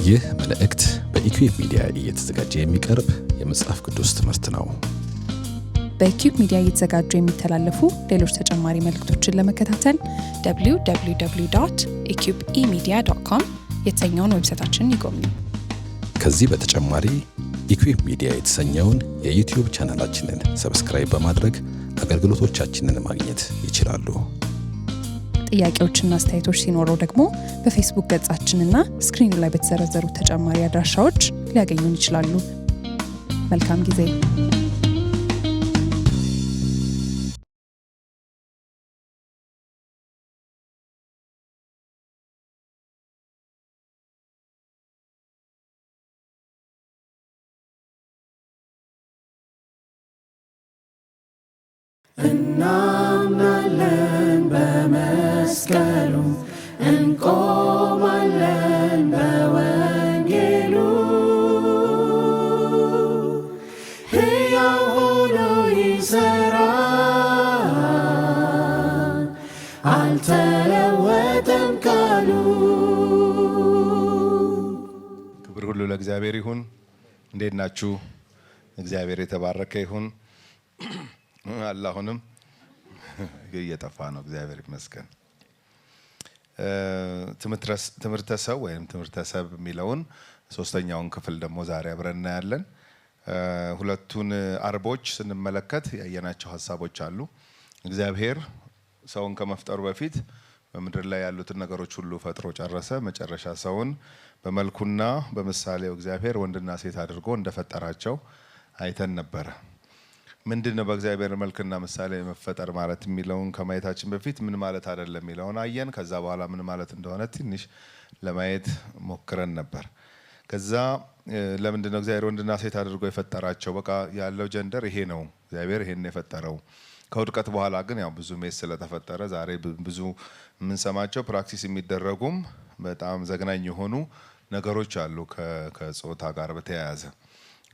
ይህ መልእክት በኢኩዌብ ሚዲያ እየተዘጋጀ የሚቀርብ የመጽሐፍ ቅዱስ ትምህርት ነው። በኢኩዌብ ሚዲያ እየተዘጋጁ የሚተላለፉ ሌሎች ተጨማሪ መልእክቶችን ለመከታተል www.eqbemedia.com የተሰኘውን ዌብሳይታችንን ይጎብኙ። ከዚህ በተጨማሪ ኢኩዌብ ሚዲያ የተሰኘውን የዩቲዩብ ቻናላችንን ሰብስክራይብ በማድረግ አገልግሎቶቻችንን ማግኘት ይችላሉ። ጥያቄዎችና አስተያየቶች ሲኖሩ ደግሞ በፌስቡክ ገጻችንና ስክሪኑ ላይ በተዘረዘሩ ተጨማሪ አድራሻዎች ሊያገኙን ይችላሉ። መልካም ጊዜ። እናምናለን በመስቀሉ እንቆማለን በወንጌሉ ሕያው ሆኖ ይሠራል አልተለወጠም ቃሉ። ክብር ሁሉ ለእግዚአብሔር ይሁን። እንዴት ናችሁ? እግዚአብሔር የተባረከ ይሁን። አላሁንም እየጠፋ ነው። እግዚአብሔር ይመስገን። ትምህርተ ሰው ወይም ትምህርተ ሰብ የሚለውን ሶስተኛውን ክፍል ደግሞ ዛሬ አብረን እናያለን። ሁለቱን አርቦች ስንመለከት ያየናቸው ሀሳቦች አሉ። እግዚአብሔር ሰውን ከመፍጠሩ በፊት በምድር ላይ ያሉትን ነገሮች ሁሉ ፈጥሮ ጨረሰ። መጨረሻ ሰውን በመልኩና በምሳሌው እግዚአብሔር ወንድና ሴት አድርጎ እንደፈጠራቸው አይተን ነበረ። ምንድነው በእግዚአብሔር መልክና ምሳሌ መፈጠር ማለት የሚለውን ከማየታችን በፊት ምን ማለት አይደለም የሚለውን አየን። ከዛ በኋላ ምን ማለት እንደሆነ ትንሽ ለማየት ሞክረን ነበር። ከዛ ለምንድነው እግዚአብሔር ወንድና ሴት አድርጎ የፈጠራቸው? በቃ ያለው ጀንደር ይሄ ነው፣ እግዚአብሔር ይሄን የፈጠረው። ከውድቀት በኋላ ግን ያው ብዙ ሜስ ስለተፈጠረ ዛሬ ብዙ የምንሰማቸው ፕራክቲስ የሚደረጉም በጣም ዘግናኝ የሆኑ ነገሮች አሉ ከጾታ ጋር በተያያዘ።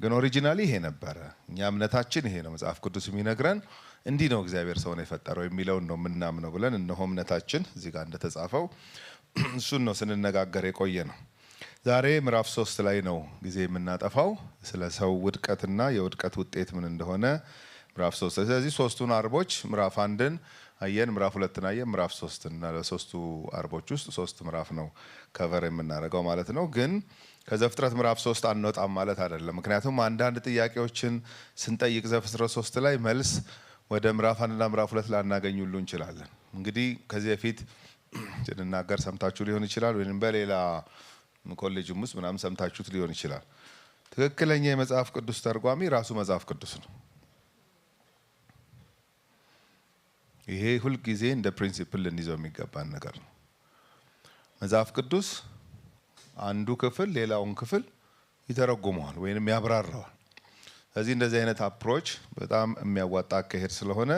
ግን ኦሪጂናሊ ይሄ ነበረ። እኛ እምነታችን ይሄ ነው። መጽሐፍ ቅዱስ የሚነግረን እንዲህ ነው እግዚአብሔር ሰውን የፈጠረው የሚለውን ነው የምናምነው ብለን እነሆ እምነታችን እዚህ ጋር እንደተጻፈው እሱን ነው ስንነጋገር የቆየ ነው። ዛሬ ምዕራፍ 3 ላይ ነው ጊዜ የምናጠፋው፣ ስለ ሰው ውድቀትና የውድቀት ውጤት ምን እንደሆነ ምዕራፍ 3። ስለዚህ ሶስቱን አርቦች ምዕራፍ 1ን አየን፣ ምዕራፍ 2ን አየን፣ ምዕራፍ 3 እና ለሶስቱ አርቦች ውስጥ 3 ምዕራፍ ነው ከቨር የምናደርገው ማለት ነው። ግን ከዘፍጥረት ምዕራፍ 3 አንወጣም ማለት አይደለም። ምክንያቱም አንዳንድ ጥያቄዎችን ስንጠይቅ ዘፍጥረት 3 ላይ መልስ ወደ ምዕራፍ 1 እና ምዕራፍ 2 ላናገኝ ሁሉ እንችላለን። እንግዲህ ከዚህ በፊት ስንናገር ሰምታችሁ ሊሆን ይችላል፣ ወይም በሌላ ኮሌጅም ውስጥ ምናምን ሰምታችሁት ሊሆን ይችላል። ትክክለኛ የመጽሐፍ ቅዱስ ተርጓሚ ራሱ መጽሐፍ ቅዱስ ነው። ይሄ ሁልጊዜ እንደ ፕሪንሲፕል ልንይዘው የሚገባን ነገር ነው። መጽሐፍ ቅዱስ አንዱ ክፍል ሌላውን ክፍል ይተረጉመዋል ወይንም ያብራራዋል። ስለዚህ እንደዚህ አይነት አፕሮች በጣም የሚያዋጣ አካሄድ ስለሆነ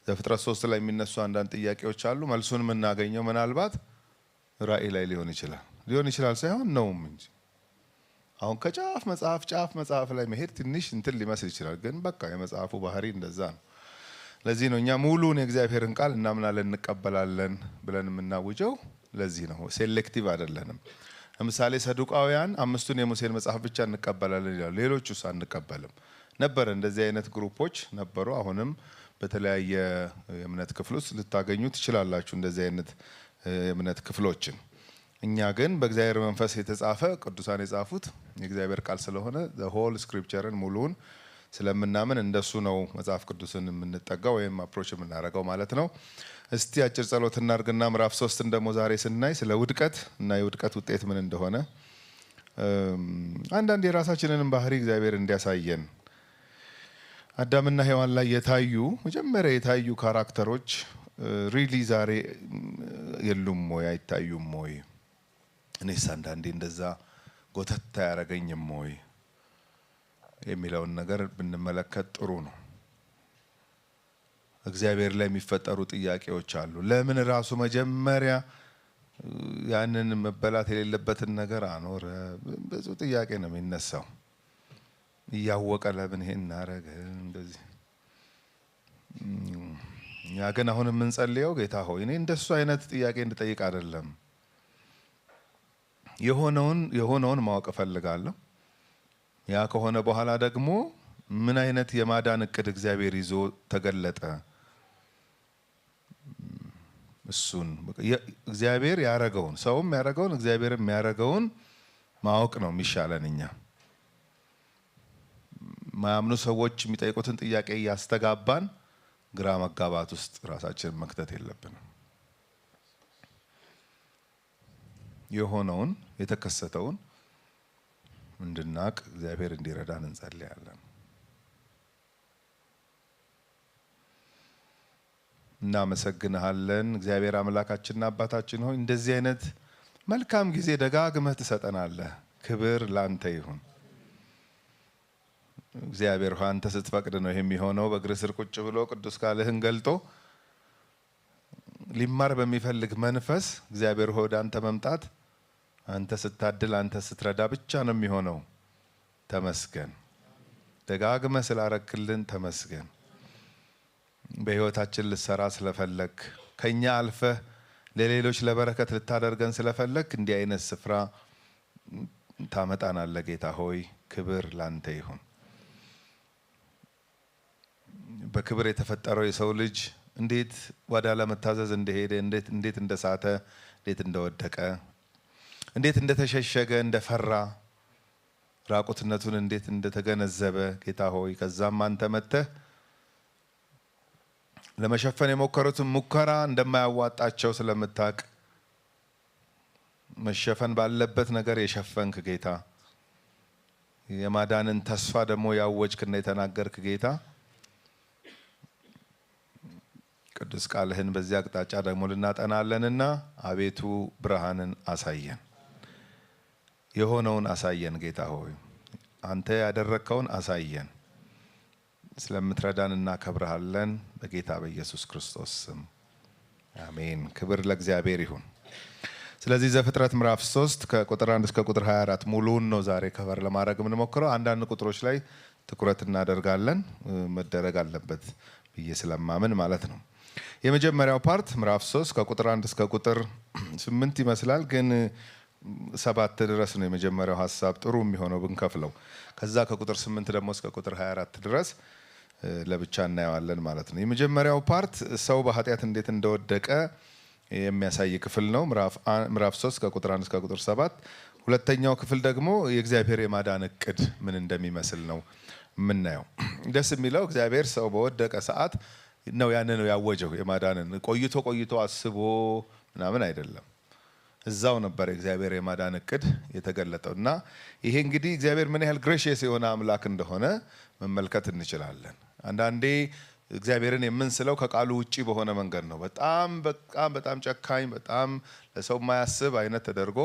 ዘፍጥረት 3 ላይ የሚነሱ አንዳንድ ጥያቄዎች አሉ። መልሱን የምናገኘው ምናልባት ራእይ ላይ ሊሆን ይችላል ሳይሆን ነውም እንጂ አሁን ከጫፍ መጽሐፍ ላይ መሄድ ትንሽ እንትን ሊመስል ይችላል። ግን በቃ የመጽሐፉ ባህሪ እንደዛ ነው። ለዚህ ነው እኛ ሙሉን የእግዚአብሔርን ቃል እናምናለን እንቀበላለን ብለን የምናውጀው። ለዚህ ነው ሴሌክቲቭ አይደለንም። ለምሳሌ ሰዱቃውያን 5ቱን የሙሴን መጽሐፍ ብቻ እንቀበላለን ይላሉ፣ ሌሎቹስ አንቀበልም ነበር። እንደዚህ አይነት ግሩፖች ነበሩ። አሁንም በተለያየ የእምነት ክፍል ውስጥ ልታገኙ ትችላላችሁ እንደዚህ አይነት የእምነት ክፍሎችን። እኛ ግን በእግዚአብሔር መንፈስ የተጻፈ ቅዱሳን የጻፉት የእግዚአብሔር ቃል ስለሆነ ሆል ስክሪፕቸርን ሙሉውን ስለምናምን እንደሱ ነው መጽሐፍ ቅዱስን የምንጠጋው ወይም አፕሮች የምናደርገው ማለት ነው። እስቲ አጭር ጸሎት እናድርግና ምዕራፍ 3ን ደግሞ ዛሬ ስናይ ስለ ውድቀት እና የውድቀት ውጤት ምን እንደሆነ አንዳንድ የራሳችንንም ባህሪ እግዚአብሔር እንዲያሳየን። አዳምና ሔዋን ላይ መጀመሪያ የታዩ ካራክተሮች ሪሊ ዛሬ የሉም ወይ አይታዩም ወይ? እኔስ አንዳንዴ እንደዛ ጎተታ ያደረገኝም ወይ የሚለውን ነገር ብንመለከት ጥሩ ነው። እግዚአብሔር ላይ የሚፈጠሩ ጥያቄዎች አሉ። ለምን ራሱ መጀመሪያ ያንን መበላት የሌለበትን ነገር አኖረ? ብዙ ጥያቄ ነው የሚነሳው። እያወቀ ለምን ይሄን እናረገ? እንደዚህ እኛ ግን አሁን የምንጸልየው ጌታ ሆይ እኔ እንደሱ አይነት ጥያቄ እንድጠይቅ አይደለም። የሆነውን ማወቅ እፈልጋለሁ። ያ ከሆነ በኋላ ደግሞ ምን አይነት የማዳን እቅድ እግዚአብሔር ይዞ ተገለጠ? እሱን እግዚአብሔር ያረገውን ሰውም ያረገውን እግዚአብሔርም ያረገውን ማወቅ ነው የሚሻለን። እኛ ማያምኑ ሰዎች የሚጠይቁትን ጥያቄ እያስተጋባን ግራ መጋባት ውስጥ ራሳችንን መክተት የለብንም። የሆነውን የተከሰተውን እንድናቅ እግዚአብሔር እንዲረዳን እንጸልያለን። እናመሰግንሃለን እግዚአብሔር አምላካችንና አባታችን ሆይ እንደዚህ አይነት መልካም ጊዜ ደጋግመህ ትሰጠናለህ። ክብር ላንተ ይሁን። እግዚአብሔር ሆይ አንተ ስትፈቅድ ነው የሚሆነው። በእግር ስር ቁጭ ብሎ ቅዱስ ቃልህን ገልጦ ሊማር በሚፈልግ መንፈስ እግዚአብሔር ሆይ ወደ አንተ መምጣት አንተ ስታድል አንተ ስትረዳ ብቻ ነው የሚሆነው። ተመስገን። ደጋግመህ ስላረክልን ተመስገን። በህይወታችን ልትሰራ ስለፈለክ ከኛ አልፈህ ለሌሎች ለበረከት ልታደርገን ስለፈለክ እንዲህ አይነት ስፍራ ታመጣናለህ። ጌታ ሆይ ክብር ላንተ ይሁን። በክብር የተፈጠረው የሰው ልጅ እንዴት ወደ አለመታዘዝ እንደሄደ፣ እንዴት እንደሳተ፣ እንዴት እንደወደቀ፣ እንዴት እንደተሸሸገ፣ እንደፈራ፣ ራቁትነቱን እንዴት እንደተገነዘበ ጌታ ሆይ ከዛም አንተ መጥተህ ለመሸፈን የሞከሩትን ሙከራ እንደማያዋጣቸው ስለምታውቅ መሸፈን ባለበት ነገር የሸፈንክ ጌታ፣ የማዳንን ተስፋ ደግሞ ያወጅክና የተናገርክ ጌታ ቅዱስ ቃልህን በዚህ አቅጣጫ ደግሞ ልናጠናለንና አቤቱ ብርሃንን አሳየን፣ የሆነውን አሳየን። ጌታ ሆይ አንተ ያደረግከውን አሳየን። ስለምትረዳን እናከብርሃለን። በጌታ በኢየሱስ ክርስቶስ ስም አሜን። ክብር ለእግዚአብሔር ይሁን። ስለዚህ ዘፍጥረት ምዕራፍ 3 ከቁጥር 1 እስከ ቁጥር 24 ሙሉውን ነው ዛሬ ከበር ለማድረግ የምንሞክረው። አንዳንድ ቁጥሮች ላይ ትኩረት እናደርጋለን፣ መደረግ አለበት ብዬ ስለማምን ማለት ነው። የመጀመሪያው ፓርት ምዕራፍ 3 ከቁጥር 1 እስከ ቁጥር 8 ይመስላል፣ ግን 7 ድረስ ነው የመጀመሪያው ሀሳብ ጥሩ የሚሆነው ብንከፍለው። ከዛ ከቁጥር 8 ደግሞ እስከ ቁጥር 24 ድረስ ለብቻ እናየዋለን ማለት ነው። የመጀመሪያው ፓርት ሰው በኃጢአት እንዴት እንደወደቀ የሚያሳይ ክፍል ነው፣ ምዕራፍ 3 ከቁጥር 1 እስከ ቁጥር 7። ሁለተኛው ክፍል ደግሞ የእግዚአብሔር የማዳን እቅድ ምን እንደሚመስል ነው የምናየው። ደስ የሚለው እግዚአብሔር ሰው በወደቀ ሰዓት ነው ያንን ያወጀው። የማዳንን ቆይቶ አስቦ ምናምን አይደለም፣ እዛው ነበር የእግዚአብሔር የማዳን እቅድ የተገለጠው። እና ይሄ እንግዲህ እግዚአብሔር ምን ያህል ግሬሽየስ የሆነ አምላክ እንደሆነ መመልከት እንችላለን። አንዳንዴ እግዚአብሔርን የምንስለው ከቃሉ ውጪ በሆነ መንገድ ነው። በጣም ጨካኝ፣ በጣም ለሰው የማያስብ አይነት ተደርጎ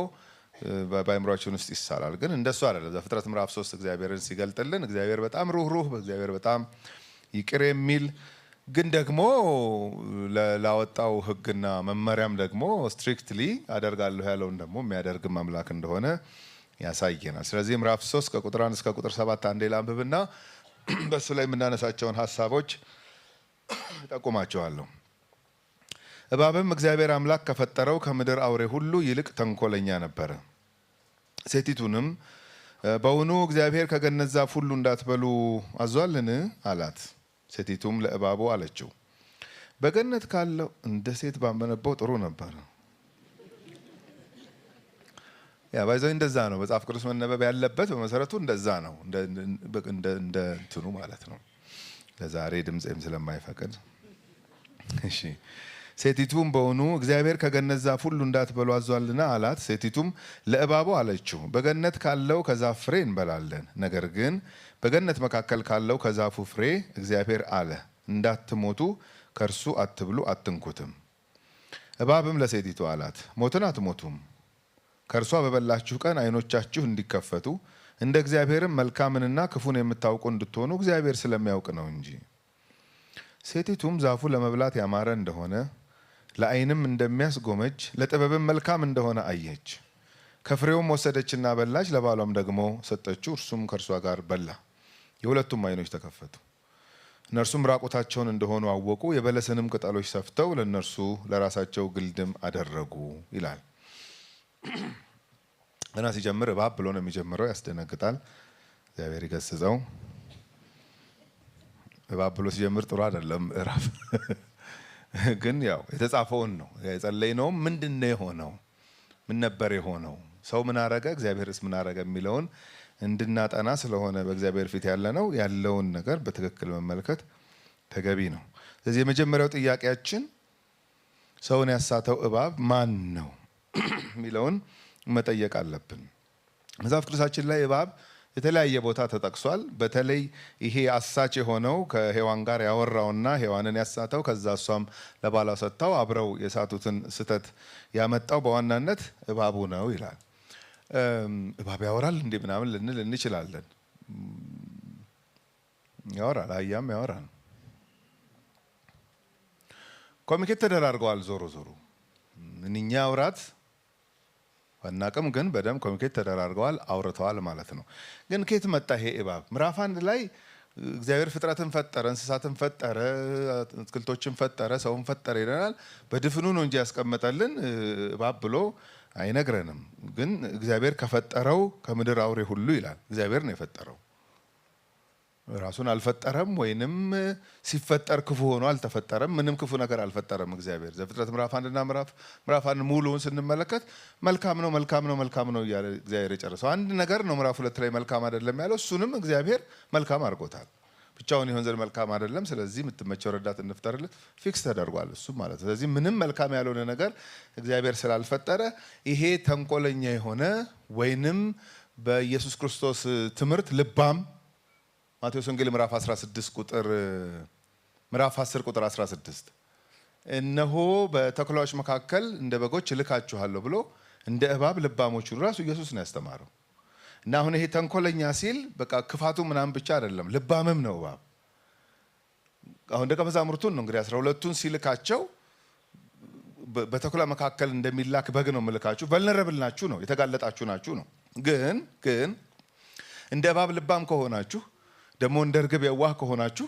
በአእምሯችን ውስጥ ይሳላል። ግን እንደሱ አይደለም። ዘፍጥረት ምዕራፍ 3 እግዚአብሔርን ሲገልጥልን እግዚአብሔር በጣም ሩህሩህ፣ እግዚአብሔር በጣም ይቅር የሚል ግን ደግሞ ላወጣው ሕግና መመሪያም ደግሞ ስትሪክትሊ አደርጋለሁ ያለውን ደግሞ የሚያደርግም አምላክ እንደሆነ ያሳየናል። ስለዚህ ምዕራፍ 3 ከቁጥር 1 እስከ ቁጥር 7 አንዴ ላንብብና በሱ ላይ የምናነሳቸውን ሀሳቦች ጠቁማቸዋለሁ። እባብም እግዚአብሔር አምላክ ከፈጠረው ከምድር አውሬ ሁሉ ይልቅ ተንኮለኛ ነበረ። ሴቲቱንም በውኑ እግዚአብሔር ከገነት ዛፍ ሁሉ እንዳትበሉ አዟልን? አላት። ሴቲቱም ለእባቡ አለችው፣ በገነት ካለው እንደ ሴት ባመነበው ጥሩ ነበር። ያ ባይዘው እንደዛ ነው መጽሐፍ ቅዱስ መነበብ ያለበት በመሰረቱ እንደዛ ነው፣ እንደ እንትኑ ማለት ነው። ለዛሬ ድምጼም ስለማይፈቅድ እሺ። ሴቲቱም በውኑ እግዚአብሔር ከገነት ዛፍ ሁሉ እንዳትበሉ አዟልና አላት። ሴቲቱም ለእባቡ አለችው፣ በገነት ካለው ከዛፍ ፍሬ እንበላለን። ነገር ግን በገነት መካከል ካለው ከዛፉ ፍሬ እግዚአብሔር አለ እንዳትሞቱ ከእርሱ አትብሉ አትንኩትም። እባብም ለሴቲቱ አላት፣ ሞትን አትሞቱም። ከእርሷ በበላችሁ ቀን ዓይኖቻችሁ እንዲከፈቱ እንደ እግዚአብሔርም መልካምንና ክፉን የምታውቁ እንድትሆኑ እግዚአብሔር ስለሚያውቅ ነው እንጂ። ሴቲቱም ዛፉ ለመብላት ያማረ እንደሆነ ለዓይንም እንደሚያስጎመጅ ለጥበብም መልካም እንደሆነ አየች። ከፍሬውም ወሰደችና በላች፣ ለባሏም ደግሞ ሰጠችው፣ እርሱም ከእርሷ ጋር በላ። የሁለቱም ዓይኖች ተከፈቱ፣ እነርሱም ራቁታቸውን እንደሆኑ አወቁ። የበለስንም ቅጠሎች ሰፍተው ለእነርሱ ለራሳቸው ግልድም አደረጉ ይላል። ገና ሲጀምር እባብ ብሎ ነው የሚጀምረው። ያስደነግጣል። እግዚአብሔር ይገስጸው። እባብ ብሎ ሲጀምር ጥሩ አይደለም ምዕራፍ። ግን ያው የተጻፈውን ነው የጸለይነውም። ምንድነው የሆነው? ምን ነበር የሆነው? ሰው ምን አረገ? እግዚአብሔርስ ምን አረገ? የሚለውን እንድናጠና ስለሆነ በእግዚአብሔር ፊት ያለነው ያለውን ነገር በትክክል መመልከት ተገቢ ነው። ስለዚህ የመጀመሪያው ጥያቄያችን ሰውን ያሳተው እባብ ማን ነው የሚለውን መጠየቅ አለብን። መጽሐፍ ቅዱሳችን ላይ እባብ የተለያየ ቦታ ተጠቅሷል። በተለይ ይሄ አሳች የሆነው ከሔዋን ጋር ያወራውና ሔዋንን ያሳተው ከዛ እሷም ለባሏ ሰጥታው አብረው የሳቱትን ስህተት ያመጣው በዋናነት እባቡ ነው ይላል። እባብ ያወራል እንዴ ምናምን ልንል እንችላለን። ያወራል፣ አህያም ያወራል። ኮሚኒኬት ተደራርገዋል። ዞሮ ዞሮ እኛ አውራት አናቅም፣ ግን በደንብ ኮሚኒኬት ተደራርገዋል፣ አውርተዋል ማለት ነው። ግን ከየት መጣ ይሄ እባብ? ምዕራፍ 1 ላይ እግዚአብሔር ፍጥረትን ፈጠረ፣ እንስሳትን ፈጠረ፣ አትክልቶችን ፈጠረ፣ ሰውን ፈጠረ ይለናል። በድፍኑ ነው እንጂ ያስቀመጠልን እባብ ብሎ አይነግረንም። ግን እግዚአብሔር ከፈጠረው ከምድር አውሬ ሁሉ ይላል። እግዚአብሔር ነው የፈጠረው፣ ራሱን አልፈጠረም። ወይንም ሲፈጠር ክፉ ሆኖ አልተፈጠረም። ምንም ክፉ ነገር አልፈጠረም እግዚአብሔር። ዘፍጥረት ምዕራፍ 1 እና ምዕራፍ 1 ሙሉውን ስንመለከት መልካም ነው መልካም ነው መልካም ነው እያለ እግዚአብሔር የጨረሰው አንድ ነገር ነው። ምዕራፍ 2 ላይ መልካም አይደለም ያለው፣ እሱንም እግዚአብሔር መልካም አድርጎታል። ብቻውን ይሆን ዘንድ መልካም አይደለም፣ ስለዚህ የምትመቸው ረዳት እንፍጠርለት፣ ፊክስ ተደርጓል እሱም ማለት ነው። ስለዚህ ምንም መልካም ያልሆነ ነገር እግዚአብሔር ስላልፈጠረ ይሄ ተንኮለኛ የሆነ ወይንም በኢየሱስ ክርስቶስ ትምህርት ልባም ማቴዎስ ወንጌል ምዕራፍ 10 ቁጥር 16 እነሆ በተኩላዎች መካከል እንደ በጎች እልካችኋለሁ ብሎ እንደ እባብ ልባሞቹን ራሱ ኢየሱስ ነው ያስተማረው። እና አሁን ይሄ ተንኮለኛ ሲል በቃ ክፋቱ ምናምን ብቻ አይደለም፣ ልባምም ነው እባብ። አሁን ደቀ መዛሙርቱን ነው እንግዲህ 12ቱን ሲልካቸው በተኩላ መካከል እንደሚላክ በግ ነው የምልካችሁ፣ ቨልነረብል ናችሁ ነው፣ የተጋለጣችሁ ናችሁ ነው። ግን እንደ እባብ ልባም ከሆናችሁ ደግሞ እንደ እርግብ የዋህ ከሆናችሁ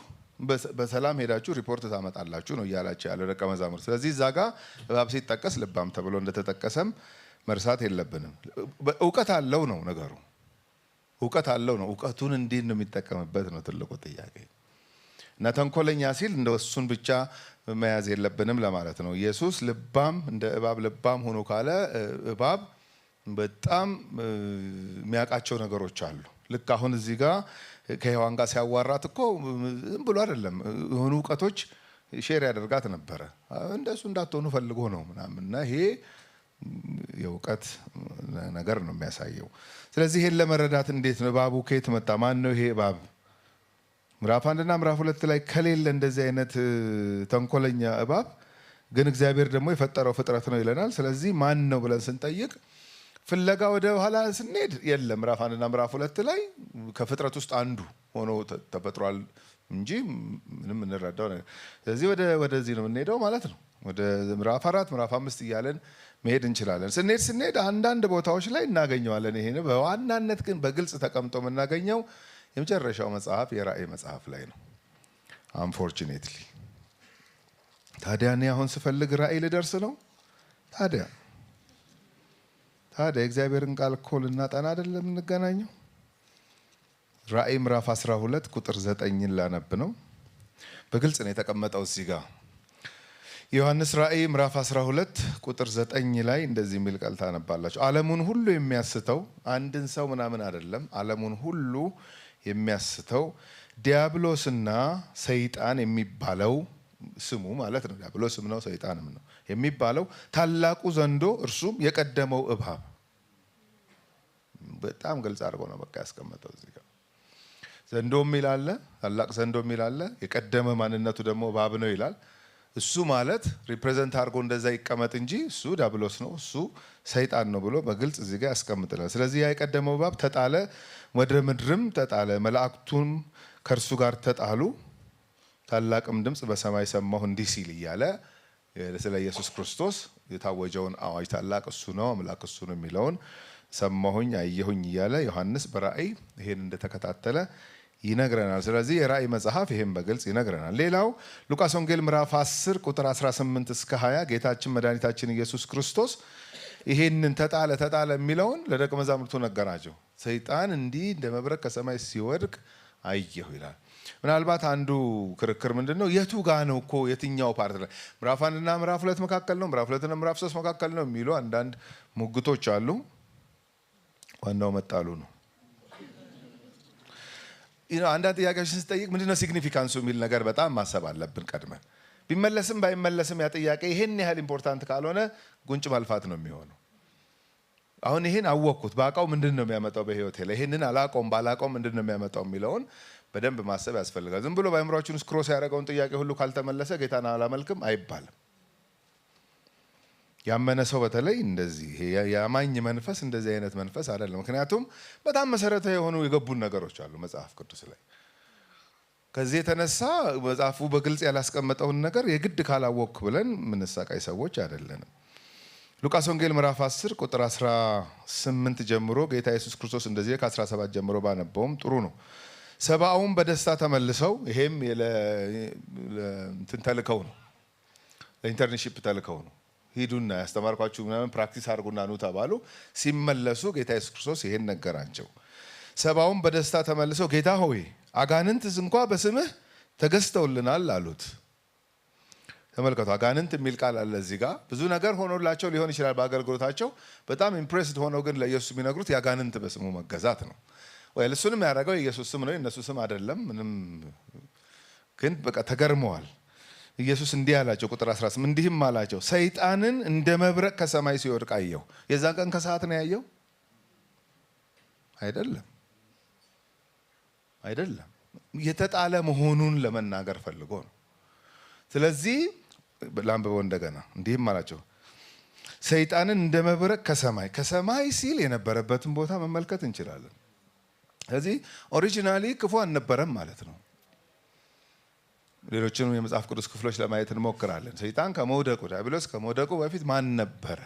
በሰላም ሄዳችሁ ሪፖርት ታመጣላችሁ ነው እያላቸው ያለው ደቀ መዛሙርት። ስለዚህ እዛ ጋር እባብ ሲጠቀስ ልባም ተብሎ እንደተጠቀሰም መርሳት የለብንም። እውቀት አለው ነው ነገሩ፣ እውቀት አለው ነው። እውቀቱን እንዴት ነው የሚጠቀምበት ነው ትልቁ ጥያቄ። እና ተንኮለኛ ሲል እንደ እሱን ብቻ መያዝ የለብንም ለማለት ነው። ኢየሱስ ልባም እንደ እባብ ልባም ሆኖ ካለ እባብ በጣም የሚያውቃቸው ነገሮች አሉ። ልክ አሁን እዚህ ጋር ከሔዋን ጋር ሲያዋራት እኮ ዝም ብሎ አይደለም፣ የሆኑ እውቀቶች ሼር ያደርጋት ነበረ። እንደሱ እንዳትሆኑ ፈልጎ ነው ምናምን። እና ይሄ የእውቀት ነገር ነው የሚያሳየው። ስለዚህ ይሄን ለመረዳት እንዴት ነው እባቡ ከየት መጣ? ማን ነው ይሄ እባብ? ምዕራፍ 1 እና ምዕራፍ 2 ላይ ከሌለ እንደዚህ አይነት ተንኮለኛ እባብ ግን እግዚአብሔር ደግሞ የፈጠረው ፍጥረት ነው ይለናል። ስለዚህ ማን ነው ብለን ስንጠይቅ ፍለጋ ወደ ኋላ ስንሄድ የለም። ምዕራፍ 1 እና ምዕራፍ 2 ላይ ከፍጥረት ውስጥ አንዱ ሆኖ ተፈጥሯል እንጂ ምንም እንረዳው ነገር። ስለዚህ ወደዚህ ነው የምንሄደው ማለት ነው። ወደ ምዕራፍ 4 ምዕራፍ 5 እያለን መሄድ እንችላለን። ስንሄድ አንዳንድ ቦታዎች ላይ እናገኘዋለን። ይሄ ነው። በዋናነት ግን በግልጽ ተቀምጦ የምናገኘው የመጨረሻው መጽሐፍ የራእይ መጽሐፍ ላይ ነው። አንፎርቹኔትሊ ታዲያ እኔ አሁን ስፈልግ ራእይ ልደርስ ነው። ታዲያ የእግዚአብሔርን ቃል እኮ ልናጠና አይደለም የምንገናኘው። ራእይ ምዕራፍ 12 ቁጥር 9 ላነብ ነው። በግልጽ ነው የተቀመጠው እዚህ ጋር። ዮሐንስ ራእይ ምዕራፍ 12 ቁጥር 9 ላይ እንደዚህ የሚል ቃል ታነባላችሁ። ዓለሙን ሁሉ የሚያስተው አንድን ሰው ምናምን አይደለም፣ ዓለሙን ሁሉ የሚያስተው ዲያብሎስና ሰይጣን የሚባለው ስሙ ማለት ነው። ዲያብሎስም ነው ሰይጣንም ነው የሚባለው ታላቁ ዘንዶ፣ እርሱም የቀደመው እባብ። በጣም ግልጽ አድርጎ ነው በቃ ያስቀመጠው እዚህ ጋር። ዘንዶ የሚል አለ፣ ታላቅ ዘንዶ የሚል አለ። የቀደመ ማንነቱ ደግሞ እባብ ነው ይላል። እሱ ማለት ሪፕሬዘንት አድርጎ እንደዛ ይቀመጥ እንጂ እሱ ዲያብሎስ ነው፣ እሱ ሰይጣን ነው ብሎ በግልጽ እዚህ ጋር ያስቀምጥናል። ስለዚህ ያ የቀደመው እባብ ተጣለ፣ ወደ ምድርም ተጣለ፣ መላእክቱም ከእርሱ ጋር ተጣሉ። ታላቅም ድምፅ በሰማይ ሰማሁ እንዲህ ሲል እያለ ስለ ኢየሱስ ክርስቶስ የታወጀውን አዋጅ ታላቅ እሱ ነው አምላክ እሱ ነው የሚለውን ሰማሁኝ አየሁኝ እያለ ዮሐንስ በራእይ ይሄን እንደተከታተለ ይነግረናል። ስለዚህ የራእይ መጽሐፍ ይሄን በግልጽ ይነግረናል። ሌላው ሉቃስ ወንጌል ምዕራፍ 10 ቁጥር 18 እስከ 20 ጌታችን መድኃኒታችን ኢየሱስ ክርስቶስ ይሄንን ተጣለ የሚለውን ለደቀ መዛሙርቱ ነገራቸው። ሰይጣን እንዲህ እንደ መብረቅ ከሰማይ ሲወድቅ አየሁ ይላል። ምናልባት አንዱ ክርክር ምንድነው የቱ ጋ ነው እኮ የትኛው ፓርት ላይ ምዕራፍ 1 እና ምዕራፍ 2 መካከል ነው ምዕራፍ 2 እና ምዕራፍ 3 መካከል ነው የሚሉ አንዳንድ ሙግቶች አሉ። ዋናው መጣሉ ነው። አንዳንድ ጥያቄዎችን ስንጠይቅ ምንድነው ሲግኒፊካንሱ የሚል ነገር በጣም ማሰብ አለብን ቀድመን። ቢመለስም ባይመለስም ያ ጥያቄ ይሄን ያህል ኢምፖርታንት ካልሆነ ጉንጭ ማልፋት ነው የሚሆነው። አሁን ይሄን አወቅኩት ባውቀው ምንድነው የሚያመጣው በህይወቴ ላይ፣ ይሄንን አላውቀውም ባላውቀው ምንድነው የሚያመጣው የሚለውን በደንብ ማሰብ ያስፈልጋል። ዝም ብሎ በአእምሮአችን ውስጥ ክሮስ ያደረገውን ጥያቄ ሁሉ ካልተመለሰ ጌታን አላመልክም አይባልም። ያመነ ሰው በተለይ እንደዚህ የአማኝ መንፈስ እንደዚህ አይነት መንፈስ አይደለም። ምክንያቱም በጣም መሰረታዊ የሆኑ የገቡን ነገሮች አሉ መጽሐፍ ቅዱስ ላይ። ከዚህ የተነሳ መጽሐፉ በግልጽ ያላስቀመጠውን ነገር የግድ ካላወቅኩ ብለን ምንሳቃይ ሰዎች አይደለንም። ሉቃስ ወንጌል ምዕራፍ 10 ቁጥር 18 ጀምሮ ጌታ ኢየሱስ ክርስቶስ እንደዚህ ከ17 ጀምሮ ባነበውም ጥሩ ነው። ሰባውን በደስታ ተመልሰው፣ ይሄም ተልከው ነው ለኢንተርንሺፕ ተልከው ነው። ሂዱና ያስተማርኳችሁ ምናምን ፕራክቲስ አድርጉና ኑ ተባሉ። ሲመለሱ ጌታ ኢየሱስ ክርስቶስ ይሄን ነገራቸው። ሰባውን በደስታ ተመልሰው ጌታ ሆይ አጋንንት እንኳ በስምህ ተገዝተውልናል አሉት። ተመልከቱ፣ አጋንንት የሚል ቃል አለ እዚህ ጋር። ብዙ ነገር ሆኖላቸው ሊሆን ይችላል በአገልግሎታቸው። በጣም ኢምፕሬስድ ሆነው ግን ለኢየሱስ የሚነግሩት የአጋንንት በስሙ መገዛት ነው። ወይ እሱንም ያደረገው የኢየሱስ ስም ነው፣ የእነሱ ስም አይደለም። ምንም ግን በቃ ተገርመዋል። ኢየሱስ እንዲህ አላቸው፣ ቁጥር 18 እንዲህም አላቸው ሰይጣንን እንደ መብረቅ ከሰማይ ሲወድቅ አየሁ። የዛን ቀን ከሰዓት ነው ያየው አይደለም፣ የተጣለ መሆኑን ለመናገር ፈልጎ ነው። ስለዚህ ላንብበው እንደገና። እንዲህም አላቸው ሰይጣንን እንደ መብረቅ ከሰማይ ሲል የነበረበትን ቦታ መመልከት እንችላለን። ስለዚህ ኦሪጂናሊ ክፉ አልነበረም ማለት ነው። ሌሎችንም የመጽሐፍ ቅዱስ ክፍሎች ለማየት እንሞክራለን። ሰይጣን ከመውደቁ ዲያብሎስ ከመውደቁ በፊት ማን ነበረ፣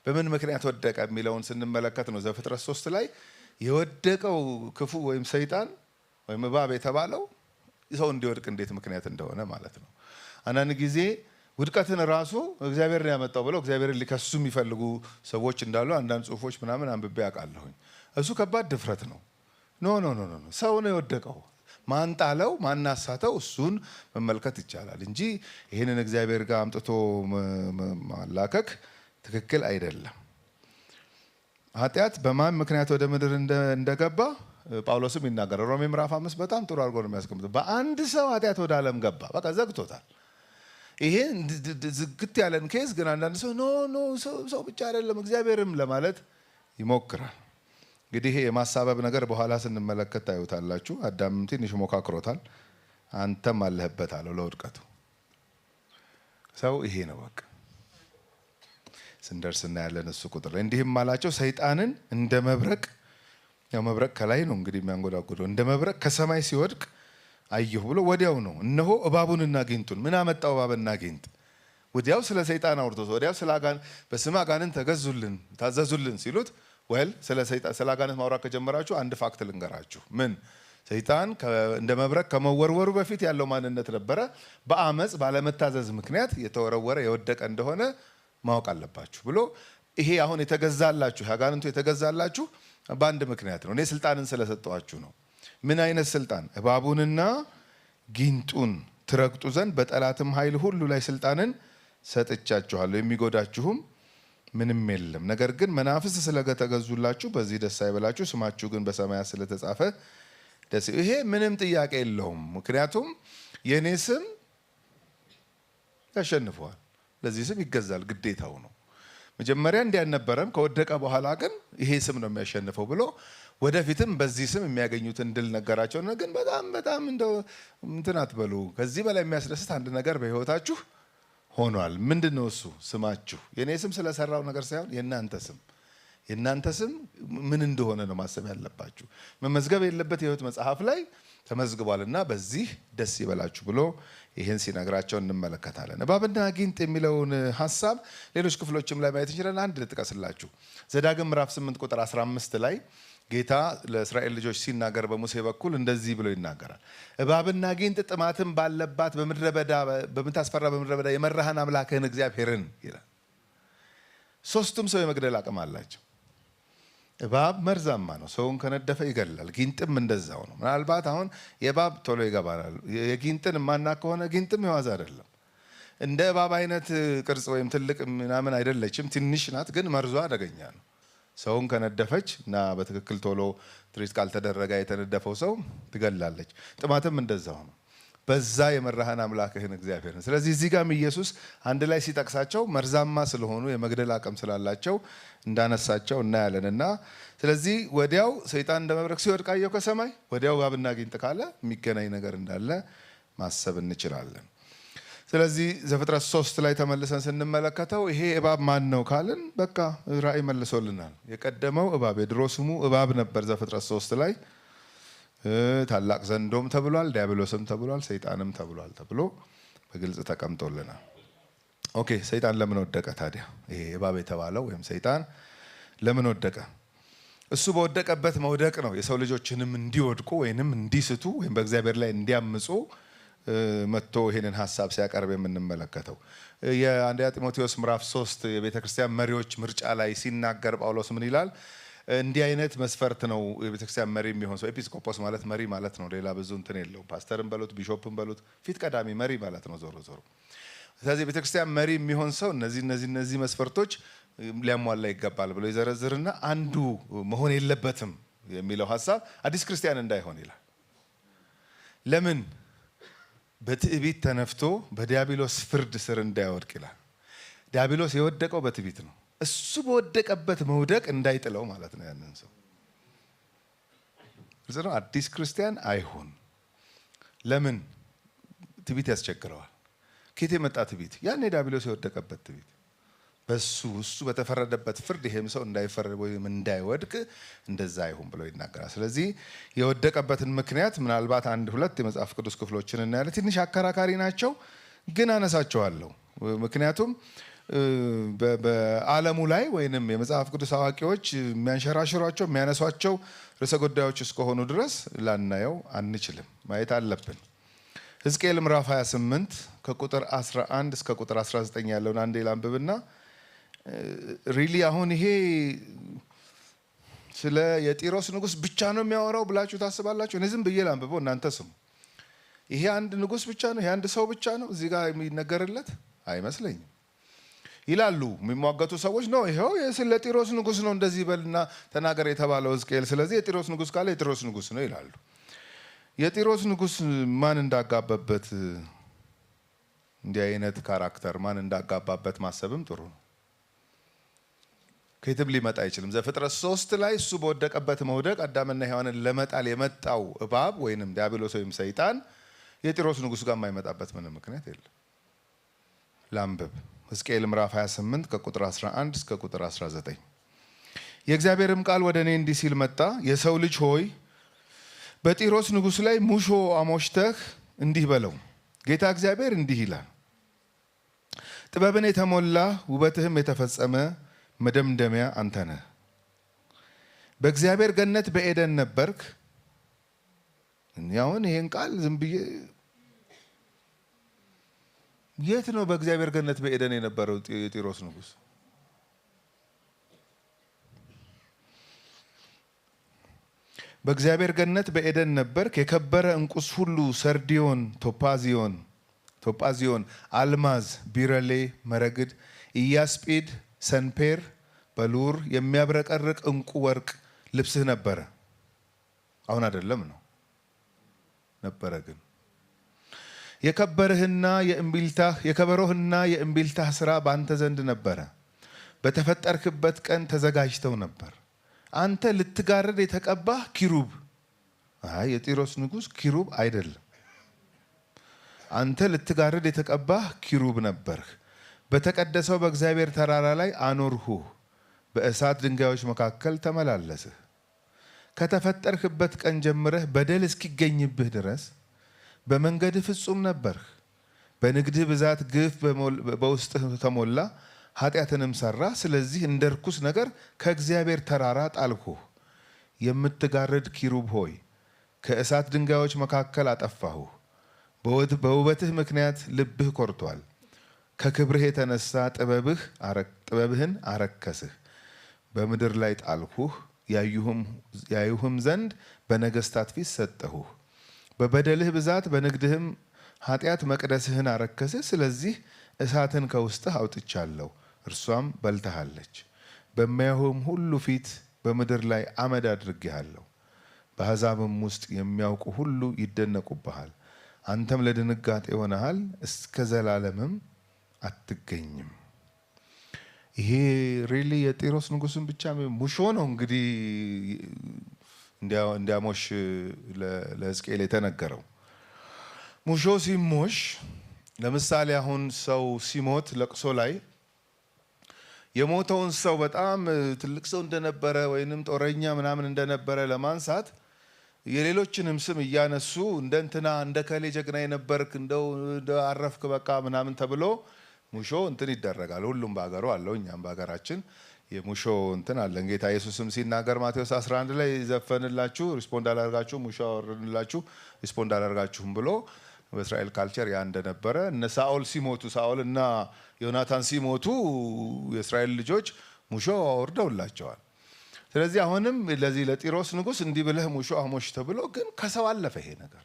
በምን ምክንያት ወደቀ የሚለውን ስንመለከት ነው ዘፍጥረት 3 ላይ የወደቀው ክፉ ወይም ሰይጣን ወይም እባብ የተባለው ሰው እንዲወድቅ እንዴት ምክንያት እንደሆነ ማለት ነው። አንዳንድ ጊዜ ውድቀትን ራሱ እግዚአብሔር ነው ያመጣው ብለው እግዚአብሔርን ሊከሱ የሚፈልጉ ሰዎች እንዳሉ አንዳንድ ጽሁፎች ምናምን አንብቤ አውቃለሁኝ። እሱ ከባድ ድፍረት ነው። ኖ ሰው ነው የወደቀው። ማን ጣለው ማን አሳተው እሱን መመልከት ይቻላል እንጂ ይህንን እግዚአብሔር ጋር አምጥቶ ማላከክ ትክክል አይደለም። ኃጢአት በማን ምክንያት ወደ ምድር እንደገባ ጳውሎስም ይናገራል። ሮሜ ምዕራፍ 5 በጣም ጥሩ አድርጎ ነው የሚያስቀምጠው። በአንድ ሰው ኃጢአት ወደ ዓለም ገባ፣ በቃ ዘግቶታል። ይሄ ዝግት ያለን ኬዝ ግን አንዳንድ ሰው ኖ ሰው ብቻ አይደለም እግዚአብሔርም ለማለት ይሞክራል። እንግዲህ ይሄ የማሳበብ ነገር በኋላ ስንመለከት ታዩታላችሁ። አዳም ትንሽ ሞካክሮታል፣ አንተም አለህበት አለው ለውድቀቱ። ሰው ይሄ ነው በቃ ስንደርስ እናያለን። እሱ ቁጥር ላይ እንዲህም አላቸው ሰይጣንን እንደ መብረቅ፣ ያው መብረቅ ከላይ ነው እንግዲህ የሚያንጎዳጉደው፣ እንደ መብረቅ ከሰማይ ሲወድቅ አየሁ ብሎ ወዲያው ነው እነሆ እባቡንና ጊንጡን። ምን አመጣው እባብና ጊንጥ? ወዲያው ስለ ሰይጣን አውርቶት ወዲያው ስለ በስመ አጋንንት ተገዙልን ታዘዙልን ሲሉት ወል ስለ አጋንንት ማውራት ከጀመራችሁ አንድ ፋክት ልንገራችሁ። ምን ሰይጣን እንደ መብረቅ ከመወርወሩ በፊት ያለው ማንነት ነበረ። በአመፅ ባለመታዘዝ ምክንያት የተወረወረ የወደቀ እንደሆነ ማወቅ አለባችሁ ብሎ ይሄ አሁን የተገዛላችሁ አጋንንቱ የተገዛላችሁ በአንድ ምክንያት ነው። እኔ ስልጣንን ስለሰጠዋችሁ ነው። ምን አይነት ስልጣን? እባቡንና ጊንጡን ትረግጡ ዘንድ በጠላትም ኃይል ሁሉ ላይ ስልጣንን ሰጥቻችኋለሁ፣ የሚጎዳችሁም ምንም የለም። ነገር ግን መናፍስት ስለተገዙላችሁ በዚህ ደስ አይበላችሁ፣ ስማችሁ ግን በሰማያት ስለተጻፈ ደስ። ይሄ ምንም ጥያቄ የለውም። ምክንያቱም የኔ ስም ያሸንፈዋል፣ ለዚህ ስም ይገዛል፣ ግዴታው ነው። መጀመሪያ እንዲህ አልነበረም። ከወደቀ በኋላ ግን ይሄ ስም ነው የሚያሸንፈው ብሎ ወደፊትም በዚህ ስም የሚያገኙትን ድል ነገራቸው። ግን በጣም እንደው እንትን አትበሉ፣ ከዚህ በላይ የሚያስደስት አንድ ነገር በህይወታችሁ ሆኗል። ምንድነው እሱ? ስማችሁ። የኔ ስም ስለሰራው ነገር ሳይሆን የእናንተ ስም ምን እንደሆነ ነው ማሰብ ያለባችሁ። መመዝገብ የለበት የህይወት መጽሐፍ ላይ ተመዝግቧልና በዚህ ደስ ይበላችሁ ብሎ ይህን ሲነግራቸው እንመለከታለን። እባብና ጊንጥ የሚለውን ሀሳብ ሌሎች ክፍሎችም ላይ ማየት እንችላለን። አንድ ልጥቀስላችሁ። ዘዳግም ምዕራፍ 8 ቁጥር 15 ላይ ጌታ ለእስራኤል ልጆች ሲናገር በሙሴ በኩል እንደዚህ ብሎ ይናገራል። እባብና ጊንጥ ጥማትን ባለባት በምድረ በዳ በምታስፈራ በምድረ በዳ የመራህን አምላክህን እግዚአብሔርን ይላል። ሶስቱም ሰው የመግደል አቅም አላቸው። እባብ መርዛማ ነው፣ ሰውን ከነደፈ ይገላል። ጊንጥም እንደዛው ነው። ምናልባት አሁን የእባብ ቶሎ ይገባል። የጊንጥን ማና ከሆነ ጊንጥም የዋዛ አይደለም። እንደ እባብ አይነት ቅርጽ ወይም ትልቅ ምናምን አይደለችም፣ ትንሽ ናት። ግን መርዟ አደገኛ ነው። ሰውን ከነደፈች እና በትክክል ቶሎ ትሪት ካልተደረገ የተነደፈው ሰው ትገላለች። ጥማትም እንደዛው ነው። በዛ የመራህን አምላክህን እግዚአብሔርን። ስለዚህ እዚህ ጋርም ኢየሱስ አንድ ላይ ሲጠቅሳቸው መርዛማ ስለሆኑ የመግደል አቅም ስላላቸው እንዳነሳቸው እናያለን። እና ስለዚህ ወዲያው ሰይጣን እንደ መብረቅ ሲወድቅ አየሁ ከሰማይ። ወዲያው እባብና ጊንጥ ካለ የሚገናኝ ነገር እንዳለ ማሰብ እንችላለን። ስለዚህ ዘፍጥረት 3 ላይ ተመልሰን ስንመለከተው ይሄ እባብ ማን ነው ካልን በቃ ራእይ መልሶልናል። የቀደመው እባብ የድሮ ስሙ እባብ ነበር። ዘፍጥረት 3 ላይ ታላቅ ዘንዶም ተብሏል፣ ዲያብሎስም ተብሏል፣ ሰይጣንም ተብሏል ተብሎ በግልጽ ተቀምጦልናል። ኦኬ፣ ሰይጣን ለምን ወደቀ ታዲያ? ይሄ እባብ የተባለው ወይም ሰይጣን ለምን ወደቀ? እሱ በወደቀበት መውደቅ ነው የሰው ልጆችንም እንዲወድቁ ወይንም እንዲስቱ ወይም በእግዚአብሔር ላይ እንዲያምፁ መጥቶ ይሄንን ሐሳብ ሲያቀርብ የምንመለከተው። የአንደኛ ጢሞቴዎስ ምዕራፍ 3 የቤተ ክርስቲያን መሪዎች ምርጫ ላይ ሲናገር ጳውሎስ ምን ይላል? እንዲህ አይነት መስፈርት ነው የቤተ ክርስቲያን መሪ የሚሆን ሰው። ኤጲስቆጶስ ማለት መሪ ማለት ነው። ሌላ ብዙ እንትን የለውም። ፓስተርም በሉት ቢሾፕም በሉት ፊት ቀዳሚ መሪ ማለት ነው ዞሮ ዞሮ። ስለዚህ የቤተ ክርስቲያን መሪ የሚሆን ሰው እነዚህ መስፈርቶች ሊያሟላ ይገባል ብሎ ይዘረዝርና አንዱ መሆን የለበትም የሚለው ሐሳብ አዲስ ክርስቲያን እንዳይሆን ይላል። ለምን? በትዕቢት ተነፍቶ በዲያብሎስ ፍርድ ስር እንዳይወድቅ ይላል። ዲያብሎስ የወደቀው በትዕቢት ነው። እሱ በወደቀበት መውደቅ እንዳይጥለው ማለት ነው ያንን ሰው። አዲስ ክርስቲያን አይሆን። ለምን? ትዕቢት ያስቸግረዋል። ከየት የመጣ ትዕቢት? ያን ዲያብሎስ የወደቀበት ትዕቢት። እሱ በተፈረደበት ፍርድ ይሄም ሰው እንዳይፈረድ ወይም እንዳይወድቅ እንደዛ አይሁን ብሎ ይናገራል። ስለዚህ የወደቀበትን ምክንያት ምናልባት 1-2 የመጽሐፍ ቅዱስ ክፍሎችን እናያለን። ትንሽ አከራካሪ ናቸው፣ ግን አነሳቸዋለሁ። ምክንያቱም በዓለሙ ላይ ወይንም የመጽሐፍ ቅዱስ አዋቂዎች የሚያንሸራሽሯቸው የሚያነሷቸው ርዕሰ ጉዳዮች እስከሆኑ ድረስ ላናየው አንችልም፣ ማየት አለብን። ሕዝቅኤል ምዕራፍ 28 ከቁጥር 11 እስከ ቁጥር 19 ያለውን አንዴ ላንብብና ሪሊ አሁን ይሄ ስለ የጢሮስ ንጉስ ብቻ ነው የሚያወራው ብላችሁ ታስባላችሁ? እኔ ዝም ብዬ ላንብበው፣ እናንተ ስሙ። ይሄ አንድ ንጉስ ብቻ ነው? ይሄ አንድ ሰው ብቻ ነው እዚህ ጋር የሚነገርለት? አይመስለኝም ይላሉ የሚሟገቱ ሰዎች። ነው ይሄው ስለ ጢሮስ ንጉስ ነው እንደዚህ በልና ተናገር የተባለው ሕዝቅኤል። ስለዚህ የጢሮስ ንጉስ ካለ የጢሮስ ንጉስ ነው ይላሉ። የጢሮስ ንጉስ ማን እንዳጋባበት እንዲህ አይነት ካራክተር ማን እንዳጋባበት ማሰብም ጥሩ ነው። ከየትም ሊመጣ አይችልም። ዘፍጥረት 3 ላይ እሱ በወደቀበት መውደቅ አዳምና ሔዋንን ለመጣል የመጣው እባብ ወይንም ዲያብሎስ ወይም ሰይጣን የጢሮስ ንጉስ ጋር የማይመጣበት ምንም ምክንያት የለም። ላንብብ። ሕዝቅኤል ምዕራፍ 28 ከቁጥር 11 እስከ ቁጥር 19። የእግዚአብሔርም ቃል ወደ እኔ እንዲህ ሲል መጣ። የሰው ልጅ ሆይ በጢሮስ ንጉስ ላይ ሙሾ አሞሽተህ እንዲህ በለው፣ ጌታ እግዚአብሔር እንዲህ ይላል፣ ጥበብን የተሞላ ውበትህም የተፈጸመ መደምደሚያ አንተ ነህ። በእግዚአብሔር ገነት በኤደን ነበርክ። አሁን ይሄን ቃል ዝም ብዬ የት ነው በእግዚአብሔር ገነት በኤደን የነበረው የጢሮስ ንጉስ? በእግዚአብሔር ገነት በኤደን ነበርክ። የከበረ እንቁስ ሁሉ ሰርዲዮን፣ ቶጳዚዮን፣ አልማዝ፣ ቢረሌ፣ መረግድ፣ ኢያስጲድ፣ ሰንፔር፣ በሉር የሚያብረቀርቅ እንቁ ወርቅ ልብስህ ነበረ። አሁን አይደለም ነው ነበረ። ግን የከበሮህና የእምቢልታህ ስራ በአንተ ዘንድ ነበረ። በተፈጠርክበት ቀን ተዘጋጅተው ነበር። አንተ ልትጋርድ የተቀባህ ኪሩብ። የጢሮስ ንጉስ ኪሩብ አይደለም። አንተ ልትጋርድ የተቀባህ ኪሩብ ነበርህ። በተቀደሰው በእግዚአብሔር ተራራ ላይ አኖርሁህ። በእሳት ድንጋዮች መካከል ተመላለስህ። ከተፈጠርክበት ቀን ጀምረህ በደል እስኪገኝብህ ድረስ በመንገድህ ፍጹም ነበርህ። በንግድህ ብዛት ግፍ በውስጥህ ተሞላ፣ ኃጢአትንም ሰራ። ስለዚህ እንደ ርኩስ ነገር ከእግዚአብሔር ተራራ ጣልሁህ። የምትጋርድ ኪሩብ ሆይ ከእሳት ድንጋዮች መካከል አጠፋሁህ። በውበትህ ምክንያት ልብህ ኮርቷል። ከክብርህ የተነሳ ጥበብህን አረከስህ። በምድር ላይ ጣልሁህ፣ ያዩህም ዘንድ በነገስታት ፊት ሰጠሁህ። በበደልህ ብዛት በንግድህም ኃጢአት መቅደስህን አረከስህ። ስለዚህ እሳትን ከውስጥህ አውጥቻለሁ፣ እርሷም በልተሃለች። በሚያዩህም ሁሉ ፊት በምድር ላይ አመድ አድርጌሃለሁ። በአሕዛብም ውስጥ የሚያውቁ ሁሉ ይደነቁብሃል። አንተም ለድንጋጤ ሆነሃል፣ እስከ ዘላለምም አትገኝም። ይሄ ሪሊ የጢሮስ ንጉስን ብቻ ሙሾ ነው እንግዲህ እንዲያሞሽ ለሕዝቅኤል የተነገረው። ሙሾ ሲሞሽ ለምሳሌ አሁን ሰው ሲሞት ለቅሶ ላይ የሞተውን ሰው በጣም ትልቅ ሰው እንደነበረ ወይንም ጦረኛ ምናምን እንደነበረ ለማንሳት የሌሎችንም ስም እያነሱ እንደንትና እንደከሌ ጀግና የነበርክ እንደው አረፍክ በቃ ምናምን ተብሎ ሙሾ እንትን ይደረጋል። ሁሉም በሀገሩ አለው። እኛም በሀገራችን የሙሾ እንትን አለን። ጌታ ኢየሱስም ሲናገር ማቴዎስ 11 ላይ ዘፈንላችሁ ሪስፖንድ አላደርጋችሁ፣ ሙሾ አወርድላችሁ ሪስፖንድ አላደርጋችሁም ብሎ በእስራኤል ካልቸር ያ እንደነበረ እነ ሳኦል ሲሞቱ ሳኦል እና ዮናታን ሲሞቱ የእስራኤል ልጆች ሙሾ አወርደውላቸዋል። ስለዚህ አሁንም ለዚህ ለጢሮስ ንጉስ እንዲህ ብለህ ሙሾ አሞሽ ተብሎ ግን ከሰው አለፈ ይሄ ነገር።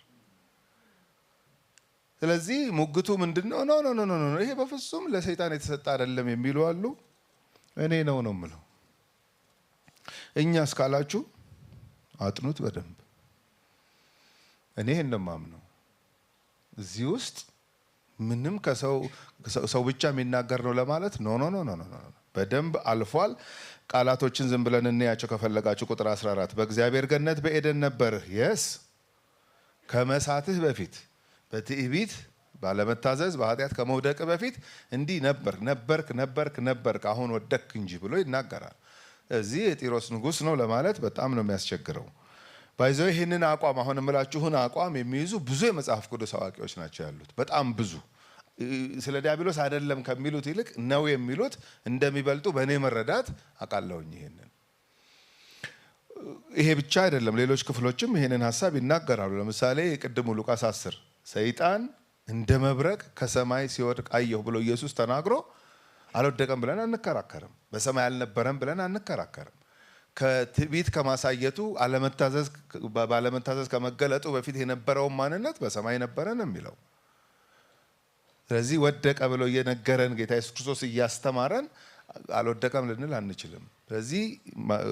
ስለዚህ ሙግቱ ምንድነው? ኖ ኖ ኖ ኖ ይሄ በፍጹም ለሰይጣን የተሰጠ አይደለም የሚሉ አሉ። እኔ ነው የምለው። እኛ እስካላችሁ አጥኑት በደንብ። እኔ እንደማምነው እዚህ ውስጥ ምንም ከሰው ብቻ የሚናገር ነው ለማለት ኖ ኖ ኖ ኖ በደንብ አልፏል። ቃላቶችን ዝም ብለን እንያቸው ከፈለጋችሁ። ቁጥር 14 በእግዚአብሔር ገነት በኤደን ነበርህ። የስ ከመሳትህ በፊት በትዕቢት ባለመታዘዝ በኃጢአት ከመውደቅ በፊት እንዲህ ነበርክ አሁን ወደክ እንጂ ብሎ ይናገራል። እዚህ የጢሮስ ንጉስ ነው ለማለት በጣም ነው የሚያስቸግረው። ባይዘው ይህንን አቋም አሁን የምላችሁን አቋም የሚይዙ ብዙ የመጽሐፍ ቅዱስ አዋቂዎች ናቸው ያሉት። በጣም ብዙ ስለ ዲያብሎስ አይደለም ከሚሉት ይልቅ ነው የሚሉት እንደሚበልጡ በእኔ መረዳት አውቃለሁኝ። ይሄ ብቻ አይደለም፣ ሌሎች ክፍሎችም ይሄንን ሀሳብ ይናገራሉ። ለምሳሌ የቅድሙ ሉቃስ 10 ሰይጣን እንደ መብረቅ ከሰማይ ሲወድቅ አየሁ ብሎ ኢየሱስ ተናግሮ አልወደቀም ብለን አንከራከርም። በሰማይ አልነበረም ብለን አንከራከርም። ከትዕቢት ከማሳየቱ ባለመታዘዝ ከመገለጡ በፊት የነበረውን ማንነት በሰማይ ነበረ ነው የሚለው። ስለዚህ ወደቀ ብሎ እየነገረን ጌታ ኢየሱስ ክርስቶስ እያስተማረን አልወደቀም ልንል አንችልም። ስለዚህ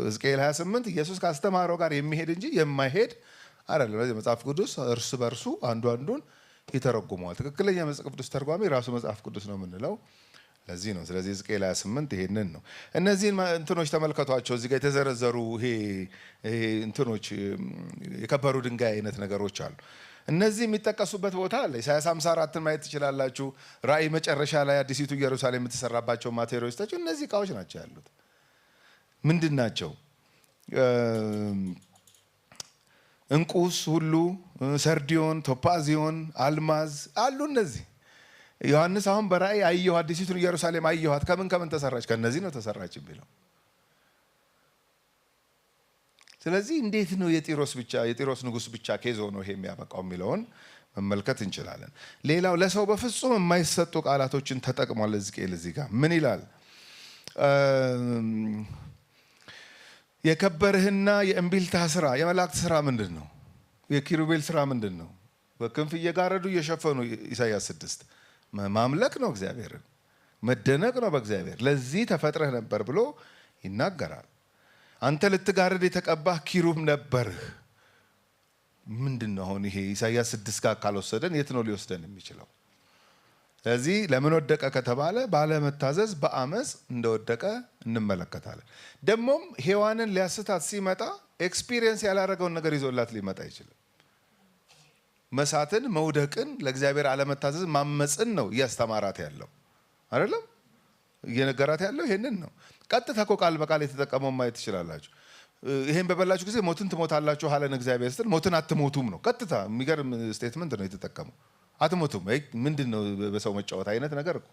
ሕዝቅኤል 28 ኢየሱስ ካስተማረው ጋር የሚሄድ እንጂ የማይሄድ አይደለም። ስለዚህ መጽሐፍ ቅዱስ እርስ በርሱ አንዱ አንዱን ይተረጉመዋል። ትክክለኛ መጽሐፍ ቅዱስ ተርጓሚ ራሱ መጽሐፍ ቅዱስ ነው የምንለው ለዚህ ነው። ስለዚህ ሕዝቅኤል 28 ይሄንን ነው። እነዚህን እንትኖች ተመልከቷቸው። እዚህ ጋር የተዘረዘሩ ይሄ እንትኖች የከበሩ ድንጋይ አይነት ነገሮች አሉ። እነዚህ የሚጠቀሱበት ቦታ አለ። ኢሳይያስ 54ን ማየት ትችላላችሁ። ራእይ መጨረሻ ላይ አዲሲቱ ኢየሩሳሌም የምትሰራባቸው ማቴሪያሎች ታቸው እነዚህ እቃዎች ናቸው ያሉት። ምንድን ናቸው? እንቁስ ሁሉ፣ ሰርዲዮን፣ ቶፓዚዮን፣ አልማዝ አሉ። እነዚህ ዮሐንስ አሁን በራእይ አየሁ አዲሲቱን ኢየሩሳሌም አየኋት። ከምን ተሰራች? ከነዚህ ነው ተሰራች የሚለው። ስለዚህ እንዴት ነው የጢሮስ ንጉስ ብቻ ኬዞ ነው ይሄ የሚያበቃው የሚለውን መመልከት እንችላለን። ሌላው ለሰው በፍጹም የማይሰጡ ቃላቶችን ተጠቅሟል ሕዝቅኤል። እዚህ ጋር ምን ይላል? የከበርህና የእምቢልታ ስራ የመላእክት ስራ ምንድን ነው? የኪሩቤል ስራ ምንድን ነው? በክንፍ እየጋረዱ እየሸፈኑ ኢሳይያስ 6 ማምለክ ነው እግዚአብሔርን፣ መደነቅ ነው በእግዚአብሔር። ለዚህ ተፈጥረህ ነበር ብሎ ይናገራል። አንተ ልትጋርድ የተቀባህ ኪሩብ ነበርህ። ምንድን ነው አሁን ይሄ ኢሳይያስ 6 ጋር ካልወሰደን የት ነው ሊወስደን የሚችለው? ስለዚህ ለምን ወደቀ ከተባለ ባለመታዘዝ በአመፅ እንደወደቀ እንመለከታለን። ደግሞም ሔዋንን ሊያስታት ሲመጣ ኤክስፒሪየንስ ያላረገውን ነገር ይዞላት ሊመጣ አይችልም። መሳትን፣ መውደቅን፣ ለእግዚአብሔር አለመታዘዝ ማመፅን ነው እያስተማራት ያለው አይደለም። እየነገራት ያለው ይሄንን ነው። ቀጥታ እኮ ቃል በቃል የተጠቀመው ማየት ትችላላችሁ። ይሄን በበላችሁ ጊዜ ሞትን ትሞታላችሁ አለን እግዚአብሔር ስትል ሞትን አትሞቱም ነው። ቀጥታ የሚገርም ስቴትመንት ነው የተጠቀመው። አትሞቱም ምንድን ነው? በሰው መጫወት አይነት ነገር እኮ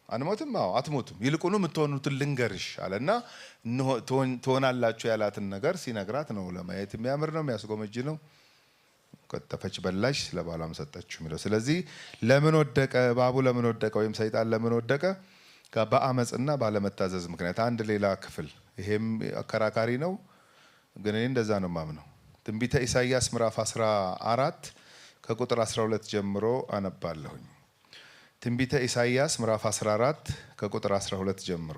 አንሞትም። አዎ አትሞቱም፣ ይልቁኑ የምትሆኑትን ልንገርሽ አለና ትሆናላችሁ ያላትን ነገር ሲነግራት ነው። ለማየት የሚያምር ነው፣ የሚያስጎመጅ ነው። ቀጠፈች በላሽ ለባሏም ሰጠችው የሚለው። ስለዚህ ለምን ወደቀ እባቡ ለምን ወደቀ ወይም ሰይጣን ለምን ወደቀ? በአመጽና ባለመታዘዝ ምክንያት። አንድ ሌላ ክፍል ይሄም አከራካሪ ነው፣ ግን እኔ እንደዛ ነው የማምነው። ትንቢተ ኢሳይያስ ምዕራፍ 14 ከቁጥር 12 ጀምሮ አነባለሁኝ። ትንቢተ ኢሳይያስ ምዕራፍ 14 ከቁጥር 12 ጀምሮ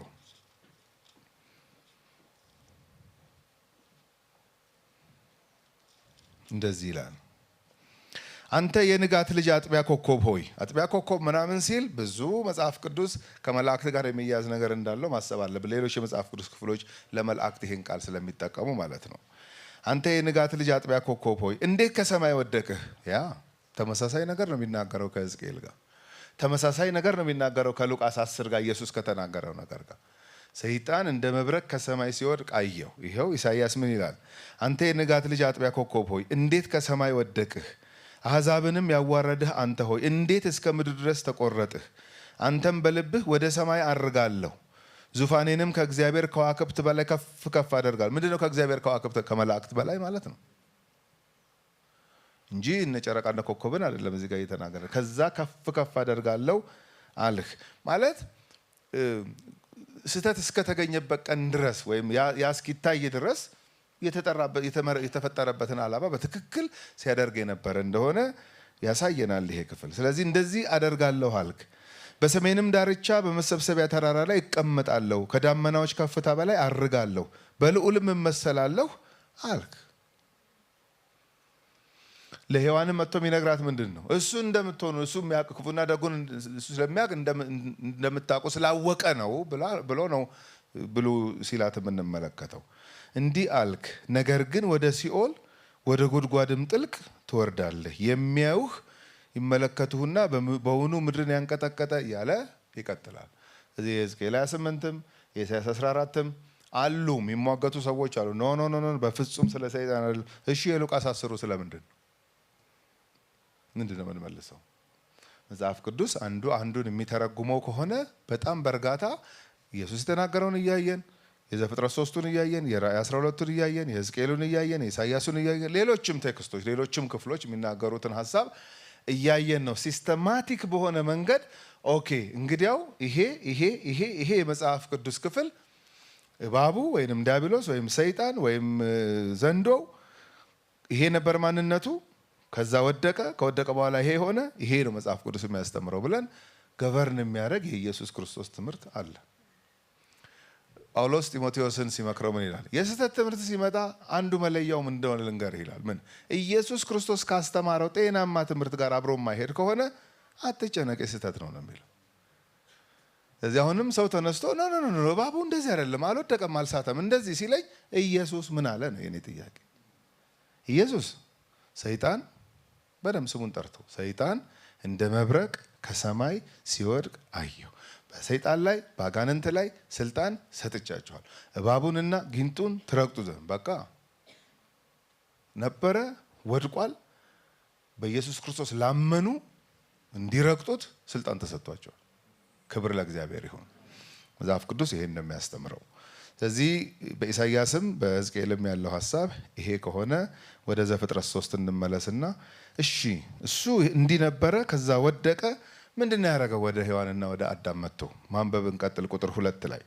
እንደዚህ ይላል። አንተ የንጋት ልጅ አጥቢያ ኮከብ ሆይ። አጥቢያ ኮከብ ምናምን ሲል ብዙ መጽሐፍ ቅዱስ ከመላእክት ጋር የሚያዝ ነገር እንዳለው ማሰብ አለብን። ሌሎች የመጽሐፍ ቅዱስ ክፍሎች ለመላእክት ይህን ቃል ስለሚጠቀሙ ማለት ነው። አንተ የንጋት ልጅ አጥቢያ ኮከብ ሆይ እንዴት ከሰማይ ወደቅህ? ያ ተመሳሳይ ነገር ነው የሚናገረው ከሕዝቅኤል ጋር። ተመሳሳይ ነገር ነው የሚናገረው ከሉቃስ 10 ጋር ኢየሱስ ከተናገረው ነገር ጋር። ሰይጣን እንደ መብረቅ ከሰማይ ሲወድቅ አየው። ይኸው ኢሳይያስ ምን ይላል? አንተ የንጋት ልጅ አጥቢያ ኮከብ ሆይ እንዴት ከሰማይ ወደቅህ? አሕዛብንም ያዋረድህ አንተ ሆይ እንዴት እስከ ምድር ድረስ ተቆረጥህ? አንተም በልብህ ወደ ሰማይ አርጋለሁ፣ ዙፋኔንም ከእግዚአብሔር ከዋክብት በላይ ከፍ ከፍ አደርጋለሁ። ምንድነው ከእግዚአብሔር ከዋክብት? ከመላእክት በላይ ማለት ነው እንጂ እነ ጨረቃና ኮከብን አይደለም እዚህ ጋር እየተናገረ። ከዛ ከፍ ከፍ አደርጋለሁ አልህ ማለት ስህተት እስከተገኘበት ቀን ድረስ ወይም ያ እስኪታይ ድረስ የተፈጠረበትን ዓላማ በትክክል ሲያደርግ የነበረ እንደሆነ ያሳየናል ይሄ ክፍል። ስለዚህ እንደዚህ አደርጋለሁ አልክ፣ በሰሜንም ዳርቻ በመሰብሰቢያ ተራራ ላይ እቀመጣለሁ፣ ከዳመናዎች ከፍታ በላይ አርጋለሁ፣ በልዑልም እመሰላለሁ አልክ። ለሔዋንም መጥቶ የሚነግራት ምንድን ነው? እሱ እንደምትሆኑ እሱ የሚያውቅ ክፉና ደጉን እሱ ስለሚያውቅ እንደምታውቁ ስላወቀ ነው ብሎ ነው ብሉ ሲላት የምንመለከተው። እንዲህ አልክ፣ ነገር ግን ወደ ሲኦል ወደ ጉድጓድም ጥልቅ ትወርዳለህ፣ የሚያዩህ ይመለከቱህና በውኑ ምድርን ያንቀጠቀጠ እያለ ይቀጥላል። እዚህ የሕዝቅኤል 28ም የኢሳይያስ 14ም አሉ የሚሟገቱ ሰዎች አሉ። ኖ ኖ ኖ በፍጹም ስለ ሰይጣን አይደለም። እሺ የሉቃስ 10 ስለምንድን ምንድን ነው የምንመልሰው? መጽሐፍ ቅዱስ አንዱን የሚተረጉመው ከሆነ በጣም በእርጋታ ኢየሱስ የተናገረውን እያየን የዘፍጥረት 3ቱን እያየን የራእይ 12ቱን እያየን የሕዝቅኤሉን እያየን የኢሳይያሱን እያየን ሌሎችም ቴክስቶች ሌሎችም ክፍሎች የሚናገሩትን ሀሳብ እያየን ነው ሲስተማቲክ በሆነ መንገድ። ኦኬ እንግዲያው ይሄ የመጽሐፍ ቅዱስ ክፍል እባቡ ወይም ዲያብሎስ ወይም ሰይጣን ወይም ዘንዶው ይሄ ነበር ማንነቱ። ከዛ ወደቀ፣ ከወደቀ በኋላ ይሄ ሆነ። ይሄ ነው መጽሐፍ ቅዱስ የሚያስተምረው ብለን ገቨርን የሚያደርግ የኢየሱስ ክርስቶስ ትምህርት አለ። ጳውሎስ ጢሞቴዎስን ሲመክረው ምን ይላል? የስህተት ትምህርት ሲመጣ አንዱ መለያው ምን እንደሆነ ልንገርህ ይላል። ምን? ኢየሱስ ክርስቶስ ካስተማረው ጤናማ ትምህርት ጋር አብሮ የማይሄድ ከሆነ አትጨነቅ፣ የስህተት ነው የሚለው። ስለዚህ አሁንም ሰው ተነስቶ ኖ እባቡ እንደዚህ አይደለም፣ አልወደቀም፣ አልሳተም እንደዚህ ሲለኝ ኢየሱስ ምን አለ ነው የኔ ጥያቄ። ኢየሱስ ሰይጣን በደም ስሙን ጠርቶ ሰይጣን እንደ መብረቅ ከሰማይ ሲወድቅ አየሁ፣ በሰይጣን ላይ በአጋንንት ላይ ስልጣን ሰጥቻቸዋል፣ እባቡንና ጊንጡን ትረግጡ ዘንድ። በቃ ነበረ፣ ወድቋል። በኢየሱስ ክርስቶስ ላመኑ እንዲረግጡት ስልጣን ተሰጥቷቸዋል። ክብር ለእግዚአብሔር ይሁን። መጽሐፍ ቅዱስ ይሄን እንደሚያስተምረው። ስለዚህ በኢሳይያስም በሕዝቅኤልም ያለው ሀሳብ ይሄ ከሆነ ወደ ዘፍጥረት 3 እንመለስና እሺ እሱ እንዲህ ነበረ፣ ከዛ ወደቀ። ምንድን ነው ያደረገው? ወደ ሔዋንና ወደ አዳም መጥቶ ማንበብ እንቀጥል። ቁጥር 2 ላይ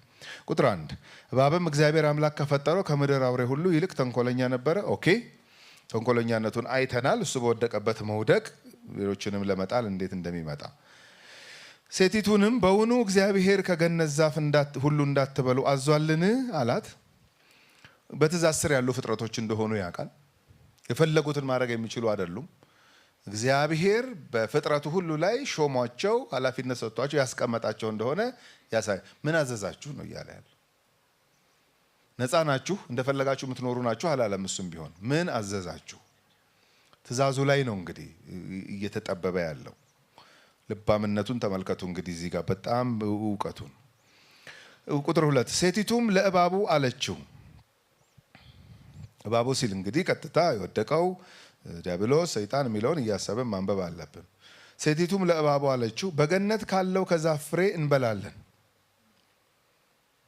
ቁጥር 1 እባብም እግዚአብሔር አምላክ ከፈጠረው ከምድር አውሬ ሁሉ ይልቅ ተንኮለኛ ነበረ። ኦኬ ተንኮለኛነቱን አይተናል። እሱ በወደቀበት መውደቅ ሌሎችንም ለመጣል እንዴት እንደሚመጣ። ሴቲቱንም በውኑ እግዚአብሔር ከገነት ዛፍ ሁሉ እንዳትበሉ አዟልን አላት። በትእዛዝ ስር ያሉ ፍጥረቶች እንደሆኑ ያውቃል። የፈለጉትን ማድረግ የሚችሉ አይደሉም። እግዚአብሔር በፍጥረቱ ሁሉ ላይ ሾሟቸው፣ ኃላፊነት ሰጥቷቸው ያስቀመጣቸው እንደሆነ ያሳይ። ምን አዘዛችሁ ነው እያለ ያለ። ነፃ ናችሁ፣ እንደፈለጋችሁ የምትኖሩ ናችሁ አላለም። እሱም ቢሆን ምን አዘዛችሁ? ትእዛዙ ላይ ነው እንግዲህ እየተጠበበ ያለው። ልባምነቱን ተመልከቱ እንግዲህ እዚህ ጋር በጣም እውቀቱን። ቁጥር 2 ሴቲቱም ለእባቡ አለችው። እባቡ ሲል እንግዲህ ቀጥታ የወደቀው ዲያብሎስ ሰይጣን የሚለውን እያሰብን ማንበብ አለብን። ሴቲቱም ለእባቡ አለችው በገነት ካለው ከዛፍ ፍሬ እንበላለን።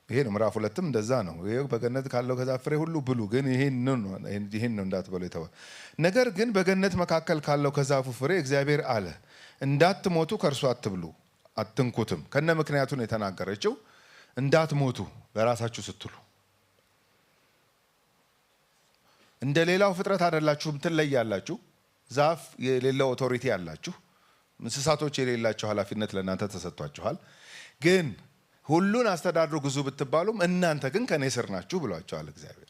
ይሄ ነው ምዕራፍ 2ም እንደዛ ነው። ይሄ በገነት ካለው ከዛፍ ፍሬ ሁሉ ብሉ፣ ግን ይሄን ነው እንዳትበሉ የተባለ ነገር ግን በገነት መካከል ካለው ከዛፉ ፍሬ እግዚአብሔር አለ እንዳትሞቱ ከእርሱ አትብሉ አትንኩትም። ከነ ምክንያቱ ነው የተናገረችው። እንዳትሞቱ ለራሳችሁ ስትሉ እንደ ሌላው ፍጥረት አይደላችሁም፣ ትለያላችሁ። ዛፍ የሌለው ኦቶሪቲ ያላችሁ፣ እንስሳቶች የሌላቸው ኃላፊነት ለእናንተ ተሰጥቷችኋል። ግን ሁሉን አስተዳድሩ ግዙ ብትባሉም እናንተ ግን ከኔ ስር ናችሁ ብሏቸዋል እግዚአብሔር።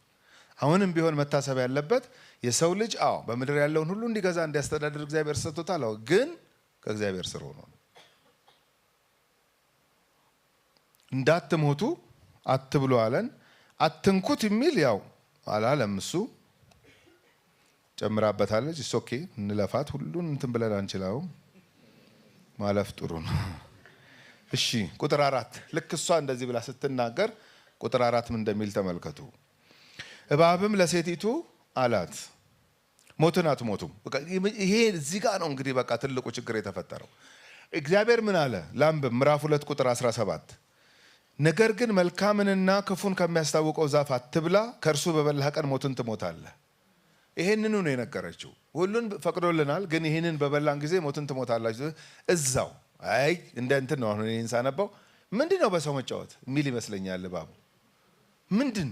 አሁንም ቢሆን መታሰብ ያለበት የሰው ልጅ በምድር ያለውን ሁሉ እንዲገዛ እንዲያስተዳድር እግዚአብሔር ሰጥቶታል። ግን ከእግዚአብሔር ስር ሆኖ ነው። እንዳትሞቱ አትብሉ አለን። አትንኩት የሚል አላለም እሱ፣ ጨምራበታለች። ኦኬ እንለፋት፣ ሁሉን እንትን ብለን አንችላው፣ ማለፍ ጥሩ ነው። እሺ ቁጥር 4 ልክ እሷ እንደዚህ ብላ ስትናገር ቁጥር 4 ምን እንደሚል ተመልከቱ። እባብም ለሴቲቱ አላት ሞትን አትሞቱም። ይሄ እዚህ ጋር ነው እንግዲህ በቃ ትልቁ ችግር የተፈጠረው። እግዚአብሔር ምን አለ? ላምብም ምዕራፍ 2 ቁጥር 17 ነገር ግን መልካምንና ክፉን ከሚያስታውቀው ዛፍ አትብላ፣ ከእርሱ በበላህ ቀን ሞትን ትሞታለህ። ይሄንኑ ነው የነገረችው። ሁሉን ፈቅዶልናል፣ ግን ይሄንን በበላን ጊዜ ሞትን ትሞታላችሁ። እዛው እንደ እንትን ነው። አሁን እኔን ሳነባው ምንድን ነው በሰው መጫወት የሚል ይመስለኛል እባቡ። ምንድን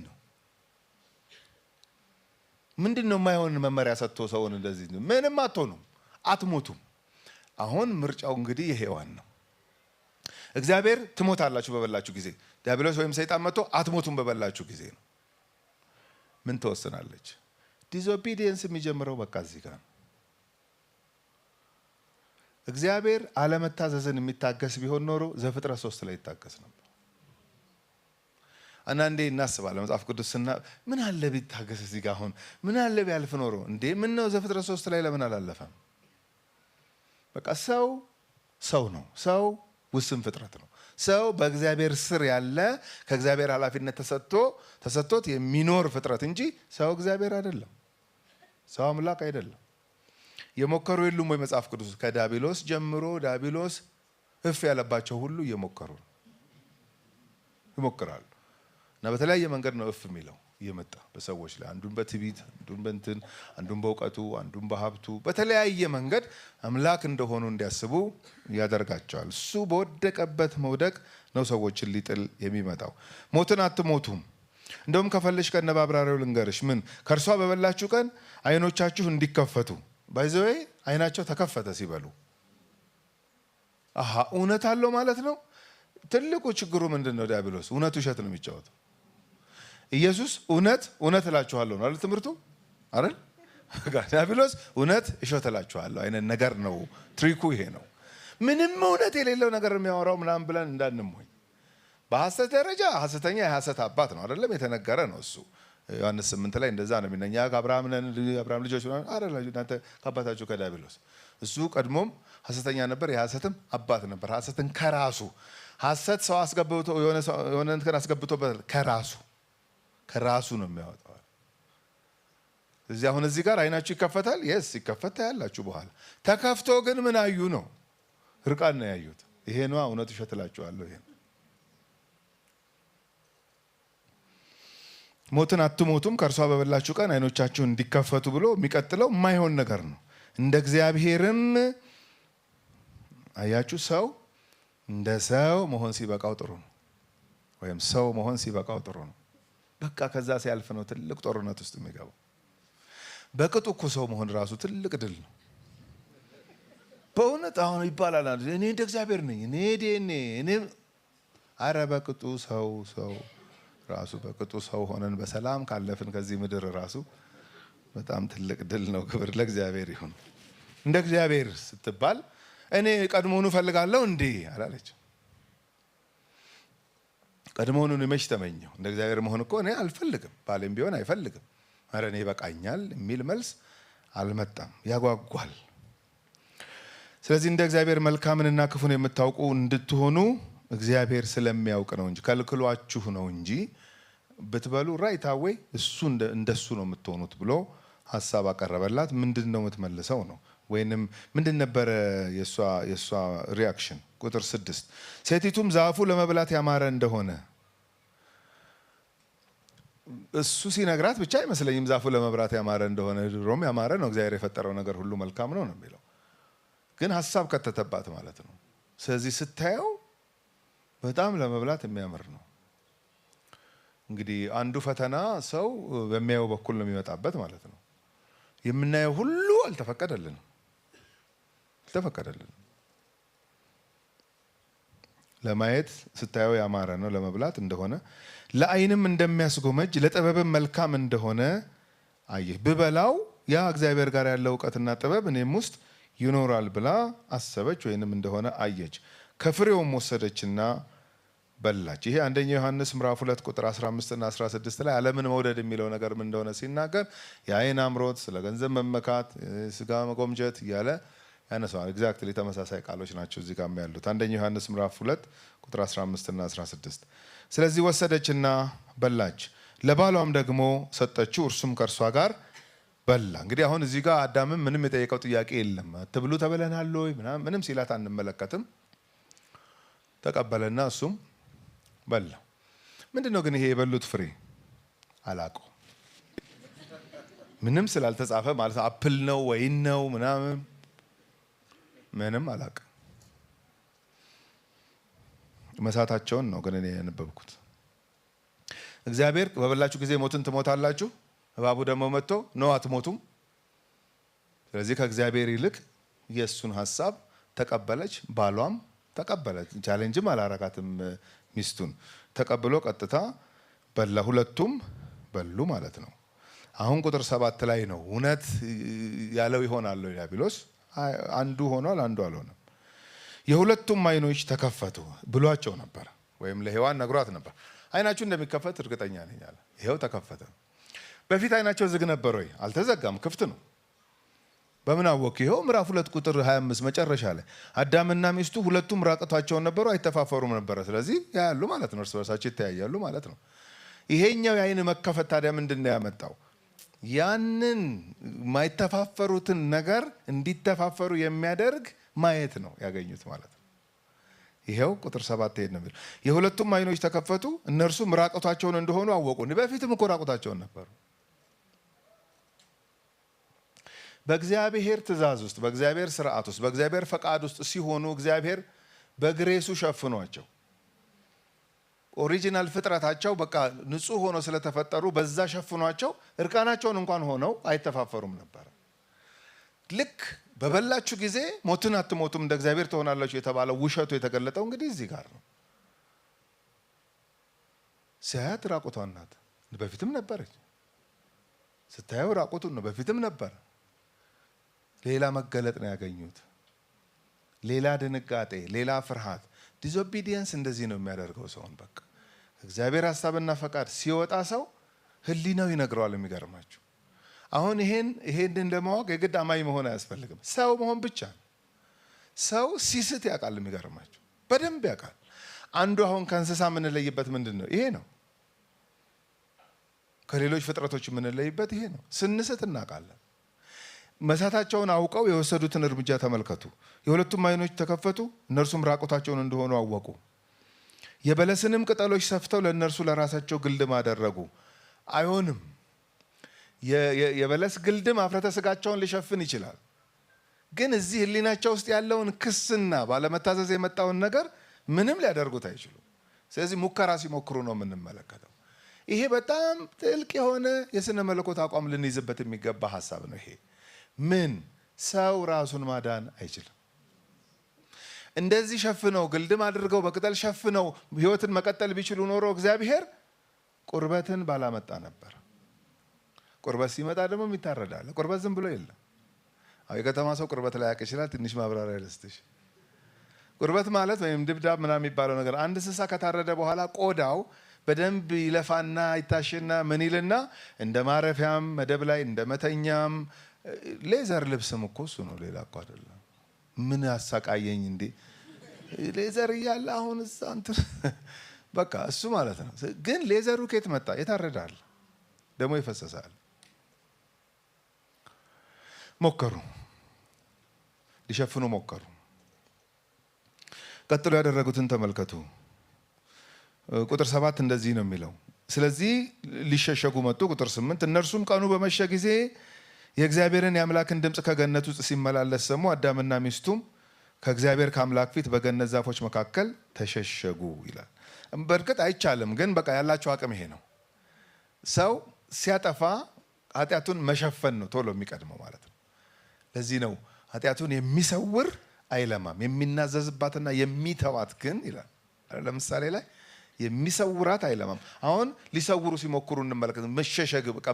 ነው የማይሆን መመሪያ ሰጥቶ ሰውን እንደዚህ ምንም አትሆኑም፣ አትሞቱም። አሁን ምርጫው እንግዲህ የሔዋን ነው። እግዚአብሔር ትሞታላችሁ በበላችሁ ጊዜ፣ ዲያብሎስ ወይም ሰይጣን መጥቶ አትሞቱም በበላችሁ ጊዜ ነው። ምን ትወስናለች? ዲስኦቢዲየንስ የሚጀምረው በቃ እዚህ ጋር ነው። እግዚአብሔር አለመታዘዝን የሚታገስ ቢሆን ኖሮ ዘፍጥረት 3 ላይ ይታገስ ነበር። አንዳንዴ እናስባለን መጽሐፍ ቅዱስ ምን አለ ቢታገስ እዚህ ጋር አሁን ምን አለ ቢያልፍ ኖሮ ምን ነው ዘፍጥረት 3 ላይ ለምን አላለፈም? በቃ ሰው ነው። ሰው ውስን ፍጥረት ነው። ሰው በእግዚአብሔር ስር ያለ ከእግዚአብሔር ኃላፊነት ተሰጥቶት የሚኖር ፍጥረት እንጂ ሰው እግዚአብሔር አይደለም። ሰው አምላክ አይደለም። የሞከሩ የሉም ወይ መጽሐፍ ቅዱስ? ከዳቢሎስ ጀምሮ ዳቢሎስ እፍ ያለባቸው ሁሉ ይሞክራሉ እና በተለያየ መንገድ ነው እፍ የሚለው እየመጣ በሰዎች ላይ አንዱን በትዕቢት፣ አንዱን በእንትን፣ አንዱን በእውቀቱ፣ አንዱን በሀብቱ በተለያየ መንገድ አምላክ እንደሆኑ እንዲያስቡ ያደርጋቸዋል። እሱ በወደቀበት መውደቅ ነው ሰዎችን ሊጥል የሚመጣው። ሞትን አትሞቱም። እንደውም ከፈለሽ ከነባብራሪው ልንገርሽ ምን ከእርሷ በበላችሁ ቀን አይኖቻችሁ እንዲከፈቱ። ባይዘዌ አይናቸው ተከፈተ ሲበሉ። እውነት አለው ማለት ነው። ትልቁ ችግሩ ምንድን ነው? ዲያብሎስ እውነት ውሸት ነው የሚጫወተው። ኢየሱስ እውነት እላችኋለሁ ነው አይደል ትምህርቱ አይደል? ዲያብሎስ እውነት እሸት እላችኋለሁ አይነት ነገር ነው። ትሪኩ ይሄ ነው። ምንም እውነት የሌለው ነገር የሚያወራው ምናምን ብለን እንዳንሞኝ። በሐሰት ደረጃ ሐሰተኛ የሐሰት አባት ነው አይደለም? የተነገረ ነው እሱ። ዮሐንስ 8 ላይ እንደዛ ነው የሚነኛ ከአብርሃም ልጆች አይደል? እናንተ ከአባታችሁ ከዲያብሎስ። እሱ ቀድሞም ሐሰተኛ ነበር፣ የሐሰትም አባት ነበር። ሐሰትን ከራሱ ሐሰት ሰው አስገብቶ የሆነ እንትን አስገብቶበት ከራሱ ነው የሚያወጣው። አሁን እዚህ ጋር አይናችሁ ይከፈታል። የስ ይከፈታ ያላችሁ በኋላ ተከፍቶ ግን ምን አዩ ነው? ርቃን ነው ያዩት። ይሄ ነው እውነት ውሸት እላችኋለሁ። ይሄ ሞትን አትሞቱም ከእርሷ በበላችሁ ቀን አይኖቻችሁ እንዲከፈቱ ብሎ የሚቀጥለው የማይሆን ነገር ነው። እንደ እግዚአብሔርም አያችሁ፣ ሰው እንደ ሰው መሆን ሲበቃው ጥሩ ነው። ወይም ሰው መሆን ሲበቃው ጥሩ ነው። በቃ ከዛ ሲያልፍ ነው ትልቅ ጦርነት ውስጥ የሚገባው። በቅጡ እኮ ሰው መሆን ራሱ ትልቅ ድል ነው በእውነት። አሁን ይባላል እኔ እንደ እግዚአብሔር ነኝ እኔ አረ በቅጡ ሰው ራሱ በቅጡ ሰው ሆነን በሰላም ካለፍን ከዚህ ምድር ራሱ በጣም ትልቅ ድል ነው። ክብር ለእግዚአብሔር ይሁን። እንደ እግዚአብሔር ስትባል እኔ ቀድሞውኑ እፈልጋለሁ እንዴ አላለች። ቀድሞውኑ መች ተመኘው? እንደ እግዚአብሔር መሆን እኮ እኔ አልፈልግም፣ ባሌም ቢሆን አይፈልግም። ኧረ እኔ ይበቃኛል የሚል መልስ አልመጣም። ያጓጓል። ስለዚህ እንደ እግዚአብሔር መልካምንና ክፉን የምታውቁ እንድትሆኑ እግዚአብሔር ስለሚያውቅ ነው እንጂ ከልክሏችሁ ነው እንጂ ብትበሉ ራይታዌ እሱ እንደሱ ነው የምትሆኑት ብሎ ሀሳብ አቀረበላት። ምንድን ነው የምትመልሰው ነው? ወይንም ምንድን ነበረ የእሷ ሪያክሽን? ቁጥር 6 ሴቲቱም ዛፉ ለመብላት ያማረ እንደሆነ እሱ ሲነግራት ብቻ አይመስለኝም ዛፉ ለመብራት ያማረ እንደሆነ። ድሮም ያማረ ነው፣ እግዚአብሔር የፈጠረው ነገር ሁሉ መልካም ነው ነው የሚለው። ግን ሀሳብ ከተተባት ማለት ነው። ስለዚህ ስታየው በጣም ለመብላት የሚያምር ነው። እንግዲህ አንዱ ፈተና ሰው በሚያየው በኩል ነው የሚመጣበት ማለት ነው። የምናየው ሁሉ አልተፈቀደልንም። ለማየት ስታየው ያማረ ነው ለመብላት እንደሆነ፣ ለዓይንም እንደሚያስጎመጅ ለጥበብም መልካም እንደሆነ አየህ። ብበላው ያ እግዚአብሔር ጋር ያለው እውቀትና ጥበብ እኔም ውስጥ ይኖራል ብላ አሰበች ወይንም እንደሆነ አየች። ከፍሬውም ወሰደችና በላች። ይሄ አንደኛ ዮሐንስ ምዕራፍ 2 ቁጥር 15 እና 16 ላይ ዓለምን መውደድ የሚለው ነገር ምን እንደሆነ ሲናገር የዓይን አምሮት፣ ስለ ገንዘብ መመካት፣ ስጋ መጎምጀት እያለ ያነሳዋል። ኤግዛክትሊ ተመሳሳይ ቃሎች ናቸው እዚህ ጋር ያሉት። አንደኛ ዮሐንስ ምዕራፍ 2 ቁጥር 15 እና 16። ስለዚህ ወሰደችና በላች፣ ለባሏም ደግሞ ሰጠችው፣ እርሱም ከእርሷ ጋር በላ። እንግዲህ አሁን እዚህ ጋር አዳምም ምንም የጠየቀው ጥያቄ የለም። አትብሉ ተብለናል ወይ ምንም ሲላት አንመለከትም። ተቀበለና እሱም በላ። ምንድነው ግን ይሄ የበሉት ፍሬ? አላውቀው። ምንም ስላልተጻፈ ማለት አፕል ነው ወይን ነው ምንም አላውቅም። መሳታቸውን ነው ግን እኔ ያነበብኩት። እግዚአብሔር በበላችሁ ጊዜ ሞትን ትሞታላችሁ፣ እባቡ ደግሞ መጥቶ ነው አትሞቱም። ስለዚህ ከእግዚአብሔር ይልቅ የእሱን ሀሳብ ተቀበለች። ባሏም ተቀበለ። ቻሌንጅም አላረጋትም። ሚስቱን ተቀብሎ ቀጥታ በላ። ሁለቱም በሉ ማለት ነው። አሁን ቁጥር 7 ላይ ነው እውነት ያለው ይሆናል ዲያብሎስ። አንዱ ሆኗል፣ አንዱ አልሆነም። የሁለቱም አይኖች ተከፈቱ ብሏቸው ነበር፣ ወይም ለሔዋን ነግሯት ነበር። አይናችሁ እንደሚከፈት እርግጠኛ ነኝ አለ። ይሄው ተከፈተ። በፊት አይናቸው ዝግ ነበር ወይ? አልተዘጋም፣ ክፍት ነው። በምን አወቅ? ይሄው ምዕራፍ 2 ቁጥር 25 መጨረሻ ላይ አዳምና ሚስቱ ሁለቱም ራቁታቸውን ነበሩ፣ አይተፋፈሩም ነበረ። ስለዚህ ያያሉ ማለት ነው፣ እርስ በርሳቸው ይተያያሉ ማለት ነው። ይሄኛው የአይን መከፈት ታዲያ ምንድን ነው ያመጣው? ያንን ማይተፋፈሩትን ነገር እንዲተፋፈሩ የሚያደርግ ማየት ነው ያገኙት ማለት ነው። ይሄው ቁጥር 7 ነው የሚለው የሁለቱም አይኖች ተከፈቱ፣ እነርሱም ራቁታቸውን እንደሆኑ አወቁ። በፊትም እኮ ራቁታቸውን ነበሩ። በእግዚአብሔር ትእዛዝ ውስጥ፣ በእግዚአብሔር ስርዓት ውስጥ፣ በእግዚአብሔር ፈቃድ ውስጥ ሲሆኑ እግዚአብሔር በግሬሱ ሸፍኗቸው ኦሪጂናል ፍጥረታቸው በቃ ንጹህ ሆኖ ስለተፈጠሩ በዛ ሸፍኗቸው እርቃናቸውን እንኳን ሆነው አይተፋፈሩም ነበር። ልክ በበላችሁ ጊዜ ሞትን አትሞቱም እንደ እግዚአብሔር ትሆናላችሁ የተባለው ውሸቱ የተገለጠው እንግዲህ እዚህ ጋር ነው። ሲያያት ራቁቷን ናት። በፊትም ነበረች። ስታየው ራቁቱን ነው። በፊትም ነበር። ሌላ መገለጥ ነው ያገኙት። ሌላ ድንጋጤ፣ ሌላ ፍርሃት። ዲስኦቢዲየንስ እንደዚህ ነው የሚያደርገው ሰውን። በቃ እግዚአብሔር ሀሳብና ፈቃድ ሲወጣ ሰው ህሊናው ይነግረዋል። የሚገርማችሁ አሁን ይሄን ለማወቅ የግድ አማኝ መሆን አያስፈልግም። ሰው መሆን ብቻ ነው። ሰው ሲስት ያውቃል። የሚገርማችሁ በደንብ ያውቃል። አንዱ አሁን ከእንስሳ የምንለይበት ምንድን ነው? ይሄ ነው። ከሌሎች ፍጥረቶች የምንለይበት ይሄ ነው። ስንስት እናውቃለን። መሳታቸውን አውቀው የወሰዱትን እርምጃ ተመልከቱ። የሁለቱም አይኖች ተከፈቱ፣ እነርሱም ራቁታቸውን እንደሆኑ አወቁ። የበለስንም ቅጠሎች ሰፍተው ለእነርሱ ለራሳቸው ግልድም አደረጉ። አይሆንም። የበለስ ግልድም አፍረተ ስጋቸውን ሊሸፍን ይችላል። ግን እዚህ ህሊናቸው ውስጥ ያለውን ክስና ባለመታዘዝ የመጣውን ነገር ምንም ሊያደርጉት አይችሉም። ስለዚህ ሙከራ ሲሞክሩ ነው የምንመለከተው። ይሄ በጣም ጥልቅ የሆነ የስነ መለኮት አቋም ልንይዝበት የሚገባ ሀሳብ ነው። ይሄ ምን ሰው ራሱን ማዳን አይችልም። እንደዚህ ሸፍነው ግልድም አድርገው በቅጠል ሸፍነው ህይወትን መቀጠል ቢችሉ ኖሮ እግዚአብሔር ቁርበትን ባላመጣ ነበር። ቁርበት ሲመጣ ደግሞ ይታረዳል። ቁርበት ዝም ብሎ የለም። የከተማ ሰው ቁርበት ላይ ያውቅ ይችላል። ትንሽ ማብራሪያ ልስጥሽ። ቁርበት ማለት ወይም ድብዳብ ምናምን የሚባለው ነገር አንድ እንስሳ ከታረደ በኋላ ቆዳው በደንብ ይለፋና ይታሽና ምን ይልና እንደ ማረፊያም መደብ ላይ እንደ መተኛም ሌዘር ልብስም እኮ እሱ ነው፣ ሌላ እኮ አይደለም። ምን ያሳቃየኝ እንዴ ሌዘር እያለ አሁን እንትን በቃ እሱ ማለት ነው። ግን ሌዘሩ ከየት መጣ? የታረዳል ደግሞ ይፈሰሳል። ሞከሩ፣ ሊሸፍኑ ሞከሩ። ቀጥሎ ያደረጉትን ተመልከቱ። ቁጥር 7 እንደዚህ ነው የሚለው ስለዚህ ሊሸሸጉ መጡ። ቁጥር 8 እነርሱም ቀኑ በመሸ ጊዜ የእግዚአብሔርን የአምላክን ድምፅ ከገነት ውስጥ ሲመላለስ ሰሙ። አዳምና ሚስቱም ከእግዚአብሔር ከአምላክ ፊት በገነት ዛፎች መካከል ተሸሸጉ ይላል። በእርግጥ አይቻልም፣ ግን በቃ ያላቸው አቅም ይሄ ነው። ሰው ሲያጠፋ ኃጢአቱን መሸፈን ነው ቶሎ የሚቀድመው ማለት ነው። ለዚህ ነው ኃጢአቱን የሚሰውር አይለማም፣ የሚናዘዝባትና የሚተዋት ግን ይላል። ለምሳሌ ላይ የሚሰውራት አይለማም። አሁን ሊሰውሩ ሲሞክሩ እንመለከት። መሸሸግ በቃ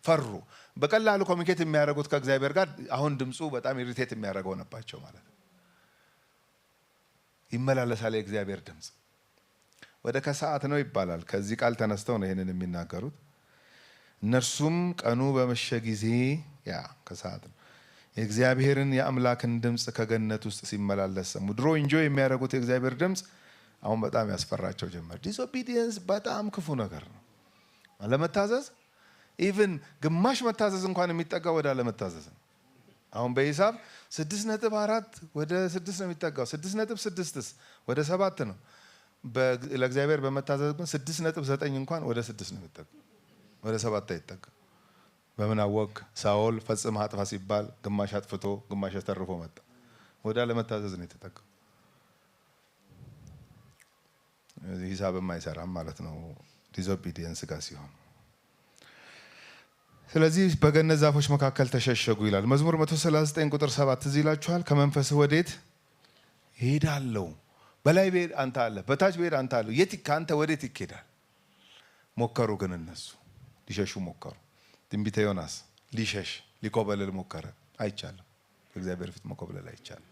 ፈሩ። በቀላሉ ኮሚኒኬት የሚያደርጉት ከእግዚአብሔር ጋር አሁን ድምፁ በጣም ኢሪቴት የሚያደርገው ሆነባቸው ማለት ነው። ይመላለሳል የእግዚአብሔር ድምፅ። ወደ ከሰዓት ነው ይባላል። ከዚህ ቃል ተነስተው ነው ይህንን የሚናገሩት። እነርሱም ቀኑ በመሸ ጊዜ ከሰዓት ነው የእግዚአብሔርን የአምላክን ድምፅ ከገነት ውስጥ ሲመላለስ ሰሙ። ድሮ ኢንጆይ የሚያደርጉት የእግዚአብሔር ድምፅ አሁን በጣም ያስፈራቸው ጀመር። ዲስኦቢዲየንስ በጣም ክፉ ነገር ነው። አለመታዘዝ፣ ኢቭን ግማሽ መታዘዝ እንኳን የሚጠጋው ወደ አለመታዘዝ ነው። አሁን በሂሳብ 6.4 ወደ 6 ነው የሚጠጋው። 6.6 ወደ 7 ነው። ለእግዚአብሔር በመታዘዝ ግን 6.9 እንኳን ወደ 6 ነው የሚጠጋው፣ ወደ 7 አይጠጋ። በምን አወቅ? ሳኦል ፈጽመህ አጥፋ ሲባል ግማሽ አጥፍቶ ግማሽ ተርፎ መጣ። ወደ አለመታዘዝ ነው የተጠጋው። ሂሳብም አይሰራም ማለት ነው ዲስኦቢዲየንስ ጋር ሲሆን። ስለዚህ በገነት ዛፎች መካከል ተሸሸጉ ይላል። መዝሙር 139 ቁጥር 7 እዚህ ይላችኋል። ከመንፈስህ ወዴት እሄዳለሁ? በላይ ብሄድ አንተ አለ፣ በታች ብሄድ አንተ አለ። ከአንተ ወዴት ይኬዳል? ሞከሩ ግን እነሱ ሊሸሹ ሞከሩ። ትንቢተ ዮናስ ሊሸሽ ሊኮበልል ሞከረ። አይቻልም፣ በእግዚአብሔር ፊት መኮብለል አይቻልም።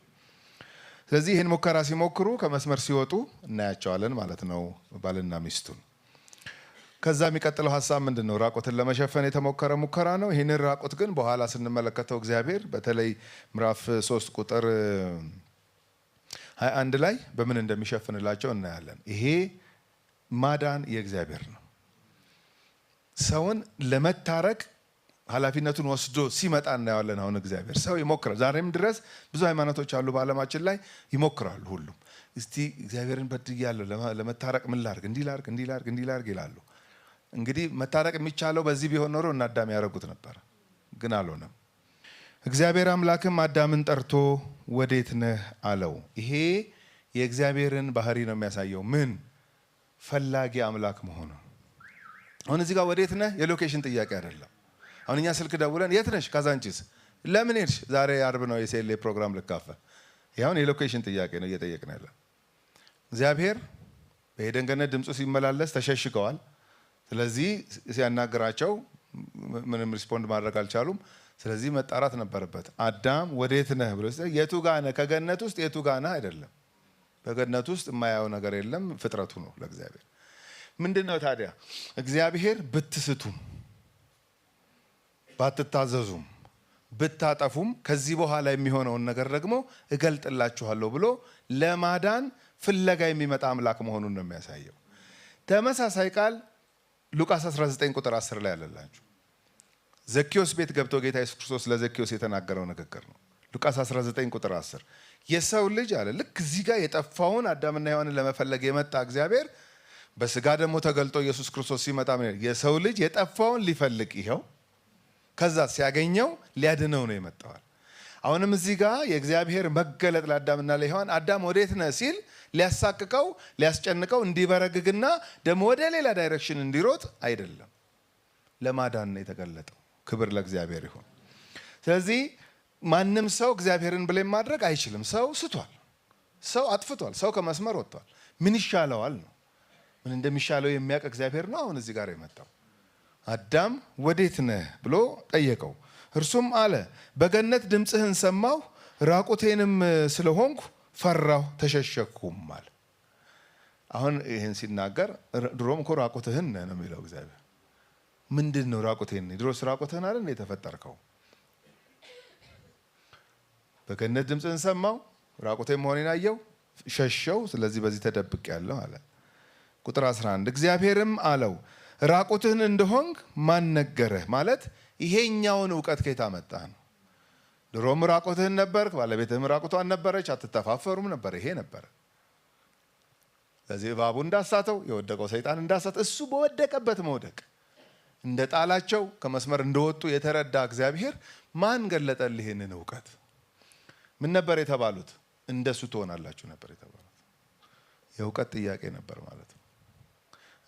ስለዚህ ይህን ሙከራ ሲሞክሩ ከመስመር ሲወጡ እናያቸዋለን ማለት ነው ባልና ሚስቱን። ከዛ የሚቀጥለው ሀሳብ ምንድን ነው? ራቁትን ለመሸፈን የተሞከረ ሙከራ ነው። ይህንን ራቁት ግን በኋላ ስንመለከተው እግዚአብሔር በተለይ ምዕራፍ 3 ቁጥር 21 ላይ በምን እንደሚሸፍንላቸው እናያለን። ይሄ ማዳን የእግዚአብሔር ነው። ሰውን ለመታረቅ ኃላፊነቱን ወስዶ ሲመጣ እናያለን። አሁን እግዚአብሔር ሰው ይሞክራል። ዛሬም ድረስ ብዙ ሃይማኖቶች አሉ በዓለማችን ላይ ይሞክራሉ። ሁሉም እስቲ እግዚአብሔርን በድያለሁ ለመታረቅ ምን ላርግ፣ እንዲህ ላርግ ይላሉ። እንግዲህ መታረቅ የሚቻለው በዚህ ቢሆን ኖሮ እና አዳም ያደረጉት ነበር፣ ግን አልሆነም። እግዚአብሔር አምላክም አዳምን ጠርቶ ወዴት ነህ አለው። ይሄ የእግዚአብሔርን ባህሪ ነው የሚያሳየው። ምን? ፈላጊ አምላክ መሆኑ። አሁን እዚህ ጋር ወዴት ነህ የሎኬሽን ጥያቄ አይደለም። አሁን እኛ ስልክ ደውለን የት ነሽ? ካዛንቺስ። ለምን ሄድሽ? ዛሬ አርብ ነው የሴሌ ፕሮግራም ልካፈል። ይሁን የሎኬሽን ጥያቄ ነው እየጠየቅን ያለን። እግዚአብሔር በኤደን ገነት ድምፁ ሲመላለስ ተሸሽገዋል። ስለዚህ ሲያናግራቸው ምንም ሪስፖንድ ማድረግ አልቻሉም። ስለዚህ መጣራት ነበረበት። አዳም ወዴት ነህ ብሎ የቱ ጋ ነህ? ከገነት ውስጥ የቱ ጋ ነህ አይደለም። በገነት ውስጥ የማያየው ነገር የለም፣ ፍጥረቱ ነው ለእግዚአብሔር። ምንድን ነው ታዲያ? እግዚአብሔር ብትስቱም ባትታዘዙም ብታጠፉም ከዚህ በኋላ የሚሆነውን ነገር ደግሞ እገልጥላችኋለሁ ብሎ ለማዳን ፍለጋ የሚመጣ አምላክ መሆኑን ነው የሚያሳየው። ተመሳሳይ ቃል ሉቃስ 19 ቁጥር 10 ላይ ያለላችሁ። ዘኬዎስ ቤት ገብቶ ጌታ ኢየሱስ ክርስቶስ ለዘኬዎስ የተናገረው ንግግር ነው። ሉቃስ 19 ቁጥር 10 የሰው ልጅ አለ ልክ እዚህ ጋር የጠፋውን አዳምና ሔዋንን ለመፈለግ የመጣ እግዚአብሔር በስጋ ደግሞ ተገልጦ ኢየሱስ ክርስቶስ ሲመጣ የሰው ልጅ የጠፋውን ሊፈልግ ይኸው ከዛ ሲያገኘው ሊያድነው ነው የመጣው። አሁንም እዚህ ጋር የእግዚአብሔር መገለጥ ለአዳምና ለሔዋን አዳም ወዴት ነህ ሲል ሊያሳቅቀው ሊያስጨንቀው እንዲበረግግና ደግሞ ወደ ሌላ ዳይሬክሽን እንዲሮጥ አይደለም፣ ለማዳን ነው የተገለጠው። ክብር ለእግዚአብሔር ይሁን። ስለዚህ ማንም ሰው እግዚአብሔርን ብሌም ማድረግ አይችልም። ሰው ስቷል፣ ሰው አጥፍቷል፣ ሰው ከመስመር ወጥቷል። ምን ይሻለዋል ነው? ምን እንደሚሻለው የሚያውቅ እግዚአብሔር ነው አሁን እዚህ ጋር የመጣው። አዳም ወዴት ነህ ብሎ ጠየቀው። እርሱም አለ በገነት ድምፅህን ሰማሁ፣ ራቁቴንም ስለሆንኩ ፈራሁ ተሸሸኩም አለ። አሁን ይህን ሲናገር ድሮም እኮ ራቁትህን ነህ ነው የሚለው እግዚአብሔር። ምንድን ነው ራቁቴን? ድሮስ ራቁትህን አይደል የተፈጠርከው? በገነት ድምፅህን ሰማሁ፣ ራቁቴን መሆኔን አየሁ፣ ሸሸው፣ ስለዚህ በዚህ ተደብቅ ያለው አለ። ቁጥር 11 እግዚአብሔርም አለው ራቁትህን እንደሆንክ ማን ነገረህ? ማለት ይሄኛውን እውቀት ከየት አመጣህ ነው። ድሮም ራቁትህን ነበርክ፣ ባለቤትህም ራቁቷን ነበረች፣ አትተፋፈሩም ነበር። ይሄ ነበረ። ለዚህ እባቡ እንዳሳተው የወደቀው ሰይጣን እንዳሳተ እሱ በወደቀበት መውደቅ እንደ ጣላቸው ከመስመር እንደወጡ የተረዳ እግዚአብሔር ማን ገለጠልህ ይሄንን ዕውቀት? ምን ነበር የተባሉት? እንደሱ ትሆናላችሁ ነበር የተባሉት። የዕውቀት ጥያቄ ነበር ማለት ነው።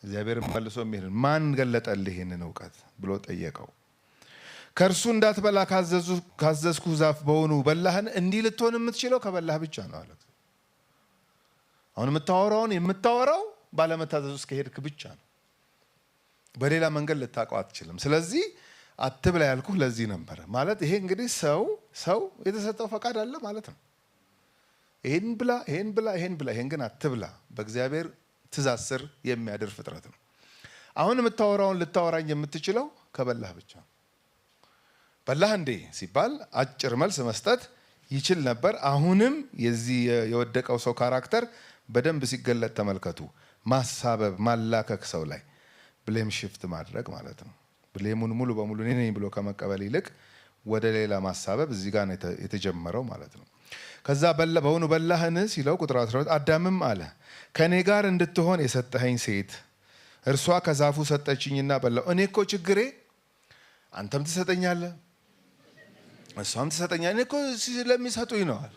እግዚአብሔር መልሶ የሚሄድን ማን ገለጠልህ ይሄንን ዕውቀት ብሎ ጠየቀው። ከእርሱ እንዳትበላ ካዘዝኩ ዛፍ በውኑ በላህን? እንዲህ ልትሆን የምትችለው ከበላህ ብቻ ነው አለ። አሁን የምታወራው ባለመታዘዝ ውስጥ ከሄድክ ብቻ ነው። በሌላ መንገድ ልታውቀው አትችልም። ስለዚህ አትብላ ያልኩህ ለዚህ ነበር ማለት። ይሄ እንግዲህ ሰው የተሰጠው ፈቃድ አለ ማለት ነው። ይሄን ብላ፣ ይሄን ብላ፣ ይሄን ብላ፣ ይሄን ግን አትብላ በእግዚአብሔር ትእዛዝ ስር የሚያድር ፍጥረት ነው። አሁን የምታወራውን ልታወራኝ የምትችለው ከበላህ ብቻ ነው። በላህ እንዴ ሲባል አጭር መልስ መስጠት ይችል ነበር። አሁንም የዚህ የወደቀው ሰው ካራክተር በደንብ ሲገለጥ ተመልከቱ። ማሳበብ፣ ማላከክ፣ ሰው ላይ ብሌም ሽፍት ማድረግ ማለት ነው። ብሌሙን ሙሉ በሙሉ እኔ ነኝ ብሎ ከመቀበል ይልቅ ወደ ሌላ ማሳበብ እዚህ ጋር የተጀመረው ማለት ነው። ከዛ በውኑ በላህን ሲለው ቁጥር 12 አዳምም አለ ከእኔ ጋር እንድትሆን የሰጠኸኝ ሴት እርሷ ከዛፉ ሰጠችኝና በላሁ። እኔ እኮ ችግሬ አንተም ትሰጠኛለህ እሷም ትሰጠኛለህ፣ እኔ እኮ ስለሚሰጡኝ ነው አለ።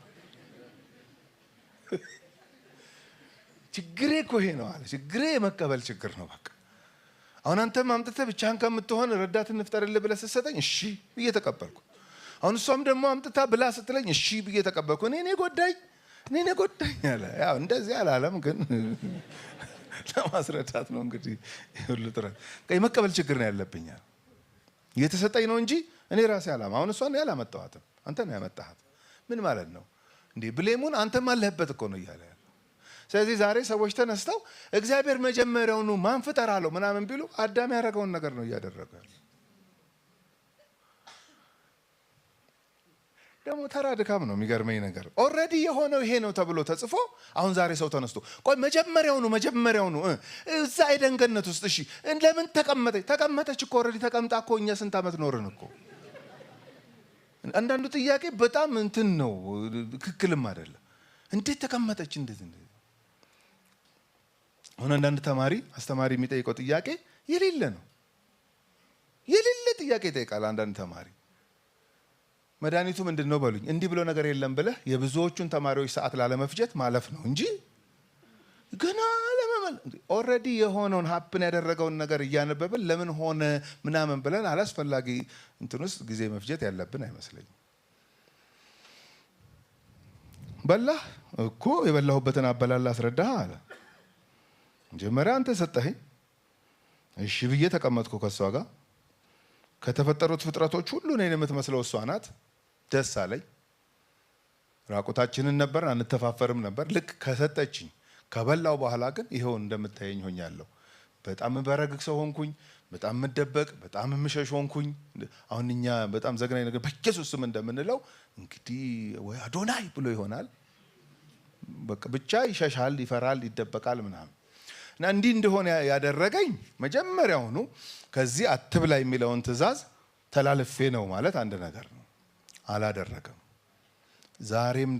ችግሬ እኮ ይሄ ነው አለ። ችግሬ የመቀበል ችግር ነው በቃ። አሁን አንተም አምጥተህ ብቻህን ከምትሆን ረዳት እንፍጠርልህ ብለህ ስትሰጠኝ እሺ ብዬ ተቀበልኩ። አሁን እሷም ደግሞ አምጥታ ብላ ስትለኝ እሺ ብዬ ተቀበልኩ። እኔ ጎዳኝ አለ። ያው እንደዚህ አላለም ግን ለማስረዳት ነው እንግዲህ ሁሉ ጥረት። የመቀበል ችግር ነው ያለብኛል። እየተሰጠኝ ነው እንጂ እኔ ራሴ አላማ። አሁን እሷን ያላመጣኋትም አንተ ነው ያመጣሃት። ምን ማለት ነው እንዴ? ብሌሙን አንተም አለህበት እኮ ነው እያለ ያለው። ስለዚህ ዛሬ ሰዎች ተነስተው እግዚአብሔር መጀመሪያውኑ ማን ፍጠር አለው ምናምን ቢሉ አዳም ያደረገውን ነገር ነው እያደረገ ያለው። ደግሞ ተራ ድካም ነው። የሚገርመኝ ነገር ኦልሬዲ የሆነው ይሄ ነው ተብሎ ተጽፎ አሁን ዛሬ ሰው ተነስቶ ቆይ መጀመሪያውኑ እዛ ኤደን ገነት ውስጥ እሺ ለምን ተቀመጠች እኮ ኦልሬዲ ተቀምጣ እኮ እኛ ስንት ዓመት ኖርን እኮ። አንዳንዱ ጥያቄ በጣም እንትን ነው ትክክልም አይደለም። እንዴት ተቀመጠች? እንዴት አሁን አንዳንድ አስተማሪ የሚጠይቀው ጥያቄ የሌለ ነው። የሌለ ጥያቄ ይጠይቃል አንዳንድ ተማሪ። መድኃኒቱ ምንድን ነው በሉኝ። እንዲህ ብሎ ነገር የለም ብለህ የብዙዎቹን ተማሪዎች ሰዓት ላለመፍጀት ማለፍ ነው እንጂ ገና ኦልሬዲ የሆነውን ሀፕን ያደረገውን ነገር እያነበብን ለምን ሆነ ምናምን ብለን አላስፈላጊ እንትን ውስጥ ጊዜ መፍጀት ያለብን አይመስለኝም። በላህ እኮ የበላሁበትን አበላል አስረዳህ አለ። መጀመሪያ አንተ ሰጠኸኝ፣ እሺ ብዬ ተቀመጥኩ ከእሷ ጋር። ከተፈጠሩት ፍጥረቶች ሁሉ እኔን የምትመስለው እሷ ናት። ደስ አለኝ። ራቁታችንን ነበር፣ አንተፋፈርም ነበር። ልክ ከሰጠችኝ ከበላው በኋላ ግን ይኸው እንደምታየኝ ሆኛለሁ። በጣም በረግግ ሰው ሆንኩኝ። በጣም የምደበቅ፣ በጣም የምሸሽ ሆንኩኝ። አሁን እኛ በጣም ዘግናኝ ነገር በኢየሱስ ስም እንደምንለው እንግዲህ ወይ አዶናይ ብሎ ይሆናል። በቃ ብቻ ይሸሻል፣ ይፈራል፣ ይደበቃል ምናምን እና እንዲህ እንደሆነ ያደረገኝ መጀመሪያውኑ ከዚህ አትብላ የሚለውን ትእዛዝ ተላልፌ ነው ማለት አንድ ነገር ነው። አላደረገም። ዛሬም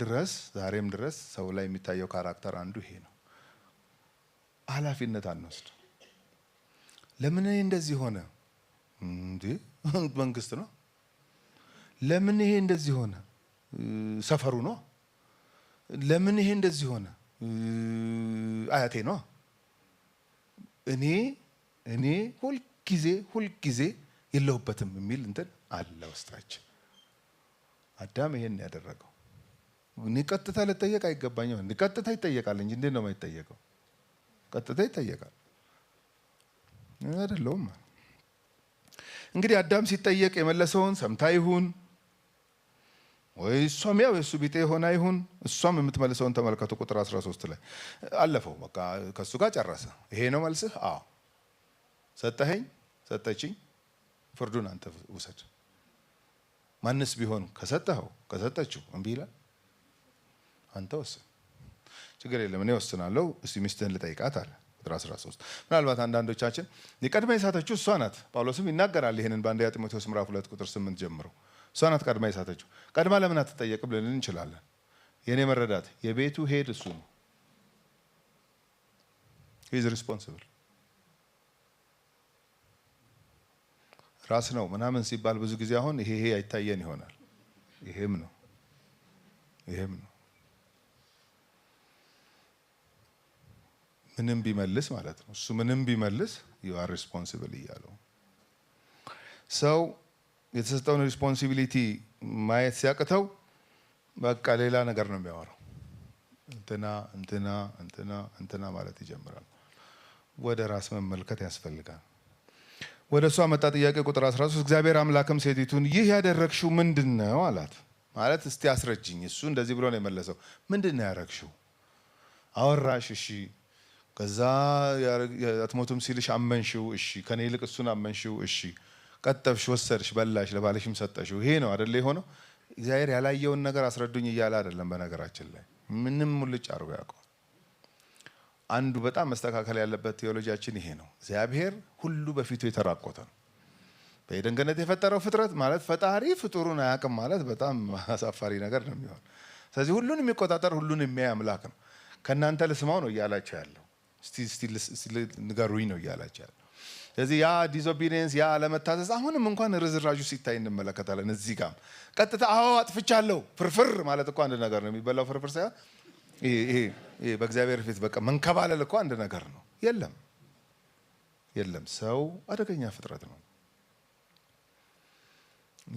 ድረስ ሰው ላይ የሚታየው ካራክተር አንዱ ይሄ ነው። ኃላፊነት አንወስድ። ለምን ይሄ እንደዚህ ሆነ? እንዴ መንግስት ነው። ለምን ይሄ እንደዚህ ሆነ? ሰፈሩ ነው። ለምን ይሄ እንደዚህ ሆነ? አያቴ ነው። እኔ ሁልጊዜ የለሁበትም የሚል እንትን አለ ውስጣችን። አዳም ይሄን ያደረገው። እኔ ቀጥታ ልጠየቅ አይገባኝም። እንዴ ቀጥታ ይጠየቃል እንጂ እንዴት ነው የማይጠየቀው? ቀጥታ ይጠየቃል አይደለም። እንግዲህ አዳም ሲጠየቅ የመለሰውን ሰምታ ይሁን ወይ እሷም ያው የሱ ቢጤ ሆና ይሁን እሷም የምትመልሰውን ተመልከቱ። ቁጥር 13 ላይ አለፈው። በቃ ከሱ ጋር ጨረሰ። ይሄ ነው መልስህ? አዎ። ሰጠችኝ፣ ፍርዱን አንተ ውሰድ። ማንስ ቢሆን ከሰጠችው እምቢ ይላል? አንተ ወስን። ችግር የለም እኔ ወስናለሁ፣ እስቲ ሚስትህን ልጠይቃት አለ። ቁጥር 13 ምናልባት አንዳንዶቻችን ቀድማ የሳተችው እሷ ናት። ጳውሎስም ይናገራል ይሄንን በአንደኛ ጢሞቴዎስ ምዕራፍ 2 ቁጥር 8 ጀምሮ እሷ ናት ቀድማ የሳተችው። ቀድማ ለምን አትጠየቅም ልንል እንችላለን። የኔ መረዳት የቤቱ ሄድ እሱ ነው። he is responsible ራስ ነው ምናምን ሲባል ብዙ ጊዜ አሁን ይሄ አይታየን ይሆናል ይሄም ነው ምንም ቢመልስ ማለት ነው እሱ ምንም ቢመልስ you are responsible እያለው ሰው የተሰጠውን ሪስፖንሲቢሊቲ ማየት ሲያቅተው በቃ ሌላ ነገር ነው የሚያወራው እንትና ማለት ይጀምራል ወደ ራስ መመልከት ያስፈልጋል ወደ እሷ መጣ ጥያቄ ቁጥር 13 እግዚአብሔር አምላክም ሴቲቱን ይህ ያደረግሽው ምንድነው አላት ማለት እስቲ አስረጅኝ እሱ እንደዚህ ብሎ ነው የመለሰው ምንድነው ያደረግሽው አወራሽ እሺ ከዛ አትሞቱም ሲልሽ አመንሽው እሺ ከኔ ይልቅ እሱን አመንሽው እሺ ቀጠብሽ ወሰድሽ በላሽ ለባልሽም ሰጠሽው ይሄ ነው አይደል የሆነው እግዚአብሔር ያላየውን ነገር አስረዱኝ እያለ አይደለም በነገራችን ላይ ምንም ሙልጭ አርጎ ያውቀው አንዱ በጣም መስተካከል ያለበት ቴዎሎጂያችን ይሄ ነው እግዚአብሔር ሁሉ በፊቱ የተራቆተ ነው በኤደን ገነት የፈጠረው ፍጥረት ማለት ፈጣሪ ፍጡሩን አያውቅም ማለት በጣም አሳፋሪ ነገር ነው የሚሆን ስለዚህ ሁሉን የሚቆጣጠር ሁሉን የሚያይ አምላክ ነው ከናንተ ልስማው ነው እያላችሁ ያለው እስቲ ንገሩኝ ነው እያላችሁ ያለው ስለዚህ ያ ዲስኦቢዲየንስ ያ አለመታዘዝ አሁንም እንኳን ርዝራዡ ሲታይ እንመለከታለን እዚህ ጋር ቀጥታ አዎ አጥፍቻለሁ ፍርፍር ማለት እኮ አንድ ነገር ነው የሚበላው ፍርፍር ሳይሆን ይሄ በእግዚአብሔር ፊት በቃ መንከባለል እኮ አንድ ነገር ነው የለም ሰው አደገኛ ፍጥረት ነው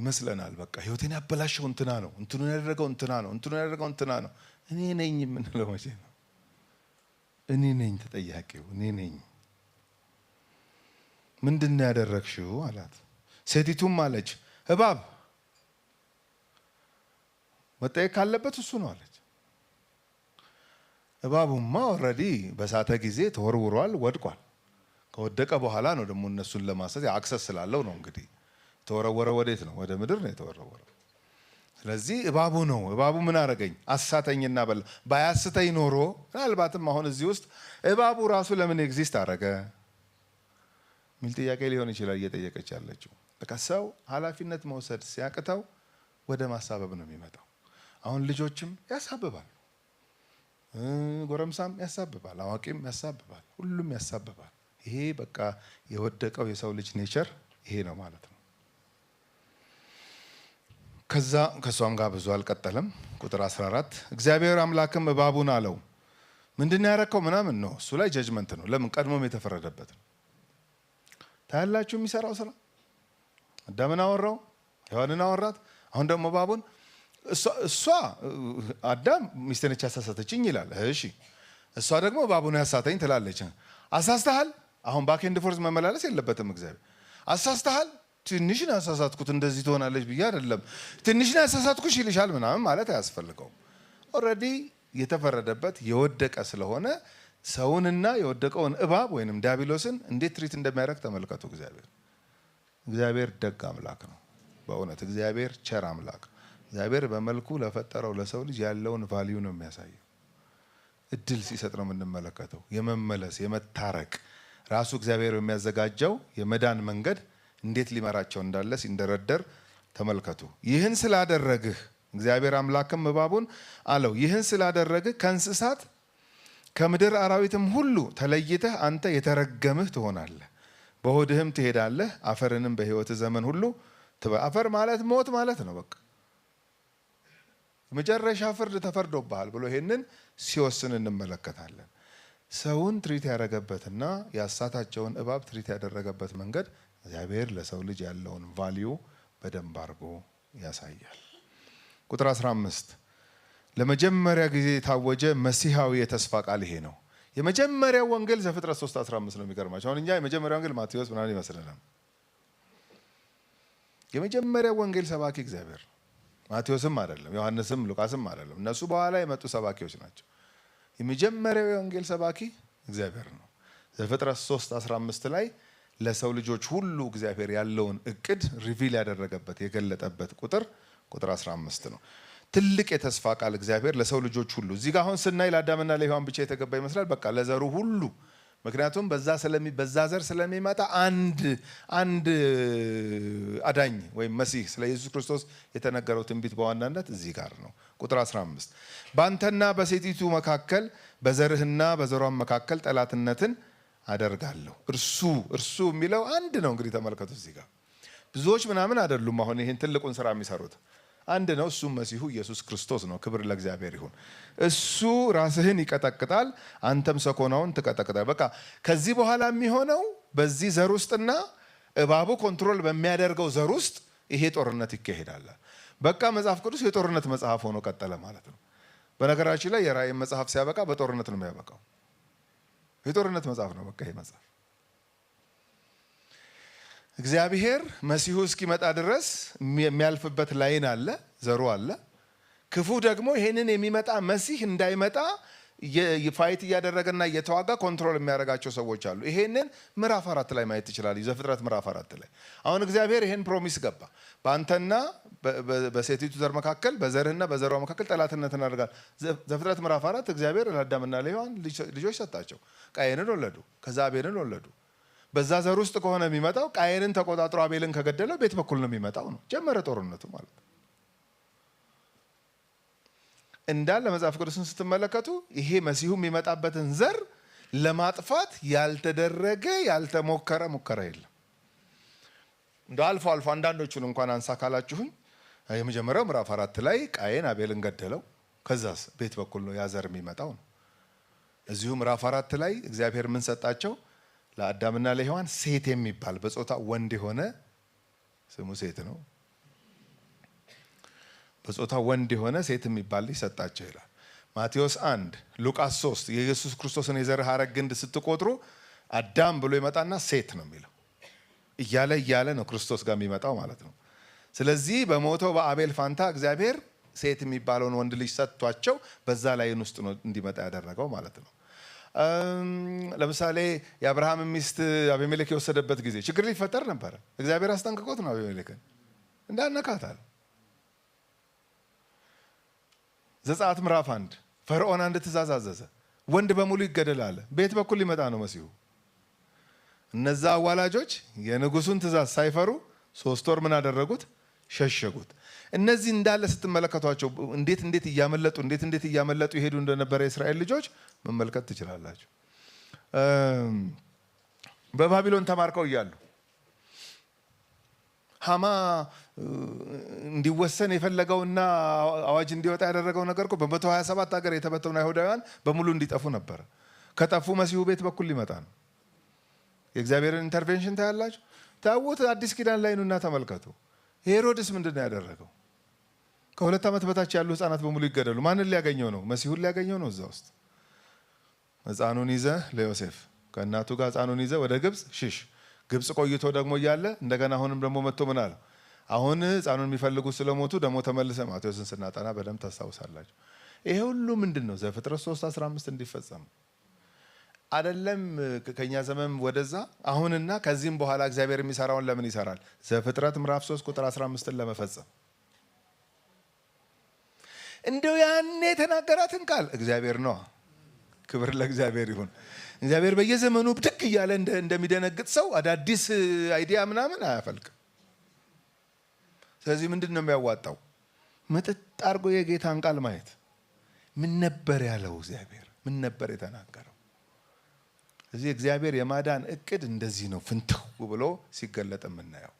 ይመስለናል በቃ ህይወቴን ያበላሸው እንትና ነው እንትኑን ያደረገው እንትና ነው እኔ ነኝ የምንለው መቼ ነው እኔ ነኝ ተጠያቂው እኔ ነኝ ምንድነው ያደረግሽው አላት ሴቲቱም አለች እባብ መጠየቅ ካለበት እሱ ነው አለች እባቡማ ኦልሬዲ በሳተ ጊዜ ተወርውሯል ወድቋል ከወደቀ በኋላ ነው ደግሞ እነሱን ለማሰት አክሰስ ስላለው ነው እንግዲህ ተወረወረ ወዴት ነው ወደ ምድር ነው የተወረወረው ስለዚህ እባቡ ምን አረገኝ አሳተኝና በላ ባያስተኝ ኖሮ ምናልባትም አሁን እዚህ ውስጥ እባቡ ራሱ ለምን ኤግዚስት አረገ ሚል ጥያቄ ሊሆን ይችላል እየጠየቀች ያለችው በቃ ሰው ኃላፊነት መውሰድ ሲያቅተው ወደ ማሳበብ ነው የሚመጣው አሁን ልጆችም ያሳብባል ጎረምሳም ያሳብባል አዋቂም ያሳብባል ሁሉም ያሳብባል ይሄ በቃ የወደቀው የሰው ልጅ ኔቸር ይሄ ነው ማለት ነው ከሷም ጋር ብዙ አልቀጠለም ቁጥር 14 እግዚአብሔር አምላክም እባቡን አለው ምንድነው ያረከው ምናምን ነው እሱ ላይ ጀጅመንት ነው ለምን ቀድሞም የተፈረደበት ነው ታያላችሁ የሚሰራው ስራ አዳምን አወራው ሔዋንን አወራት አሁን ደግሞ እባቡን እሷ አዳም ሚስቴን ያሳሳተችኝ ይላል እሺ እሷ ደግሞ እባቡን ያሳተኝ ትላለች አሳስተሃል አሁን ባክ ኤንድ ፎርዝ መመላለስ የለበትም እግዚአብሔር አሳስተሃል ትንሽን አሳሳትኩት እንደዚህ ትሆናለች ብዬ አይደለም ትንሽን አሳሳትኩሽ ይልሻል ምናምን ማለት አያስፈልገው ኦሬዲ የተፈረደበት የወደቀ ስለሆነ ሰውንና የወደቀውን እባብ ወይንም ዲያብሎስን እንዴት ትሪት እንደሚያደርግ ተመልከቱ እግዚአብሔር ደግ አምላክ ነው በእውነት እግዚአብሔር ቸር አምላክ እግዚአብሔር በመልኩ ለፈጠረው ለሰው ልጅ ያለውን ቫልዩ ነው የሚያሳየው እድል ሲሰጥ ነው የምንመለከተው የመመለስ የመታረቅ ራሱ እግዚአብሔር የሚያዘጋጀው የመዳን መንገድ እንዴት ሊመራቸው እንዳለ ሲንደረደር ተመልከቱ ይህን ስላደረግህ እግዚአብሔር አምላክም እባቡን አለው ይህን ስላደረግህ ከእንስሳት ከምድር አራዊትም ሁሉ ተለይተህ አንተ የተረገምህ ትሆናለህ በሆድህም ትሄዳለህ አፈርንም በህይወት ዘመን ሁሉ አፈር ማለት ሞት ማለት ነው በቃ መጨረሻ ፍርድ ተፈርዶብሃል ብሎ ይሄንን ሲወስን እንመለከታለን ሰውን ትሪት ያደረገበትና ያሳታቸውን እባብ ትሪት ያደረገበት መንገድ እግዚአብሔር ለሰው ልጅ ያለውን ቫልዩ በደንብ አድርጎ ያሳያል ቁጥር 15 ለመጀመሪያ ጊዜ የታወጀ መሲሐዊ የተስፋ ቃል ይሄ ነው የመጀመሪያው ወንጌል ዘፍጥረት 3:15 ነው የሚገርማቸው አሁን እኛ የመጀመሪያው ወንጌል ማቴዎስ ምናምን ይመስለናል የመጀመሪያው ወንጌል ሰባኪ እግዚአብሔር ማቴዎስም አይደለም ዮሐንስም ሉቃስም አይደለም እነሱ በኋላ የመጡ ሰባኪዎች ናቸው የመጀመሪያው ወንጌል ሰባኪ እግዚአብሔር ነው ዘፍጥረት 3:15 ላይ ለሰው ልጆች ሁሉ እግዚአብሔር ያለውን እቅድ ሪቪል ያደረገበት የገለጠበት ቁጥር 15 ነው ትልቅ የተስፋ ቃል እግዚአብሔር ለሰው ልጆች ሁሉ እዚህ ጋር አሁን ስናይ ለአዳምና ለሔዋን ብቻ የተገባ ይመስላል በቃ ለዘሩ ሁሉ ምክንያቱም በዛ ዘር ስለሚመጣ አንድ አዳኝ ወይም መሲህ ስለ ኢየሱስ ክርስቶስ የተነገረው ትንቢት በዋናነት እዚህ ጋር ነው። ቁጥር 15 ባንተና በሴቲቱ መካከል በዘርህና በዘሯም መካከል ጠላትነትን አደርጋለሁ። እርሱ የሚለው አንድ ነው። እንግዲህ ተመልከቱ እዚህ ጋር ብዙዎች ምናምን አይደሉም። አሁን ይሄን ትልቁን ስራ የሚሰሩት አንድ ነው። እሱም መሲሁ ኢየሱስ ክርስቶስ ነው። ክብር ለእግዚአብሔር ይሁን። እሱ ራስህን ይቀጠቅጣል፣ አንተም ሰኮናውን ትቀጠቅጣል። በቃ ከዚህ በኋላ የሚሆነው በዚህ ዘር ውስጥና እባቡ ኮንትሮል በሚያደርገው ዘር ውስጥ ይሄ ጦርነት ይካሄዳል። በቃ መጽሐፍ ቅዱስ የጦርነት መጽሐፍ ሆኖ ቀጠለ ማለት ነው። በነገራችን ላይ የራእይ መጽሐፍ ሲያበቃ በጦርነት ነው የሚያበቃው። የጦርነት መጽሐፍ ነው በቃ ይሄ መጽሐፍ። እግዚአብሔር መሲሁ እስኪመጣ ድረስ የሚያልፍበት ላይን አለ፣ ዘሩ አለ። ክፉ ደግሞ ይሄንን የሚመጣ መሲህ እንዳይመጣ ፋይት እያደረገና እየተዋጋ ኮንትሮል የሚያደርጋቸው ሰዎች አሉ። ይሄንን ምዕራፍ 4 ላይ ማየት ትችላለህ። ዘፍጥረት ምዕራፍ 4 ላይ አሁን እግዚአብሔር ይሄን ፕሮሚስ ገባ። በአንተና በሴቲቱ ዘር መካከል በዘርህና በዘሯ መካከል ጠላትነትን አደርጋለሁ። ዘፍጥረት ምዕራፍ 4 እግዚአብሔር ለአዳምና ለሔዋን ልጆች ሰጣቸው። ቃየንን ወለዱ፣ ከዛ አቤልን ወለዱ። በዛ ዘር ውስጥ ከሆነ የሚመጣው ቃየንን ተቆጣጥሮ አቤልን ከገደለው ቤት በኩል ነው የሚመጣው ነው። ጀመረ ጦርነቱ ማለት ነው። እንዳለ መጽሐፍ ቅዱስን ስትመለከቱ ይሄ መሲሁ የሚመጣበትን ዘር ለማጥፋት ያልተደረገ ያልተሞከረ ሙከራ የለም። እንደ አልፎ አንዳንዶቹን እንኳን አንሳ ካላችሁኝ የመጀመሪያው ምዕራፍ 4 ላይ ቃየን አቤልን ገደለው። ከዛስ ቤት በኩል ነው ያ ዘር የሚመጣው ነው። እዚሁ ምዕራፍ 4 ላይ እግዚአብሔር ምን ሰጣቸው? ለአዳምና ለሔዋን ሴት የሚባል በጾታ ወንድ የሆነ ስሙ ሴት ነው። በጾታ ወንድ የሆነ ሴት የሚባል ልጅ ሰጣቸው ይላል ማቴዎስ 1 ሉቃስ 3 የኢየሱስ ክርስቶስን የዘር ሐረግ ግንድ ስትቆጥሩ አዳም ብሎ ይመጣና ሴት ነው የሚለው እያለ ነው ክርስቶስ ጋር የሚመጣው ማለት ነው። ስለዚህ በሞተው በአቤል ፋንታ እግዚአብሔር ሴት የሚባለውን ወንድ ልጅ ሰጥቷቸው በዛ ላይን ውስጥ ነው እንዲመጣ ያደረገው ማለት ነው። ለምሳሌ የአብርሃም ሚስት አቤሜሌክ የወሰደበት ጊዜ ችግር ሊፈጠር ነበረ። እግዚአብሔር አስጠንቅቆት ነው አቤሜሌክን እንዳነካታል። ዘጸአት ምዕራፍ 1 ፈርዖን አንድ ትእዛዝ አዘዘ፣ ወንድ በሙሉ ይገደል አለ። ቤት በኩል ሊመጣ ነው መሲሁ። እነዛ አዋላጆች የንጉሱን ትእዛዝ ሳይፈሩ 3 ወር ምን አደረጉት? ሸሸጉት። እነዚህ እንዳለ ስትመለከቷቸው እንዴት እያመለጡ ይሄዱ እንደነበረ የእስራኤል ልጆች መመልከት ትችላላችሁ። በባቢሎን ተማርከው እያሉ ሃማ እንዲወሰን የፈለገውና አዋጅ እንዲወጣ ያደረገው ነገር እኮ በ127 ሀገር የተበተኑ አይሁዳውያን በሙሉ እንዲጠፉ ነበረ። ከጠፉ መሲሁ ቤት በኩል ሊመጣ ነው። የእግዚአብሔርን ኢንተርቬንሽን ታያላችሁ። ታውት አዲስ ኪዳን ላይ ኑና ተመልከቱ። ሄሮድስ ምንድን ነው ያደረገው? ከ2 ዓመት በታች ያሉ ህፃናት በሙሉ ይገደሉ። ማንን ሊያገኘው ነው? መሲሁን ሊያገኘው ነው። እዛ ውስጥ ህፃኑን ይዘ ለዮሴፍ ከእናቱ ጋር ህፃኑን ይዘ ወደ ግብፅ ሽሽ። ግብፅ ቆይቶ ደግሞ እያለ እንደገና አሁንም ደግሞ መጥቶ ምን አለው? አሁን ህፃኑን የሚፈልጉ ስለሞቱ ደግሞ ተመልሰ ማቴዎስን ስናጠና በደንብ ታስታውሳላችሁ። ይሄ ሁሉ ምንድን ነው? ዘፍጥረት 3:15 እንዲፈጸም አይደለም። ከኛ ዘመን ወደዛ አሁንና ከዚህም በኋላ እግዚአብሔር የሚሰራውን ለምን ይሰራል? ዘፍጥረት ምዕራፍ 3 ቁጥር 15ን ለመፈጸም እንደው ያኔ የተናገራትን ቃል እግዚአብሔር ነው። ክብር ለእግዚአብሔር ይሁን። እግዚአብሔር በየዘመኑ ብድግ እያለ እንደሚደነግጥ ሰው አዳዲስ አይዲያ ምናምን አያፈልቅም። ስለዚህ ምንድን ነው የሚያዋጣው? ምጥጥ አድርጎ የጌታን ቃል ማየት። ምን ነበር ያለው እግዚአብሔር? ምን ነበር የተናገረው? እዚህ እግዚአብሔር የማዳን እቅድ እንደዚህ ነው ፍንትው ብሎ ሲገለጥ የምናየው።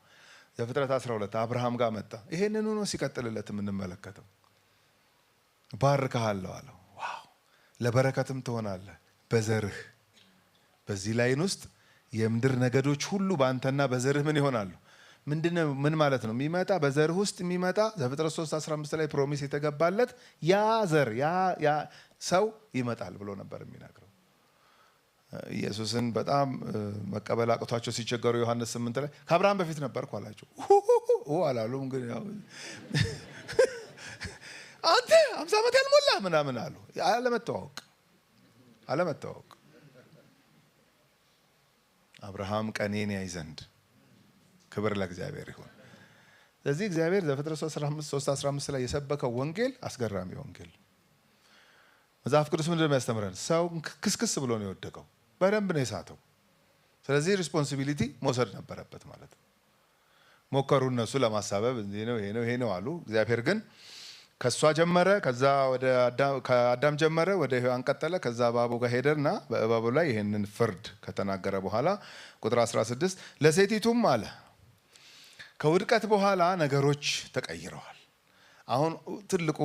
ዘፍጥረት 12 አብርሃም ጋር መጣ። ይሄንን ሆኖ ሲቀጥልለት የምንመለከተው ባርክሃለሁ አለው። ዋው! ለበረከትም ትሆናለህ በዘርህ። በዚህ ላይን ውስጥ የምድር ነገዶች ሁሉ በአንተና በዘርህ ምን ይሆናሉ? ምንድነው? ምን ማለት ነው? የሚመጣ በዘርህ ውስጥ የሚመጣ ዘፍጥረት 3:15 ላይ ፕሮሚስ የተገባለት ያ ዘር ያ ሰው ይመጣል ብሎ ነበር የሚናገረው። ኢየሱስን በጣም መቀበል አቅቷቸው ሲቸገሩ ዮሐንስ 8 ላይ ከአብርሃም በፊት ነበርኩ አላቸው። አላሉም ግን ያው አንተ 50 ዓመት ያልሞላ ምናምን አሉ። አለመተዋወቅ አብርሃም ቀኔን ያይ ዘንድ ክብር ለእግዚአብሔር ይሁን። ስለዚህ እግዚአብሔር ዘፍጥረት 3:15 ላይ የሰበከው ወንጌል አስገራሚ ወንጌል። መጽሐፍ ቅዱስ ምንድን ነው የሚያስተምረን? ሰው ክስክስ ብሎ ነው የወደቀው። በደንብ ነው የሳተው። ስለዚህ ሪስፖንሲቢሊቲ መውሰድ ነበረበት ማለት ነው። ሞከሩ እነሱ ለማሳበብ ይሄ ነው አሉ። እግዚአብሔር ግን ከሷ ጀመረ፣ ከዛ ከአዳም ጀመረ፣ ወደ ሔዋን ቀጠለ፣ ከዛ እባቡ ጋር ሄደና በእባቡ ላይ ይሄንን ፍርድ ከተናገረ በኋላ ቁጥር 16 ለሴቲቱም አለ ከውድቀት በኋላ ነገሮች ተቀይረዋል። አሁን ትልቁ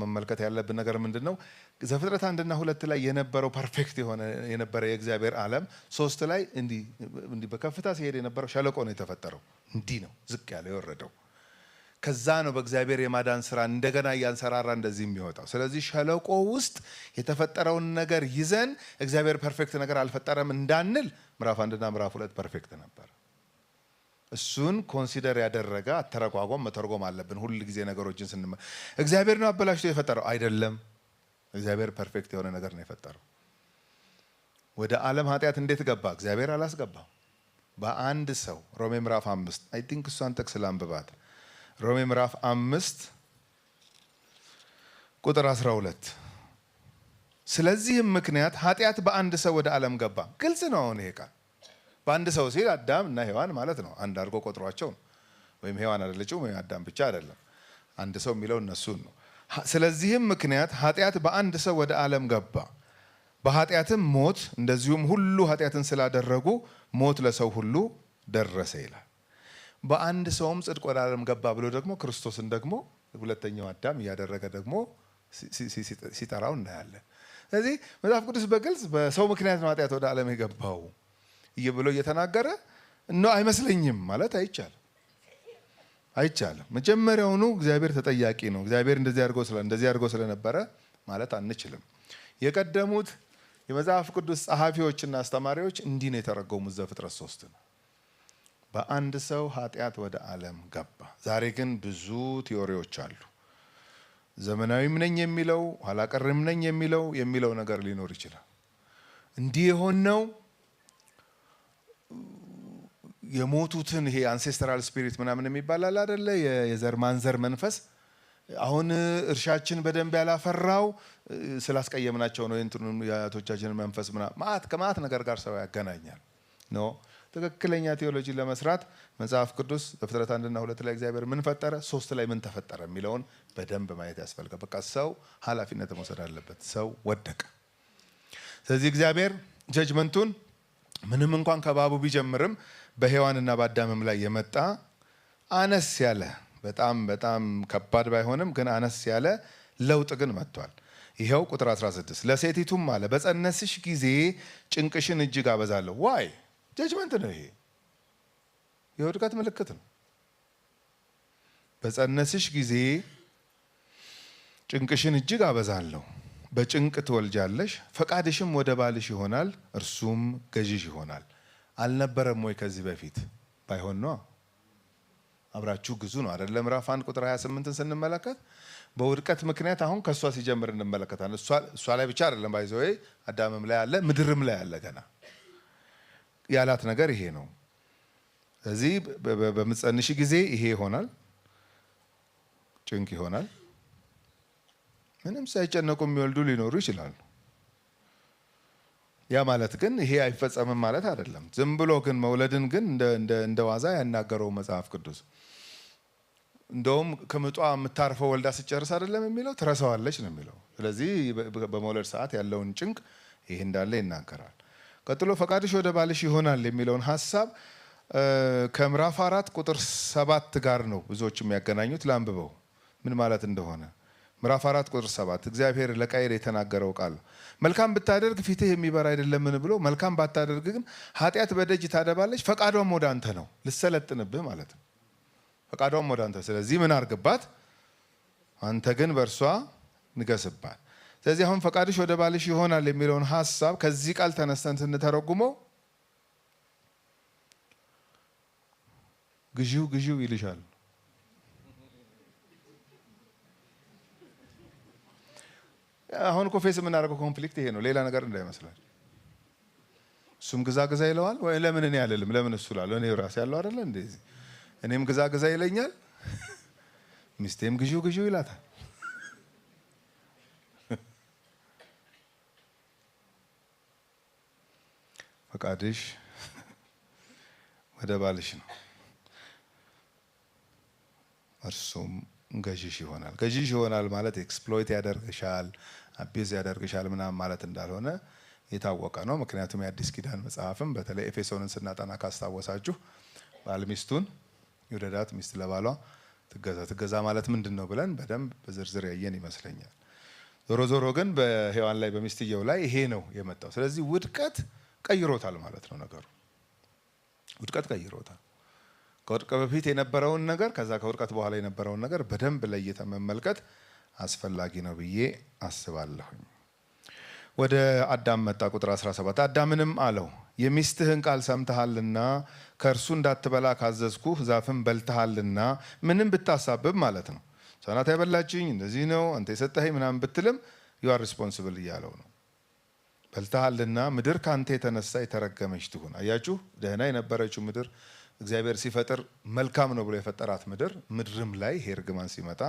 መመልከት ያለብን ነገር ምንድነው? ዘፍጥረት 1 እና 2 ላይ የነበረው ፐርፌክት የነበረ የእግዚአብሔር ዓለም 3 ላይ እንዲህ በከፍታ ሲሄድ የነበረው ሸለቆ ነው የተፈጠረው። እንዲህ ነው ዝቅ ያለው የወረደው። ከዛ ነው በእግዚአብሔር የማዳን ስራ እንደገና እያንሰራራ እንደዚህ የሚወጣው። ስለዚህ ሸለቆ ውስጥ የተፈጠረውን ነገር ይዘን እግዚአብሔር ፐርፌክት ነገር አልፈጠረም እንዳንል ምዕራፍ 1 እና ምዕራፍ 2 ፐርፌክት ነበር። እሱን ኮንሲደር ያደረገ አተረጓጎም መተርጎም አለብን። ሁል ጊዜ ነገሮችን እግዚአብሔር ነው አበላሽቶ የፈጠረው አይደለም። እግዚአብሔር ፐርፌክት የሆነ ነገር ነው የፈጠረው። ወደ ዓለም ኃጢአት እንዴት ገባ? እግዚአብሔር አላስገባም። በአንድ ሰው ሮሜ ምዕራፍ 5 አይ ቲንክ እሷን ጥቅስ ላንብባት። ሮሜ ምዕራፍ 5 ቁጥር 12 ስለዚህም ምክንያት ኃጢአት በአንድ ሰው ወደ ዓለም ገባ። ግልጽ ነው። አሁን ይሄ ቃል በአንድ ሰው ሲል አዳም እና ሔዋን ማለት ነው። አንድ አድርጎ ቆጥሯቸው ነው። ወይም ሔዋን አይደለችም ወይም አዳም ብቻ አይደለም። አንድ ሰው የሚለው እነሱን ነው። ስለዚህም ምክንያት ኃጢአት በአንድ ሰው ወደ ዓለም ገባ፣ በኃጢአትም ሞት፣ እንደዚሁም ሁሉ ኃጢአትን ስላደረጉ ሞት ለሰው ሁሉ ደረሰ ይላል። በአንድ ሰውም ጽድቅ ወደ ዓለም ገባ ብሎ ደግሞ ክርስቶስን ደግሞ ሁለተኛው አዳም እያደረገ ደግሞ ሲጠራው እናያለን። ስለዚህ መጽሐፍ ቅዱስ በግልጽ በሰው ምክንያት ነው ኃጢአት ወደ ዓለም የገባው ብሎ እየተናገረ አይመስለኝም ማለት አይቻልም። መጀመሪያውኑ እግዚአብሔር ተጠያቂ ነው። እግዚአብሔር እንደዚህ አድርጎ ስለነበረ ማለት አንችልም። የቀደሙት የመጽሐፍ ቅዱስ ጸሐፊዎችና አስተማሪዎች እንዲህ ነው የተረጎሙት ዘፍጥረት 3 ነው። በአንድ ሰው ኃጢአት ወደ ዓለም ገባ። ዛሬ ግን ብዙ ቲዎሪዎች አሉ። ዘመናዊም ነኝ የሚለው ኋላ ቀርም ነኝ የሚለው ነገር ሊኖር ይችላል። እንዲህ የሆነው የሞቱትን ይሄ አንሴስትራል ስፒሪት ምናምን የሚባል አለ አይደለ? የዘር ማንዘር መንፈስ አሁን እርሻችን በደንብ ያላፈራው ስላስቀየምናቸው ነው። የአያቶቻችንን መንፈስ ከማት ነገር ጋር ሰው ያገናኛል ነው። ትክክለኛ ቴዎሎጂ ለመስራት መጽሐፍ ቅዱስ ዘፍጥረት 1 እና 2 ላይ እግዚአብሔር ምን ፈጠረ፣ 3 ላይ ምን ተፈጠረ የሚለውን በደንብ ማየት ያስፈልጋል። በቃ ሰው ኃላፊነት መውሰድ አለበት። ሰው ወደቀ። ስለዚህ እግዚአብሔር ጀጅመንቱን ምንም እንኳን ከባቡ ቢጀምርም በሔዋንና በአዳምም ላይ የመጣ አነስ ያለ በጣም ከባድ ባይሆንም ግን አነስ ያለ ለውጥ ግን መጥቷል። ይሄው ቁጥር 16 ለሴቲቱም አለ በጸነስሽ ጊዜ ጭንቅሽን እጅግ አበዛለሁ። ዋይ ጀጅመንት ነው። ይሄ የውድቀት ምልክት ነው። በጸነስሽ ጊዜ ጭንቅሽን እጅግ አበዛለሁ፣ በጭንቅ ትወልጃለሽ፣ ፈቃድሽም ወደ ባልሽ ይሆናል፣ እርሱም ገዥሽ ይሆናል። አልነበረም ወይ ከዚህ በፊት? ባይሆን ነው አብራችሁ ግዙ ነው አይደለ? ምዕራፍ 1 ቁጥር 28ን ስንመለከት በውድቀት ምክንያት አሁን ከሷ ሲጀምር እንመለከታለን። እሷ ላይ ብቻ አይደለም ባይዘው አዳምም ላይ አለ፣ ምድርም ላይ አለ። ገና ያላት ነገር ይሄ ነው። ስለዚህ በምትጸንሽ ጊዜ ይሄ ይሆናል፣ ጭንቅ ይሆናል። ምንም ሳይጨነቁ የሚወልዱ ሊኖሩ ይችላሉ። ያ ማለት ግን ይሄ አይፈጸምም ማለት አይደለም። ዝም ብሎ ግን መውለድን ግን እንደ ዋዛ ያናገረው መጽሐፍ ቅዱስ። እንደውም ከምጧ የምታርፈው ወልዳ ስጨርስ አይደለም የሚለው ትረሳዋለች ነው የሚለው። ስለዚህ በመውለድ ሰዓት ያለውን ጭንቅ ይሄ እንዳለ ይናገራል። ቀጥሎ ፈቃድሽ ወደ ባልሽ ይሆናል የሚለውን ሀሳብ ከምዕራፍ 4 ቁጥር 7 ጋር ነው ብዙዎች የሚያገናኙት። ላንብበው ምን ማለት እንደሆነ። ምዕራፍ 4 ቁጥር 7 እግዚአብሔር ለቃየል የተናገረው ቃል መልካም ብታደርግ ፊትህ የሚበራ አይደለምን ብሎ፣ መልካም ባታደርግ ግን ኃጢአት በደጅ ታደባለች፣ ፈቃዷም ወደ አንተ ነው፣ ልሰለጥንብህ ማለት ነው። ፈቃዷም ወደ አንተ። ስለዚህ ምን አርግባት? አንተ ግን በእርሷ ንገስባት። ስለዚህ አሁን ፈቃድሽ ወደ ባልሽ ይሆናል የሚለውን ሀሳብ ከዚህ ቃል ተነስተን ስንተረጉመው ግዢው ይልሻል። አሁን እኮ ፌስ የምናደርገው ኮንፍሊክት ይሄ ነው፣ ሌላ ነገር እንዳይመስላል። እሱም ግዛ ይለዋል ወይ ለምን እኔ አልልም? ለምን እሱ ላለው እኔ ራሴ ያለው አይደለ እንደዚህ። እኔም ግዛ ይለኛል፣ ሚስቴም ግዢው ይላታል። ፈቃድሽ ወደ ባልሽ ነው፣ እርሱም ገዢሽ ይሆናል። ገዢሽ ይሆናል ማለት ኤክስፕሎይት ያደርግሻል፣ አቢዝ ያደርግሻል ምናምን ማለት እንዳልሆነ የታወቀ ነው። ምክንያቱም የአዲስ ኪዳን መጽሐፍም በተለይ ኤፌሶንን ስናጠና ካስታወሳችሁ ባል ሚስቱን ይውደዳት፣ ሚስት ለባሏ ትገዛ። ትገዛ ማለት ምንድን ነው ብለን በደንብ በዝርዝር ያየን ይመስለኛል። ዞሮ ዞሮ ግን በሔዋን ላይ በሚስትየው ላይ ይሄ ነው የመጣው። ስለዚህ ውድቀት ቀይሮታል ማለት ነው ነገሩ። ውድቀት ቀይሮታል። ከውድቀት በፊት የነበረውን ነገር ከዛ ከውድቀት በኋላ የነበረውን ነገር በደንብ ለይተን መመልከት አስፈላጊ ነው ብዬ አስባለሁኝ። ወደ አዳም መጣ። ቁጥር 17 አዳምንም አለው የሚስትህን ቃል ሰምተሃልና ከእርሱ እንዳትበላ ካዘዝኩህ ዛፍን በልተሃልና ምንም ብታሳብብ ማለት ነው እሷ ናት ያበላችኝ እንደዚህ ነው አንተ የሰጠኸኝ ምናምን ብትልም ዩ አር ሪስፖንሲብል እያለው ነው። በልተሃልና ምድር ካንተ የተነሳ የተረገመች ትሁን። አያችሁ ደህና የነበረችው ምድር እግዚአብሔር ሲፈጥር መልካም ነው ብሎ የፈጠራት ምድርም ላይ ይሄ እርግማን ሲመጣ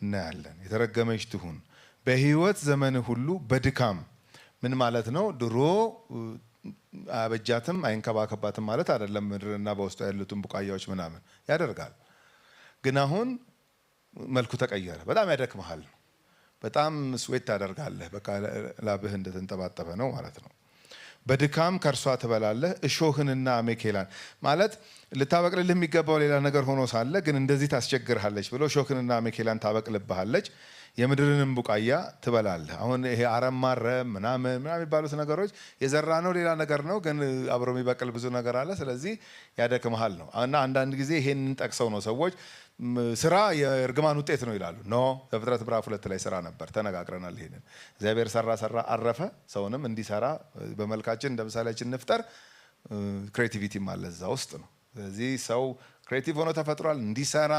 እናያለን። የተረገመች ትሁን በህይወት ዘመን ሁሉ በድካም። ምን ማለት ነው? ድሮ አበጃትም አይንከባከባትም ማለት አይደለም። ምድርና በውስጡ ያሉትን ቡቃያዎች ምናምን ያደርጋል። ግን አሁን መልኩ ተቀየረ። በጣም ያደክመሃል፣ በጣም ስዌት ታደርጋለህ። በቃ ላብህ እንደተንጠባጠበ ነው ማለት ነው። በድካም ከእርሷ ትበላለህ እሾህንና አሜኬላን ማለት ልታበቅልልህ የሚገባው ሌላ ነገር ሆኖ ሳለ ግን እንደዚህ ታስቸግርሃለች ብሎ እሾህንና አሜኬላን ታበቅልብሃለች። የምድርንም ቡቃያ ትበላለህ። አሁን ይሄ አረም ማረም ምናምን የሚባሉት ነገሮች የዘራ ነው ሌላ ነገር ነው፣ ግን አብሮ የሚበቅል ብዙ ነገር አለ። ስለዚህ ያደክመሃል ነው። እና አንዳንድ ጊዜ ይሄንን ጠቅሰው ነው ሰዎች ስራ የእርግማን ውጤት ነው ይላሉ። ኖ ዘፍጥረት ምዕራፍ 2 ላይ ስራ ነበር፣ ተነጋግረናል። ይሄንን እግዚአብሔር ሰራ አረፈ። ሰውንም እንዲሰራ በመልካችን እንደ ምሳሌያችን እንፍጠር። ክሬቲቪቲም አለ እዛ ውስጥ ነው። ስለዚህ ሰው ክሬቲቭ ሆኖ ተፈጥሯል፣ እንዲሰራ፣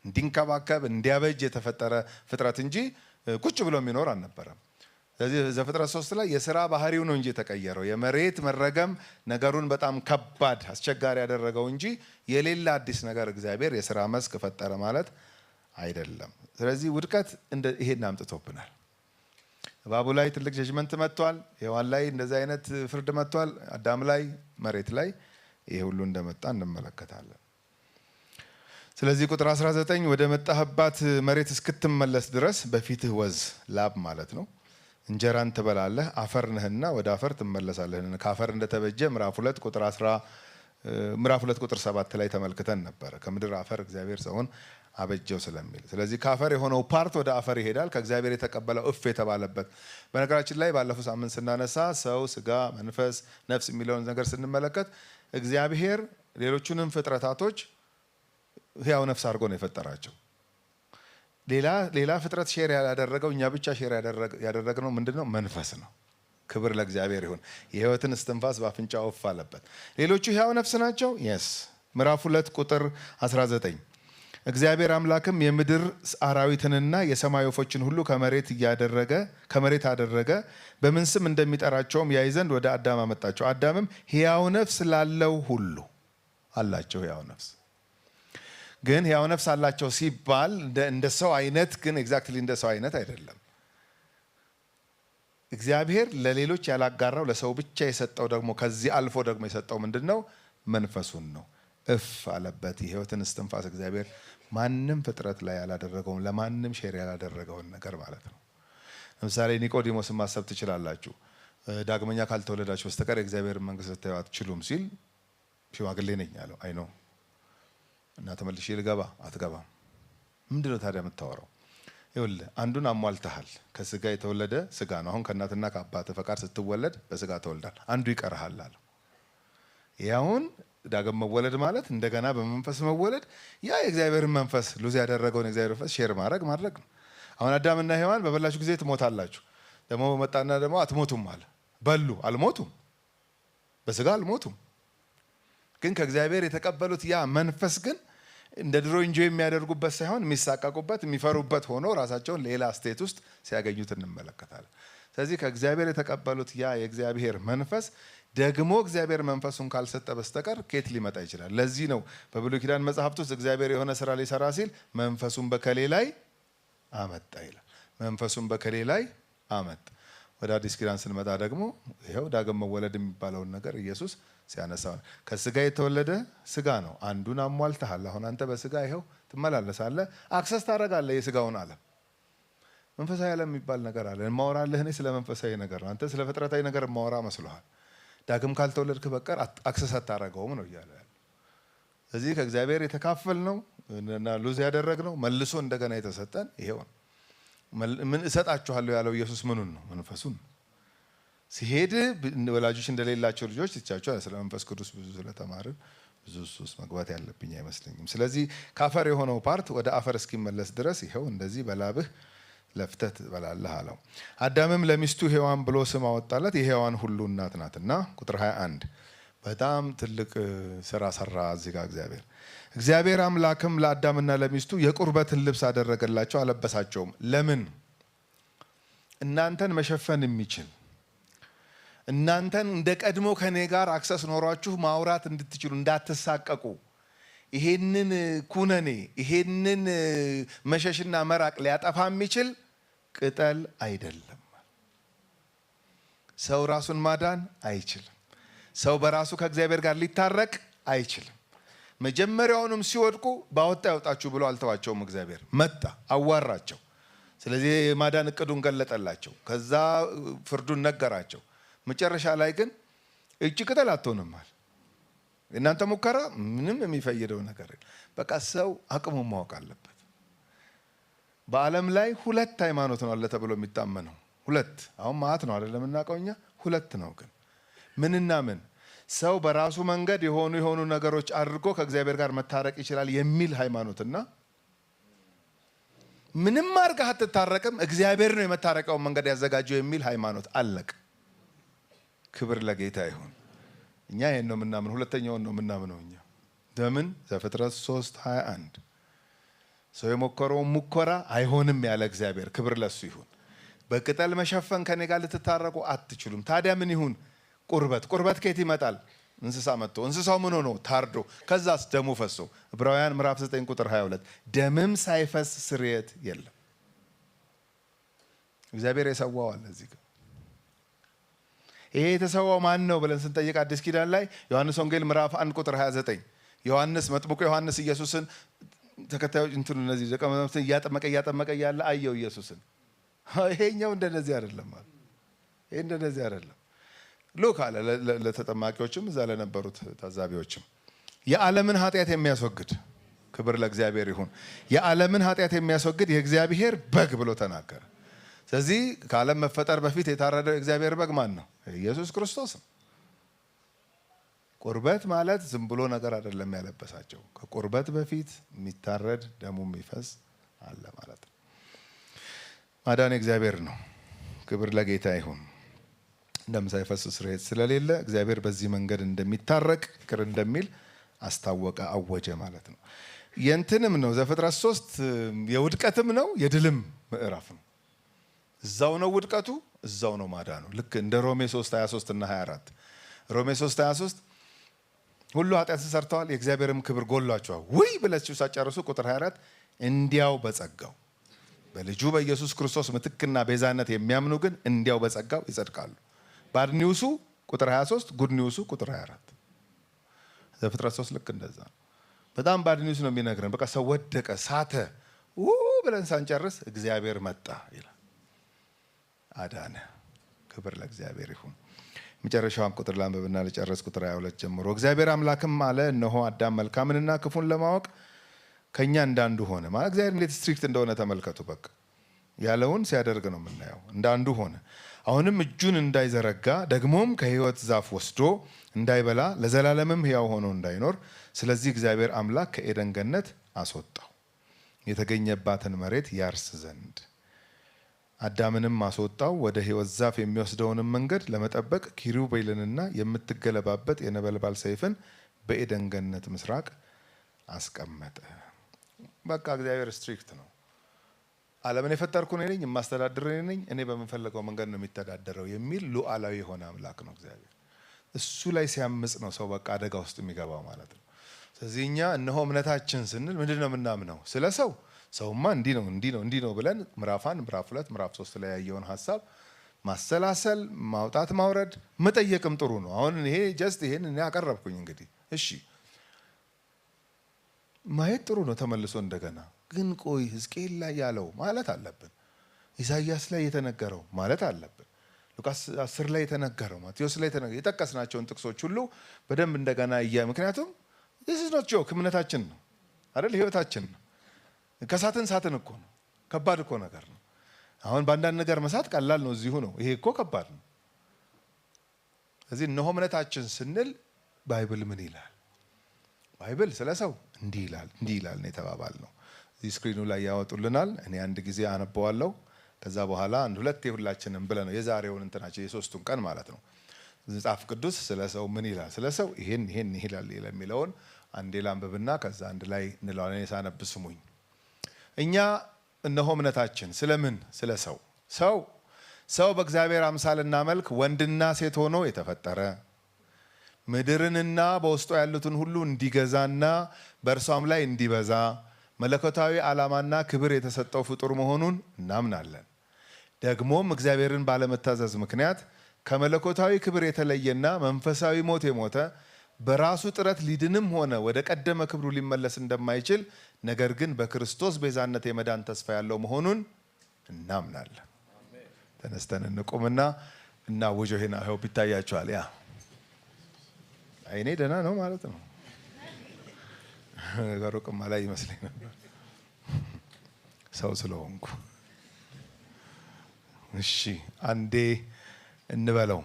እንዲንከባከብ፣ እንዲያበጅ የተፈጠረ ፍጥረት እንጂ ቁጭ ብሎ የሚኖር አልነበረም። ስለዚህ ዘፍጥረት 3 ላይ የስራ ባህሪው ነው እንጂ የተቀየረው የመሬት መረገም ነገሩን በጣም ከባድ አስቸጋሪ ያደረገው እንጂ የሌላ አዲስ ነገር እግዚአብሔር የስራ መስክ ፈጠረ ማለት አይደለም። ስለዚህ ውድቀት ይሄን አምጥቶብናል። እባቡ ላይ ትልቅ ጀጅመንት መጥቷል። ሔዋን ላይ እንደዚህ አይነት ፍርድ መጥቷል። አዳም ላይ መሬት ላይ ይሄ ሁሉ እንደመጣ እንመለከታለን። ስለዚህ ቁጥር 19 ወደ መጣህባት መሬት እስክትመለስ ድረስ በፊትህ ወዝ ላብ ማለት ነው እንጀራን ትበላለህ፣ አፈር ነህና ወደ አፈር ትመለሳለህ። ከአፈር እንደተበጀ ምዕራፍ 2 ቁጥር 7 ላይ ተመልክተን ነበረ። ከምድር አፈር እግዚአብሔር ሰውን አበጀው ስለሚል ስለዚህ ከአፈር የሆነው ፓርት ወደ አፈር ይሄዳል። ከእግዚአብሔር የተቀበለው እፍ የተባለበት በነገራችን ላይ ባለፈው ሳምንት ስናነሳ ሰው፣ ስጋ፣ መንፈስ፣ ነፍስ የሚለውን ነገር ስንመለከት እግዚአብሔር ሌሎቹንም ፍጥረታቶች ህያው ነፍስ አድርጎ ነው የፈጠራቸው። ሌላ ፍጥረት ሼር ያደረገው እኛ ብቻ ሼር ያደረግነው ምንድነው? መንፈስ ነው። ክብር ለእግዚአብሔር ይሁን። የህይወትን እስትንፋስ በአፍንጫው እፍ አለበት። ሌሎቹ ህያው ነፍስ ናቸው። የስ ምዕራፍ 2 ቁጥር 19 እግዚአብሔር አምላክም የምድር አራዊትንና የሰማይ ወፎችን ሁሉ ከመሬት አደረገ፣ በምን ስም እንደሚጠራቸውም ያይ ዘንድ ወደ አዳም አመጣቸው። አዳምም ህያው ነፍስ ላለው ሁሉ አላቸው። ህያው ነፍስ ግን ህያው ነፍስ አላቸው ሲባል እንደ ሰው አይነት ግን ኤግዛክትሊ እንደ ሰው አይነት አይደለም። እግዚአብሔር ለሌሎች ያላጋራው ለሰው ብቻ የሰጠው ደግሞ ከዚህ አልፎ ደግሞ የሰጠው ምንድነው? መንፈሱን ነው። እፍ አለበት። የህይወትን እስትንፋስ እግዚአብሔር ማንም ፍጥረት ላይ ያላደረገውን ለማንም ሼር ያላደረገውን ነገር ማለት ነው። ለምሳሌ ኒቆዲሞስን ማሰብ ትችላላችሁ። ዳግመኛ ካልተወለዳችሁ በስተቀር የእግዚአብሔር መንግስት ልታዩ አትችሉም ሲል ሽማግሌ ነኝ አለው። አይ ነው እና ተመልሼ ልገባ አትገባም። ምንድነው ታዲያ የምታወራው? ይኸውልህ አንዱን አሟልተሃል። ከስጋ የተወለደ ስጋ ነው። አሁን ከእናትና ከአባት ፈቃድ ስትወለድ በስጋ ተወልዳል። አንዱ ይቀርሃል አለው። ያውን ዳግም መወለድ ማለት እንደገና በመንፈስ መወለድ፣ ያ የእግዚአብሔርን መንፈስ ሉዝ ያደረገውን የእግዚአብሔር መንፈስ ሼር ማድረግ ነው። አሁን አዳምና ሔዋን በበላችሁ ጊዜ ትሞታላችሁ፣ ደግሞ በመጣና ደግሞ አትሞቱም አለ። በሉ፣ አልሞቱም፣ በስጋ አልሞቱም። ግን ከእግዚአብሔር የተቀበሉት ያ መንፈስ ግን እንደ ድሮ ኢንጆይ የሚያደርጉበት ሳይሆን የሚሳቀቁበት፣ የሚፈሩበት ሆኖ ራሳቸውን ሌላ ስቴት ውስጥ ሲያገኙት እንመለከታለን። ስለዚህ ከእግዚአብሔር የተቀበሉት ያ የእግዚአብሔር መንፈስ ደግሞ እግዚአብሔር መንፈሱን ካልሰጠ በስተቀር ከየት ሊመጣ ይችላል? ለዚህ ነው በብሉይ ኪዳን መጽሐፍት ውስጥ እግዚአብሔር የሆነ ስራ ሊሰራ ሲል መንፈሱን በከሌ ላይ አመጣ ይላል። መንፈሱን በከሌ ላይ አመጣ። ወደ አዲስ ኪዳን ስንመጣ ደግሞ ይሄው ዳግም መወለድ የሚባለውን ነገር ኢየሱስ ሲያነሳው ከስጋ የተወለደ ስጋ ነው። አንዱን አሟልተሃል። አሁን አንተ በስጋ ይሄው ትመላለሳለህ፣ አክሰስ ታደርጋለህ የስጋውን ዓለም። መንፈሳዊ ዓለም የሚባል ነገር አለ። ማወራለህ እኔ ስለ መንፈሳዊ ነገር ነው፣ አንተ ስለ ፍጥረታዊ ነገር ማወራ መስሎሃል። ዳግም ካልተወለድክ በቀር አክሰስ አታደርገውም ነው እያለ ያለው። ስለዚህ ከእግዚአብሔር የተካፈልነው እና ሉዝ ያደረግነው መልሶ እንደገና የተሰጠን ይሄው ነው። ምን እሰጣችኋለሁ ያለው ኢየሱስ ምኑን ነው? መንፈሱን። ሲሄድ ወላጆች እንደሌላቸው ልጆች ትቻቸው ስለ መንፈስ ቅዱስ ብዙ ስለተማርን ብዙ ሱስ መግባት ያለብኝ አይመስለኝም። ስለዚህ ካፈር የሆነው ፓርት ወደ አፈር እስኪመለስ ድረስ ይሄው እንደዚህ በላብህ ለፍተህ ትበላለህ አለው። አዳምም ለሚስቱ ሔዋን ብሎ ስም አወጣለት፣ የሔዋን ሁሉ እናት ናትና። ቁጥር 21 በጣም ትልቅ ስራ ሰራ እዚህ ጋር እግዚአብሔር አምላክም ለአዳምና ለሚስቱ የቁርበትን ልብስ አደረገላቸው፣ አለበሳቸውም። ለምን? እናንተን መሸፈን የሚችል እናንተን እንደ ቀድሞ ከኔ ጋር አክሰስ ኖሯችሁ ማውራት እንድትችሉ እንዳትሳቀቁ፣ ይሄንን ኩነኔ ይሄንን መሸሽና መራቅ ሊያጠፋ የሚችል ቅጠል አይደለም። ሰው ራሱን ማዳን አይችልም። ሰው በራሱ ከእግዚአብሔር ጋር ሊታረቅ አይችልም። መጀመሪያውንም ሲወድቁ ባወጣ ያውጣችሁ ብሎ አልተዋቸውም። እግዚአብሔር መጣ፣ አዋራቸው። ስለዚህ የማዳን እቅዱን ገለጠላቸው። ከዛ ፍርዱን ነገራቸው። መጨረሻ ላይ ግን እጅ ቅጠል አትሆንማል። እናንተ ሙከራ ምንም የሚፈይደው ነገር በቃ ሰው አቅሙን ማወቅ አለበት። በዓለም ላይ 2 ሃይማኖት ነው አለ ተብሎ የሚታመነው 2። አሁን ማአት ነው አይደለም እናውቀው እኛ 2 ነው። ግን ምንና ምን? ሰው በራሱ መንገድ የሆኑ ነገሮች አድርጎ ከእግዚአብሔር ጋር መታረቅ ይችላል የሚል ሃይማኖትና ምንም አድርገህ አትታረቅም እግዚአብሔር ነው የመታረቂያውን መንገድ ያዘጋጀው የሚል ሃይማኖት አለቅ። ክብር ለጌታ ይሁን። እኛ ይሄን ነው የምናምን፣ ሁለተኛውን ነው የምናምነው እኛ። ለምን? ዘፍጥረት 3:21 ሰው የሞከረውን ሙከራ አይሆንም ያለ እግዚአብሔር፣ ክብር ለሱ ይሁን። በቅጠል መሸፈን ከኔ ጋር ልትታረቁ አትችሉም። ታዲያ ምን ይሁን? ቁርበት ከየት ይመጣል? እንስሳ መጥቶ፣ እንስሳው ምን ሆኖ? ታርዶ፣ ከዛስ ደሙ ፈሶ። ዕብራውያን ምዕራፍ 9 ቁጥር 22 ደምም ሳይፈስ ስርየት የለም። እግዚአብሔር የሰዋው አለ እዚህ ጋር። ይሄ የተሰዋው ማን ነው ብለን ስንጠይቅ አዲስ ኪዳን ላይ ዮሐንስ ወንጌል ምዕራፍ 1 ቁጥር 29 ዮሐንስ መጥምቁ ዮሐንስ ኢየሱስን ተከታዮች እነዚህ ደቀ መዛሙርት እያጠመቀ ያለ አየው ኢየሱስን። ይሄኛው እንደነዚህ አይደለም ማለት ይሄ እንደነዚህ አይደለም። ሉክ አለ ለተጠማቂዎችም እዛ ለነበሩት ታዛቢዎችም የዓለምን ኃጢአት የሚያስወግድ፣ ክብር ለእግዚአብሔር ይሁን፣ የዓለምን ኃጢአት የሚያስወግድ የእግዚአብሔር በግ ብሎ ተናገረ። ስለዚህ ከዓለም መፈጠር በፊት የታረደው የእግዚአብሔር በግ ማን ነው? ኢየሱስ ክርስቶስ ነው። ቁርበት ማለት ዝም ብሎ ነገር አይደለም ያለበሳቸው። ከቁርበት በፊት የሚታረድ ደሙ የሚፈስ አለ ማለት ነው። ማዳን እግዚአብሔር ነው። ክብር ለጌታ ይሁን። ደም ሳይፈስ ስርየት ስለሌለ እግዚአብሔር በዚህ መንገድ እንደሚታረቅ ይቅር እንደሚል አስታወቀ፣ አወጀ ማለት ነው። የእንትንም ነው ዘፍጥረት 3 የውድቀትም ነው የድልም ምዕራፍ ነው። እዛው ነው ውድቀቱ፣ እዛው ነው ማዳኑ። ልክ እንደ ሮሜ 3:23 እና 24 ሮሜ 3:23 ሁሉ ኃጢአትን ሰርተዋል የእግዚአብሔርም ክብር ጎሏቸዋል ውይ ብላችሁ ሳጨርሱ ቁጥር 24 እንዲያው በጸጋው በልጁ በኢየሱስ ክርስቶስ ምትክና ቤዛነት የሚያምኑ ግን እንዲያው በጸጋው ይጸድቃሉ። ባድ ኒውሱ ቁጥር 23፣ ጉድ ኒውሱ ቁጥር 24። ዘፍጥረት 3 ልክ እንደዛ ነው። በጣም ባድ ኒውስ ነው የሚነግረን። በቃ ሰው ወደቀ፣ ሳተ ብለን ሳንጨርስ እግዚአብሔር መጣ ይላል፣ አዳነ። ክብር ለእግዚአብሔር ይሁን። መጨረሻውም ቁጥር ላንብብና ልጨርስ። ቁጥር 22 ጀምሮ እግዚአብሔር አምላክም አለ እነሆ አዳም መልካምንና ክፉን ለማወቅ ከኛ እንዳንዱ ሆነ። ማለት እግዚአብሔር እንዴት ስትሪክት እንደሆነ ተመልከቱ። በቃ ያለውን ሲያደርግ ነው የምናየው። እንዳንዱ ሆነ። አሁንም እጁን እንዳይዘረጋ ደግሞም ከሕይወት ዛፍ ወስዶ እንዳይበላ ለዘላለምም ሕያው ሆኖ እንዳይኖር ስለዚህ እግዚአብሔር አምላክ ከኤደን ገነት አስወጣው የተገኘባትን መሬት ያርስ ዘንድ። አዳምንም አስወጣው፣ ወደ ሕይወት ዛፍ የሚወስደውንም መንገድ ለመጠበቅ ኪሩቤልንና የምትገለባበት የነበልባል ሰይፍን በኤደን ገነት ምስራቅ አስቀመጠ። በቃ እግዚአብሔር ስትሪክት ነው። ዓለምን የፈጠርኩ እኔ ነኝ፣ የማስተዳድር እኔ ነኝ፣ እኔ በምንፈልገው መንገድ ነው የሚተዳደረው የሚል ሉዓላዊ የሆነ አምላክ ነው እግዚአብሔር። እሱ ላይ ሲያምጽ ነው ሰው በቃ አደጋ ውስጥ የሚገባው ማለት ነው። ስለዚህ እኛ እነሆ እምነታችን ስንል ምንድን ነው የምናምነው? ስለ ሰውማ እንዲህ ነው ብለን ምዕራፍ 1 ምዕራፍ 2 ምዕራፍ 3 ላይ ያየውን ሀሳብ ማሰላሰል፣ ማውጣት ማውረድ፣ መጠየቅም ጥሩ ነው። አሁን ይሄ ጀስት ይሄን እኔ አቀረብኩኝ እንግዲህ እሺ ማየት ጥሩ ነው። ተመልሶ እንደገና ግን ቆይ ሕዝቅኤል ላይ ያለው ማለት አለብን፣ ኢሳይያስ ላይ የተነገረው ማለት አለብን፣ ሉቃስ 10 ላይ የተነገረው፣ ማቴዎስ ላይ የተነገረው የጠቀስናቸውን ጥቅሶች ሁሉ በደንብ እንደገና ምክንያቱም this is not joke እምነታችን ነው አይደል? ህይወታችን ነው። ከሳትን ሳትን እኮ ነው። ከባድ እኮ ነገር ነው። አሁን በአንዳንድ ነገር መሳት ቀላል ነው፣ እዚሁ ነው። ይሄ እኮ ከባድ ነው። ስለዚህ እነሆ እምነታችን ስንል ባይብል ምን ይላል? ባይብል ስለ ሰው እንዲህ ይላል ነው የተባባል ነው። እዚህ ስክሪኑ ላይ ያወጡልናል። እኔ አንድ ጊዜ አነበዋለሁ። ከዛ በኋላ አንድ ሁለት የሁላችንም ብለ ነው የዛሬውን እንትናችን የሶስቱን ቀን ማለት ነው። መጽሐፍ ቅዱስ ስለ ሰው ምን ይላል? ስለ ሰው ይሄን ይላል የሚለውን አንዴ ላንብብና ከዛ አንድ ላይ እንለዋለን። እኔ ሳነብ ስሙኝ። እኛ እነሆ እምነታችን ስለምን? ስለ ሰው በእግዚአብሔር አምሳልና መልክ ወንድና ሴት ሆኖ የተፈጠረ ምድርንና በውስጧ ያሉትን ሁሉ እንዲገዛና በእርሷም ላይ እንዲበዛ መለኮታዊ ዓላማና ክብር የተሰጠው ፍጡር መሆኑን እናምናለን። ደግሞም እግዚአብሔርን ባለመታዘዝ ምክንያት ከመለኮታዊ ክብር የተለየና መንፈሳዊ ሞት የሞተ በራሱ ጥረት ሊድንም ሆነ ወደ ቀደመ ክብሩ ሊመለስ እንደማይችል ነገር ግን በክርስቶስ ቤዛነት የመዳን ተስፋ ያለው መሆኑን እናምናለን። ተነስተን እንቁምና እናውጀው። ይሄን አይሆፕ ይታያችኋል። ያ አይኔ ደህና ነው ማለት ነው። ገሩቅማ ላይ ይመስለኝ ነበር ሰው ስለሆንኩ። እሺ አንዴ እንበለው።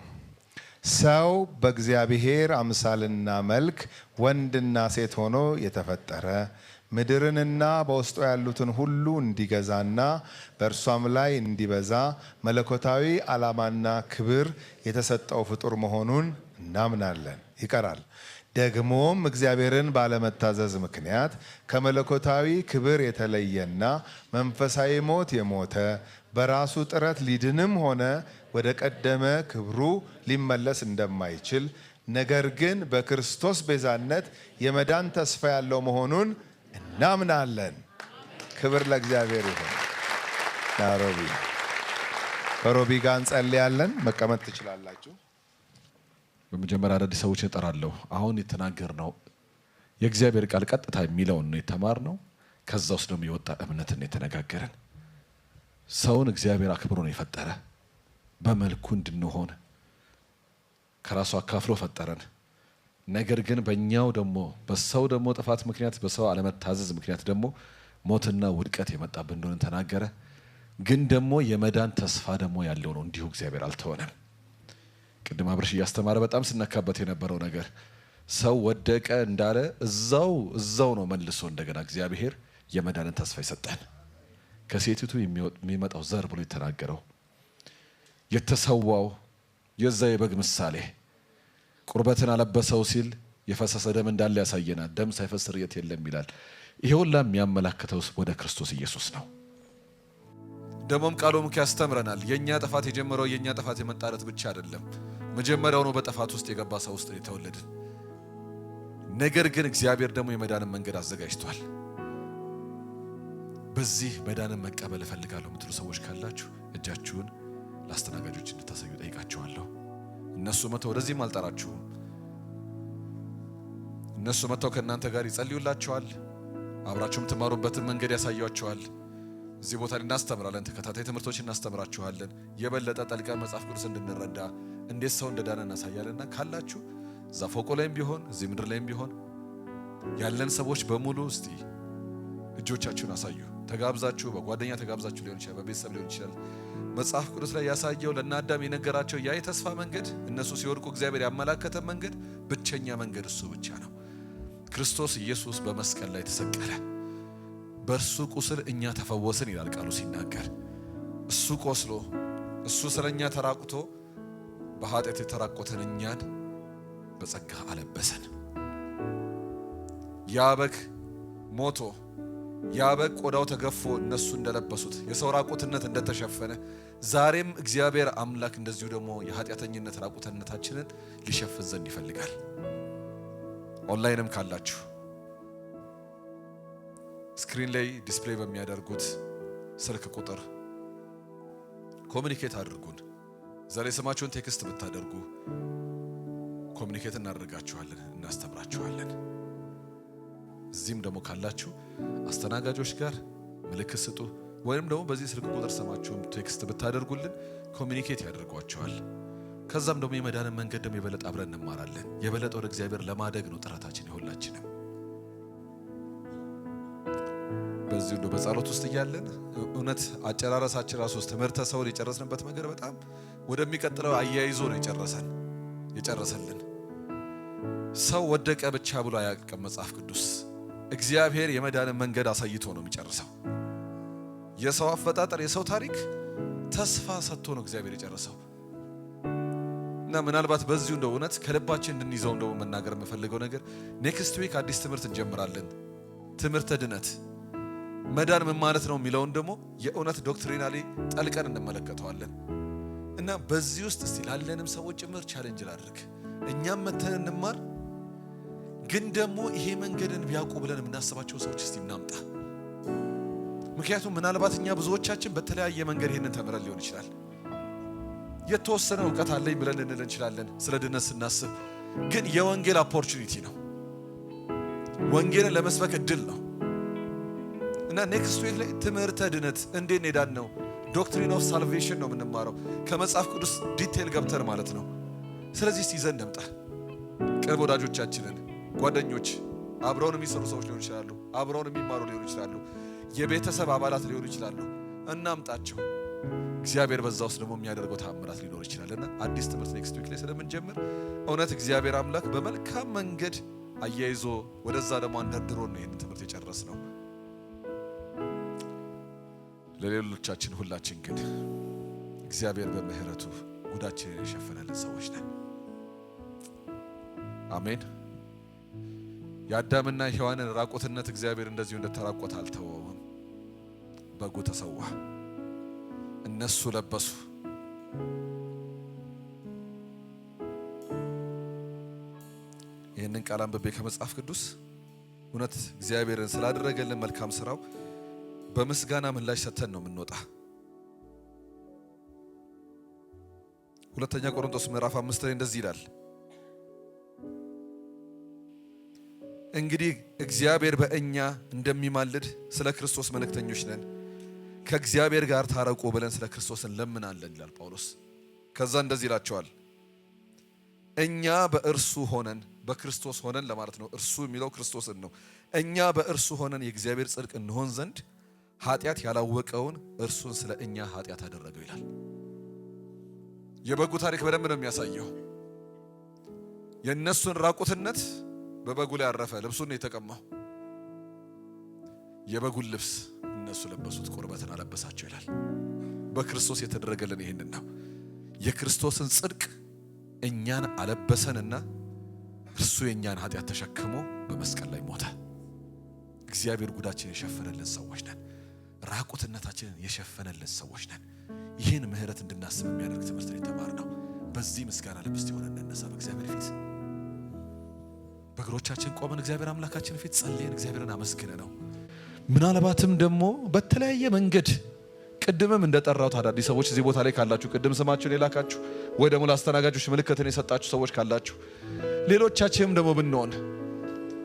ሰው በእግዚአብሔር አምሳልና መልክ ወንድና ሴት ሆኖ የተፈጠረ ምድርንና በውስጧ ያሉትን ሁሉ እንዲገዛና በእርሷም ላይ እንዲበዛ መለኮታዊ ዓላማና ክብር የተሰጠው ፍጡር መሆኑን እናምናለን። ይቀራል። ደግሞም እግዚአብሔርን ባለመታዘዝ ምክንያት ከመለኮታዊ ክብር የተለየና መንፈሳዊ ሞት የሞተ በራሱ ጥረት ሊድንም ሆነ ወደ ቀደመ ክብሩ ሊመለስ እንደማይችል ነገር ግን በክርስቶስ ቤዛነት የመዳን ተስፋ ያለው መሆኑን እናምናለን። ክብር ለእግዚአብሔር ይሁን። ከሮቢ ጋር እንጸልያለን። መቀመጥ ትችላላችሁ። በመጀመሪያ አዳዲስ ሰዎች እጠራለሁ። አሁን የተናገርነው የእግዚአብሔር ቃል ቀጥታ የሚለውን ነው የተማርነው። ከዛ ውስጥ ደግሞ የወጣ እምነትን የተነጋገረን። ሰውን እግዚአብሔር አክብሮ ነው የፈጠረ፣ በመልኩ እንድንሆን ከራሱ አካፍሎ ፈጠረን። ነገር ግን በእኛው ደግሞ በሰው ደግሞ ጥፋት ምክንያት በሰው አለመታዘዝ ምክንያት ደግሞ ሞትና ውድቀት የመጣብን እንደሆነ ተናገረ። ግን ደግሞ የመዳን ተስፋ ደግሞ ያለው ነው። እንዲሁ እግዚአብሔር አልተወንም። ቅድም አብርሽ እያስተማረ በጣም ስነካበት የነበረው ነገር ሰው ወደቀ እንዳለ እዛው ነው መልሶ እንደገና እግዚአብሔር የመዳንን ተስፋ ይሰጠን። ከሴቲቱ የሚመጣው ዘር ብሎ የተናገረው የተሰዋው የዛ የበግ ምሳሌ ቁርበትን አለበሰው ሲል የፈሰሰ ደም እንዳለ ያሳየናል። ደም ሳይፈስ ስርየት የለም ይላል። ይሄ ሁላ የሚያመላክተው ወደ ክርስቶስ ኢየሱስ ነው። ደሞም ቃሉም ያስተምረናል። የኛ ጥፋት የጀመረው የኛ ጥፋት የመጣለት ብቻ አይደለም። መጀመሪያው ነው በጥፋት ውስጥ የገባ ሰው ውስጥ የተወለድን። ነገር ግን እግዚአብሔር ደግሞ የመዳንን መንገድ አዘጋጅቷል። በዚህ መዳንን መቀበል እፈልጋለሁ የምትሉ ሰዎች ካላችሁ እጃችሁን ለአስተናጋጆች እንድታሳዩ ጠይቃችኋለሁ። እነሱ መተው ወደዚህም አልጠራችሁም። እነሱ መተው ከእናንተ ጋር ይጸልዩላችኋል። አብራችሁም ትማሩበትን መንገድ ያሳያችኋል። እዚህ ቦታ እናስተምራለን። ተከታታይ ትምህርቶች እናስተምራችኋለን። የበለጠ ጠልቀን መጽሐፍ ቅዱስ እንድንረዳ እንዴት ሰው እንደዳነ እናሳያለንና ካላችሁ እዛ ፎቆ ላይም ቢሆን እዚህ ምድር ላይም ቢሆን ያለን ሰዎች በሙሉ እስቲ እጆቻችሁን አሳዩ። ተጋብዛችሁ በጓደኛ ተጋብዛችሁ ሊሆን ይችላል፣ በቤተሰብ ሊሆን ይችላል። መጽሐፍ ቅዱስ ላይ ያሳየው ለእነ አዳም የነገራቸው ያ የተስፋ መንገድ እነሱ ሲወድቁ እግዚአብሔር ያመላከተ መንገድ ብቸኛ መንገድ እሱ ብቻ ነው። ክርስቶስ ኢየሱስ በመስቀል ላይ ተሰቀለ። በእርሱ ቁስል እኛ ተፈወስን ይላል ቃሉ ሲናገር። እሱ ቆስሎ እሱ ስለኛ ተራቁቶ በኃጢአት የተራቆተን እኛን በጸጋ አለበሰን። ያ በግ ሞቶ ያ በግ ቆዳው ተገፎ እነሱ እንደለበሱት የሰው ራቁትነት እንደተሸፈነ ዛሬም እግዚአብሔር አምላክ እንደዚሁ ደግሞ የኃጢአተኝነት ራቁትነታችንን ሊሸፍን ዘንድ ይፈልጋል። ኦንላይንም ካላችሁ ስክሪን ላይ ዲስፕሌይ በሚያደርጉት ስልክ ቁጥር ኮሙኒኬት አድርጉን። ዛሬ ስማችሁን ቴክስት ብታደርጉ ኮሙኒኬት እናደርጋችኋለን፣ እናስተምራችኋለን። እዚህም ደግሞ ካላችሁ አስተናጋጆች ጋር ምልክት ስጡ፣ ወይም ደግሞ በዚህ ስልክ ቁጥር ስማችሁን ቴክስት ብታደርጉልን ኮሙኒኬት ያደርጓችኋል። ከዛም ደግሞ የመዳንን መንገድ ደግሞ የበለጠ አብረን እንማራለን። የበለጠ ወደ እግዚአብሔር ለማደግ ነው ጥረታችን የሁላችንም። በዚህ ነው በጸሎት ውስጥ እያለን እውነት አጨራረሳችን ራሱ ትምህርተ ሰውን የጨረስንበት መንገድ በጣም ወደሚቀጥለው አያይዞ ነው የጨረሰልን። ሰው ወደቀ ብቻ ብሎ አያልቅም መጽሐፍ ቅዱስ። እግዚአብሔር የመዳንን መንገድ አሳይቶ ነው የሚጨርሰው። የሰው አፈጣጠር የሰው ታሪክ ተስፋ ሰጥቶ ነው እግዚአብሔር የጨረሰው። እና ምናልባት በዚሁ እንደው እውነት ከልባችን እንድንይዘው እንደው መናገር የምፈልገው ነገር ኔክስት ዊክ አዲስ ትምህርት እንጀምራለን። ትምህርተ ድነት መዳን ምን ማለት ነው የሚለውን ደግሞ የእውነት ዶክትሪናሊ ጠልቀን እንመለከተዋለን። እና በዚህ ውስጥ እስቲ ላለንም ሰዎች ጭምር ቻሌንጅ ላድርግ። እኛም መተን እንማር፣ ግን ደግሞ ይሄ መንገድን ቢያውቁ ብለን የምናስባቸው ሰዎች እስቲ እናምጣ። ምክንያቱም ምናልባት እኛ ብዙዎቻችን በተለያየ መንገድ ይሄንን ተምረን ሊሆን ይችላል። የተወሰነ ዕውቀት አለኝ ብለን ልንል እንችላለን ስለ ድነት ስናስብ። ግን የወንጌል ኦፖርቹኒቲ ነው፣ ወንጌልን ለመስበክ እድል ነው። እና ኔክስት ዊክ ላይ ትምህርተ ድነት እንዴት ሄዳን ነው ዶክትሪን ኦፍ ሳልቬሽን ነው የምንማረው፣ ከመጽሐፍ ቅዱስ ዲቴል ገብተን ማለት ነው። ስለዚህ እስቲ ይዘን እንምጣ ቅርብ ወዳጆቻችንን፣ ጓደኞች፣ አብረውን የሚሰሩ ሰዎች ሊሆኑ ይችላሉ፣ አብረውን የሚማሩ ሊሆኑ ይችላሉ፣ የቤተሰብ አባላት ሊሆኑ ይችላሉ። እናምጣቸው። እግዚአብሔር በዛ ውስጥ ደግሞ የሚያደርገው ተአምራት ሊኖር ይችላልና አዲስ ትምህርት ኔክስት ዊክ ላይ ስለምንጀምር እውነት እግዚአብሔር አምላክ በመልካም መንገድ አያይዞ ወደዛ ደግሞ አንደርድሮን ነው ይህን ትምህርት የጨረስ ነው። ለሌሎቻችን ሁላችን ግን እግዚአብሔር በምህረቱ ጉዳችንን የሸፈነልን ሰዎች ነን። አሜን። የአዳምና ሔዋንን ራቁትነት እግዚአብሔር እንደዚሁ እንደተራቆተ አልተወውም። በጉ ተሰዋ፣ እነሱ ለበሱ። ይህንን ቃል አንብቤ ከመጽሐፍ ቅዱስ እውነት እግዚአብሔርን ስላደረገልን መልካም ስራው በምስጋና ምላሽ ሰጥተን ነው የምንወጣ። ሁለተኛ ቆሮንቶስ ምዕራፍ 5 ላይ እንደዚህ ይላል፣ እንግዲህ እግዚአብሔር በእኛ እንደሚማልድ ስለ ክርስቶስ መልእክተኞች ነን፣ ከእግዚአብሔር ጋር ታረቁ ብለን ስለ ክርስቶስ እንለምናለን ይላል ጳውሎስ። ከዛ እንደዚህ ይላቸዋል፣ እኛ በእርሱ ሆነን በክርስቶስ ሆነን ለማለት ነው። እርሱ የሚለው ክርስቶስን ነው። እኛ በእርሱ ሆነን የእግዚአብሔር ጽድቅ እንሆን ዘንድ ኃጢአት ያላወቀውን እርሱን ስለ እኛ ኃጢአት አደረገው ይላል። የበጉ ታሪክ በደንብ ነው የሚያሳየው። የእነሱን ራቁትነት በበጉ ላይ አረፈ። ልብሱን የተቀማው የበጉን ልብስ እነሱ ለበሱት፣ ቁርበትን አለበሳቸው ይላል። በክርስቶስ የተደረገልን ይህንን ነው። የክርስቶስን ጽድቅ እኛን አለበሰንና እርሱ የእኛን ኃጢአት ተሸክሞ በመስቀል ላይ ሞተ። እግዚአብሔር ጉዳችንን የሸፈነልን ሰዎች ነን። ራቁትነታችንን የሸፈነልን ሰዎች ነን። ይህን ምህረት እንድናስብ የሚያደርግ ትምህርት ነው የተማርነው። በዚህ ምስጋና ልብ እስቲ ሆነን እንነሳ በእግዚአብሔር ፊት በእግሮቻችን ቆመን እግዚአብሔር አምላካችን ፊት ጸልየን እግዚአብሔርን አመስግነ ነው። ምናልባትም ደግሞ በተለያየ መንገድ ቅድምም እንደጠራሁት አዳዲስ ሰዎች እዚህ ቦታ ላይ ካላችሁ፣ ቅድም ስማችሁን የላካችሁ ወይ ደግሞ ለአስተናጋጆች ምልክትን የሰጣችሁ ሰዎች ካላችሁ፣ ሌሎቻችንም ደግሞ ብንሆን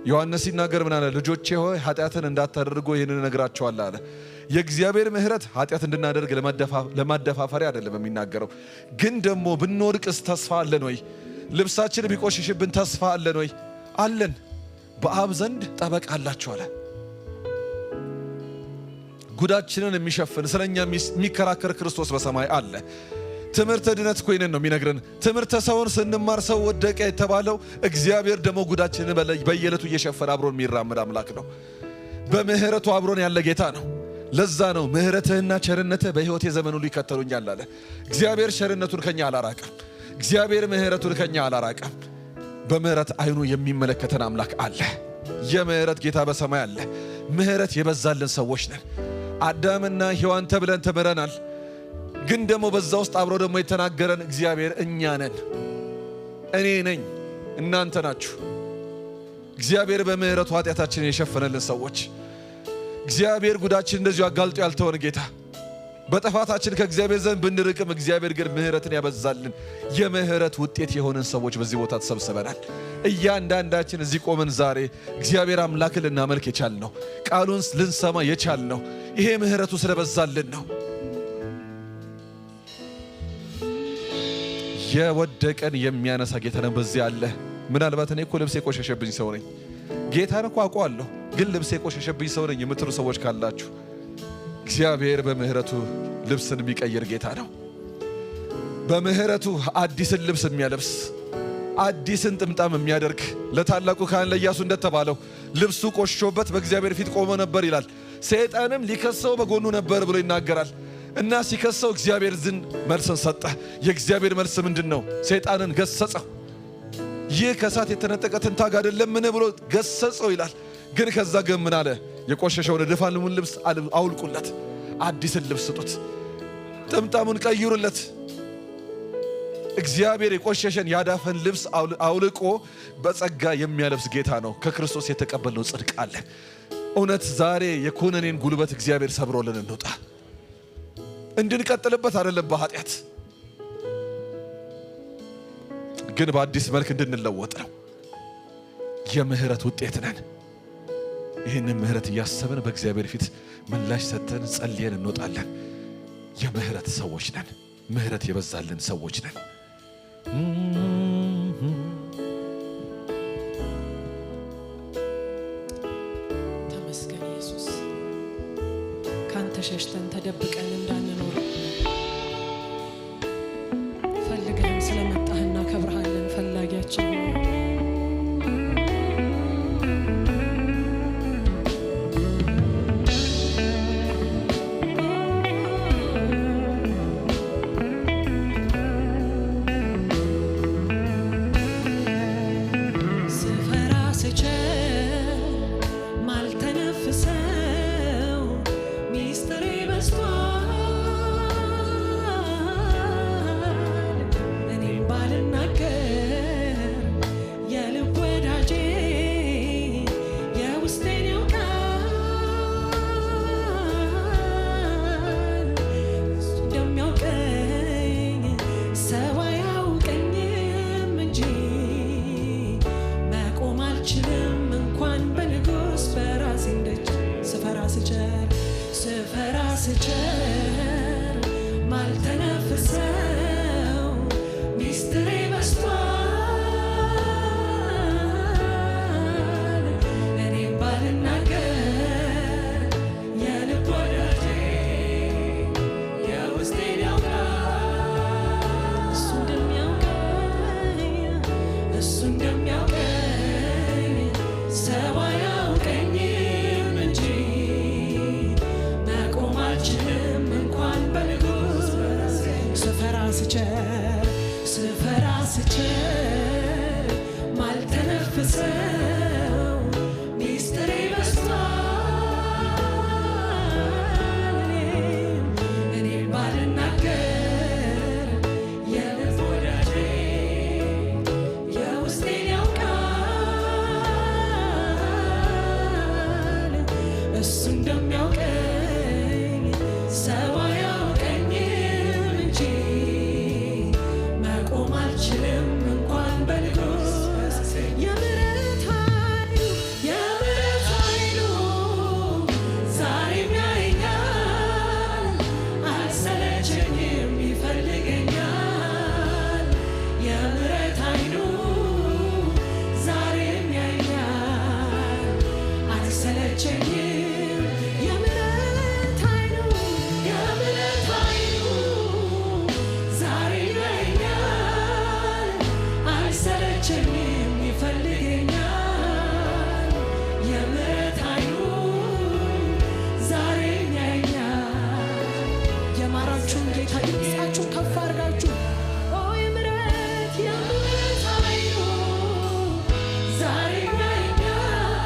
ዮሐንስ ሲናገር ምን አለ? ልጆቼ ሆይ ኃጢአትን እንዳታደርጉ ይህንን እነግራችኋለሁ አለ። የእግዚአብሔር ምህረት ኃጢአት እንድናደርግ ለማደፋፈሪያ አይደለም የሚናገረው። ግን ደግሞ ብንወድቅስ ተስፋ አለን ወይ? ልብሳችን ቢቆሽሽብን ተስፋ አለን ወይ? አለን። በአብ ዘንድ ጠበቃ አላችሁ አለ። ጉዳችንን የሚሸፍን ስለኛ የሚከራከር ክርስቶስ በሰማይ አለ። ትምህርተ ድነት እኮ ይህንን ነው የሚነግረን። ትምህርተ ሰውን ስንማር ሰው ወደቀ የተባለው እግዚአብሔር ደግሞ ጉዳችንን በየዕለቱ እየሸፈነ አብሮን የሚራመድ አምላክ ነው። በምህረቱ አብሮን ያለ ጌታ ነው። ለዛ ነው ምህረትህና ቸርነትህ በሕይወቴ ዘመን ሁሉ ይከተሉኛል አለ። እግዚአብሔር ቸርነቱን ከኛ አላራቀም። እግዚአብሔር ምህረቱን ከኛ አላራቀም። በምህረት አይኑ የሚመለከተን አምላክ አለ። የምህረት ጌታ በሰማይ አለ። ምህረት የበዛልን ሰዎች ነን። አዳምና ሔዋን ተብለን ተምረናል። ግን ደግሞ በዛ ውስጥ አብሮ ደግሞ የተናገረን እግዚአብሔር እኛ ነን። እኔ ነኝ፣ እናንተ ናችሁ። እግዚአብሔር በምህረቱ ኃጢአታችንን የሸፈነልን ሰዎች፣ እግዚአብሔር ጉዳችን እንደዚሁ አጋልጦ ያልተወን ጌታ፣ በጥፋታችን ከእግዚአብሔር ዘንድ ብንርቅም እግዚአብሔር ግን ምህረትን ያበዛልን የምህረት ውጤት የሆነን ሰዎች በዚህ ቦታ ተሰብስበናል። እያንዳንዳችን እዚህ ቆመን ዛሬ እግዚአብሔር አምላክን ልናመልክ የቻልነው ቃሉን ልንሰማ የቻልነው ይሄ ምህረቱ ስለበዛልን ነው። የወደቀን የሚያነሳ ጌታ ነው በዚህ አለ። ምናልባት እኔ እኮ ልብሴ ቆሸሸብኝ ሰው ነኝ፣ ጌታን እኮ አውቀዋለሁ ግን ልብሴ ቆሸሸብኝ ሰው ነኝ የምትሉ ሰዎች ካላችሁ እግዚአብሔር በምህረቱ ልብስን የሚቀይር ጌታ ነው። በምህረቱ አዲስን ልብስ የሚያለብስ አዲስን ጥምጣም የሚያደርግ ለታላቁ ካህን ለኢያሱ እንደተባለው ልብሱ ቆሽሾበት በእግዚአብሔር ፊት ቆሞ ነበር ይላል። ሰይጣንም ሊከሰው በጎኑ ነበር ብሎ ይናገራል። እና ሲከሰው እግዚአብሔር ዝን መልስን ሰጠ። የእግዚአብሔር መልስ ምንድነው? ሰይጣንን ገሰጸው። ይህ ከሳት የተነጠቀ ትንታግ አይደለምን ብሎ ገሰጸው ይላል። ግን ከዛ ግን ምን አለ? የቆሸሸውን ድፋኑን ልብስ አውልቁለት፣ አዲስን ልብስ ስጡት፣ ጥምጣሙን ቀይሩለት። እግዚአብሔር የቆሸሸን ያዳፈን ልብስ አውልቆ በጸጋ የሚያለብስ ጌታ ነው። ከክርስቶስ የተቀበልነው ጽድቅ አለ። እውነት ዛሬ የኮነኔን ጉልበት እግዚአብሔር ሰብሮልን እንውጣ። እንድንቀጥልበት አይደለም በኃጢአት ግን በአዲስ መልክ እንድንለወጥ ነው። የምህረት ውጤት ነን። ይህንን ምህረት እያሰብን በእግዚአብሔር ፊት ምላሽ ሰጥተን ጸልየን እንወጣለን። የምህረት ሰዎች ነን። ምህረት የበዛልን ሰዎች ነን። ተመስገን ኢየሱስ። ካንተ ሸሽተን ተደብቀን እንዳንኖር ፈልገን ስለመጣህና ከብርሃንን ፈላጊያችን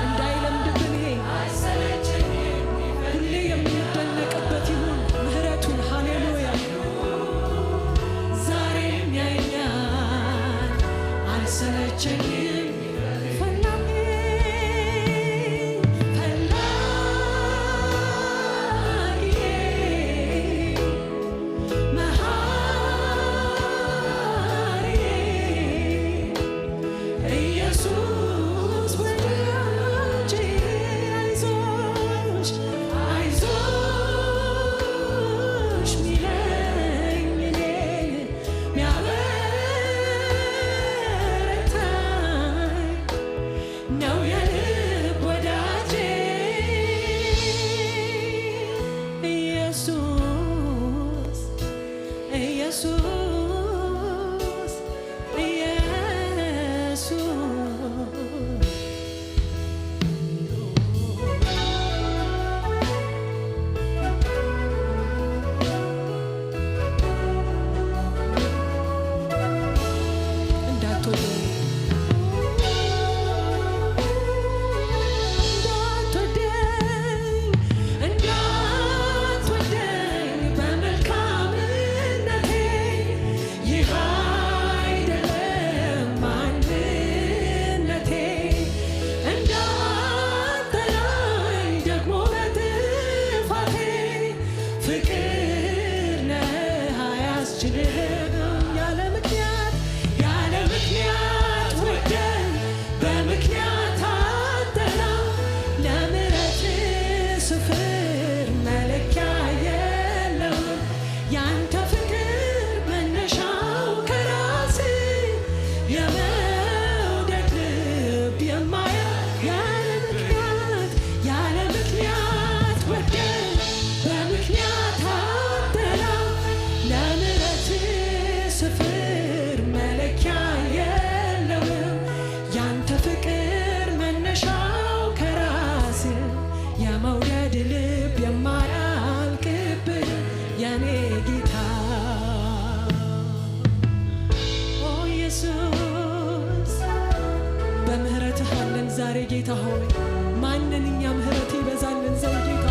እንዳይለምድብን እንጸልያለን እኛ ምህረት ይበዛልን ዘንድ ጌታ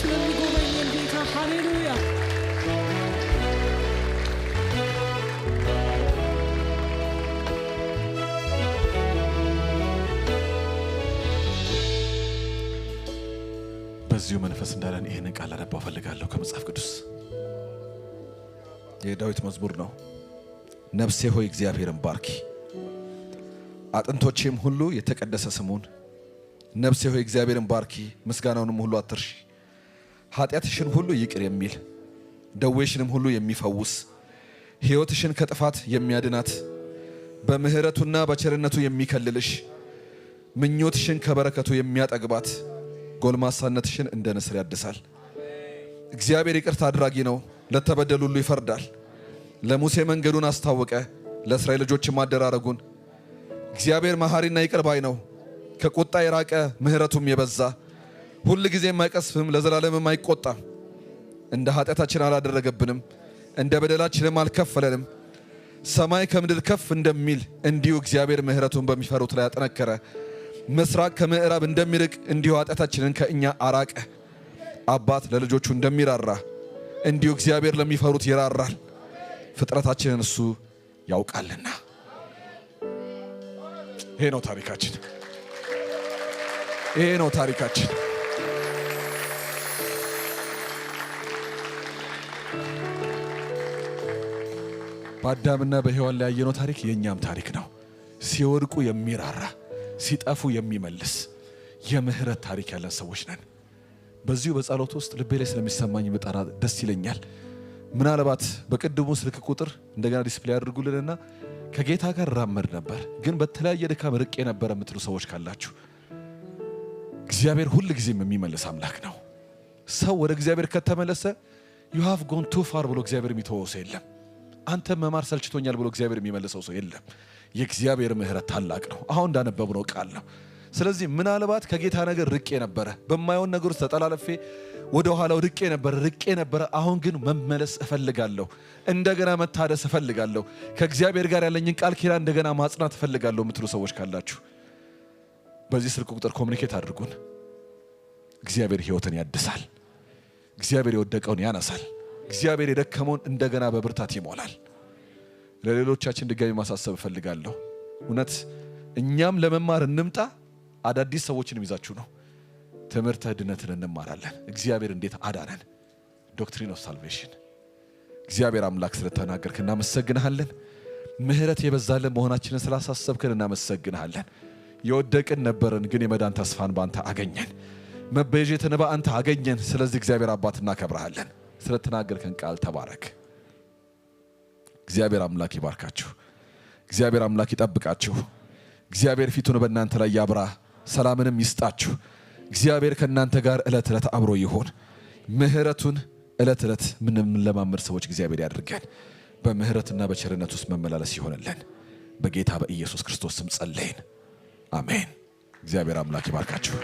ቤታችን የሚጎበኘን ጌታ ሃሌሉያ። በዚሁ መንፈስ እንዳለን ይህንን ቃል አነባው ፈልጋለሁ ከመጽሐፍ ቅዱስ የዳዊት መዝሙር ነው። ነፍሴ ሆይ እግዚአብሔርን ባርኪ፣ አጥንቶቼም ሁሉ የተቀደሰ ስሙን። ነፍሴ ሆይ እግዚአብሔርን ባርኪ፣ ምስጋናውንም ሁሉ አትርሺ። ኃጢአትሽን ሁሉ ይቅር የሚል ደዌሽንም ሁሉ የሚፈውስ ሕይወትሽን ከጥፋት የሚያድናት በምሕረቱና በቸርነቱ የሚከልልሽ ምኞትሽን ከበረከቱ የሚያጠግባት ጎልማሳነትሽን እንደ ንስር ያድሳል። እግዚአብሔር ይቅርታ አድራጊ ነው፣ ለተበደሉ ሁሉ ይፈርዳል። ለሙሴ መንገዱን አስታወቀ፣ ለእስራኤል ልጆችም አደራረጉን። እግዚአብሔር መሐሪና ይቅር ባይ ነው፣ ከቁጣ የራቀ ምሕረቱም የበዛ ሁል ጊዜም አይቀስፍም፣ ለዘላለምም አይቆጣም። እንደ ኃጢአታችን አላደረገብንም፣ እንደ በደላችንም አልከፈለንም። ሰማይ ከምድር ከፍ እንደሚል እንዲሁ እግዚአብሔር ምሕረቱን በሚፈሩት ላይ አጠነከረ። ምስራቅ ከምዕራብ እንደሚርቅ እንዲሁ ኃጢአታችንን ከእኛ አራቀ። አባት ለልጆቹ እንደሚራራ እንዲሁ እግዚአብሔር ለሚፈሩት ይራራል፣ ፍጥረታችንን እሱ ያውቃልና። ይሄ ነው ታሪካችን። ይሄ ነው ታሪካችን። በአዳምና በሔዋን ላይ ያየነው ታሪክ የእኛም ታሪክ ነው። ሲወድቁ የሚራራ ሲጠፉ የሚመልስ የምህረት ታሪክ ያለን ሰዎች ነን። በዚሁ በጸሎት ውስጥ ልቤ ላይ ስለሚሰማኝ በጣም ደስ ይለኛል። ምናልባት በቅድሙ ስልክ ቁጥር እንደገና ዲስፕሌይ አድርጉልንና ከጌታ ጋር ራመድ ነበር ግን በተለያየ ድካም ርቄ ነበር የምትሉ ሰዎች ካላችሁ እግዚአብሔር ሁል ጊዜም የሚመልስ አምላክ ነው። ሰው ወደ እግዚአብሔር ከተመለሰ you have gone too far ብሎ እግዚአብሔር የሚተወው ሰው የለም። አንተ መማር ሰልችቶኛል ብሎ እግዚአብሔር የሚመልሰው ሰው የለም። የእግዚአብሔር ምህረት ታላቅ ነው። አሁን እንዳነበብነው ቃል ነው። ስለዚህ ምናልባት ከጌታ ነገር ርቄ ነበረ፣ በማይሆን ነገር ውስጥ ተጠላለፌ ወደ ኋላው ርቄ ነበረ። አሁን ግን መመለስ እፈልጋለሁ፣ እንደገና መታደስ እፈልጋለሁ፣ ከእግዚአብሔር ጋር ያለኝን ቃል ኪዳን እንደገና ማጽናት እፈልጋለሁ የምትሉ ሰዎች ካላችሁ በዚህ ስልክ ቁጥር ኮሙኒኬት አድርጉን። እግዚአብሔር ሕይወትን ያድሳል። እግዚአብሔር የወደቀውን ያነሳል። እግዚአብሔር የደከመውን እንደገና በብርታት ይሞላል። ለሌሎቻችን ድጋሚ ማሳሰብ እፈልጋለሁ። እውነት እኛም ለመማር እንምጣ፣ አዳዲስ ሰዎችንም ይዛችሁ ነው። ትምህርተ ድነትን እንማራለን። እግዚአብሔር እንዴት አዳነን፣ ዶክትሪን ኦፍ ሳልቬሽን። እግዚአብሔር አምላክ ስለተናገርክ እናመሰግንሃለን። ምህረት የበዛልን መሆናችንን ስላሳሰብከን እናመሰግንሃለን። የወደቅን ነበርን ግን የመዳን ተስፋን ባንተ አገኘን፣ መቤዠትን በአንተ አገኘን። ስለዚህ እግዚአብሔር አባት እናከብረሃለን። ስለተናገርከን ቃል ተባረክ። እግዚአብሔር አምላክ ይባርካችሁ። እግዚአብሔር አምላክ ይጠብቃችሁ። እግዚአብሔር ፊቱን በእናንተ ላይ ያብራ፣ ሰላምንም ይስጣችሁ። እግዚአብሔር ከእናንተ ጋር ዕለት ዕለት አብሮ ይሆን። ምህረቱን ዕለት ዕለት ምንለማመድ ሰዎች እግዚአብሔር ያድርገን። በምህረትና በቸርነት ውስጥ መመላለስ ይሆንልን። በጌታ በኢየሱስ ክርስቶስ ስም ጸለይን፣ አሜን። እግዚአብሔር አምላክ ይባርካችሁ።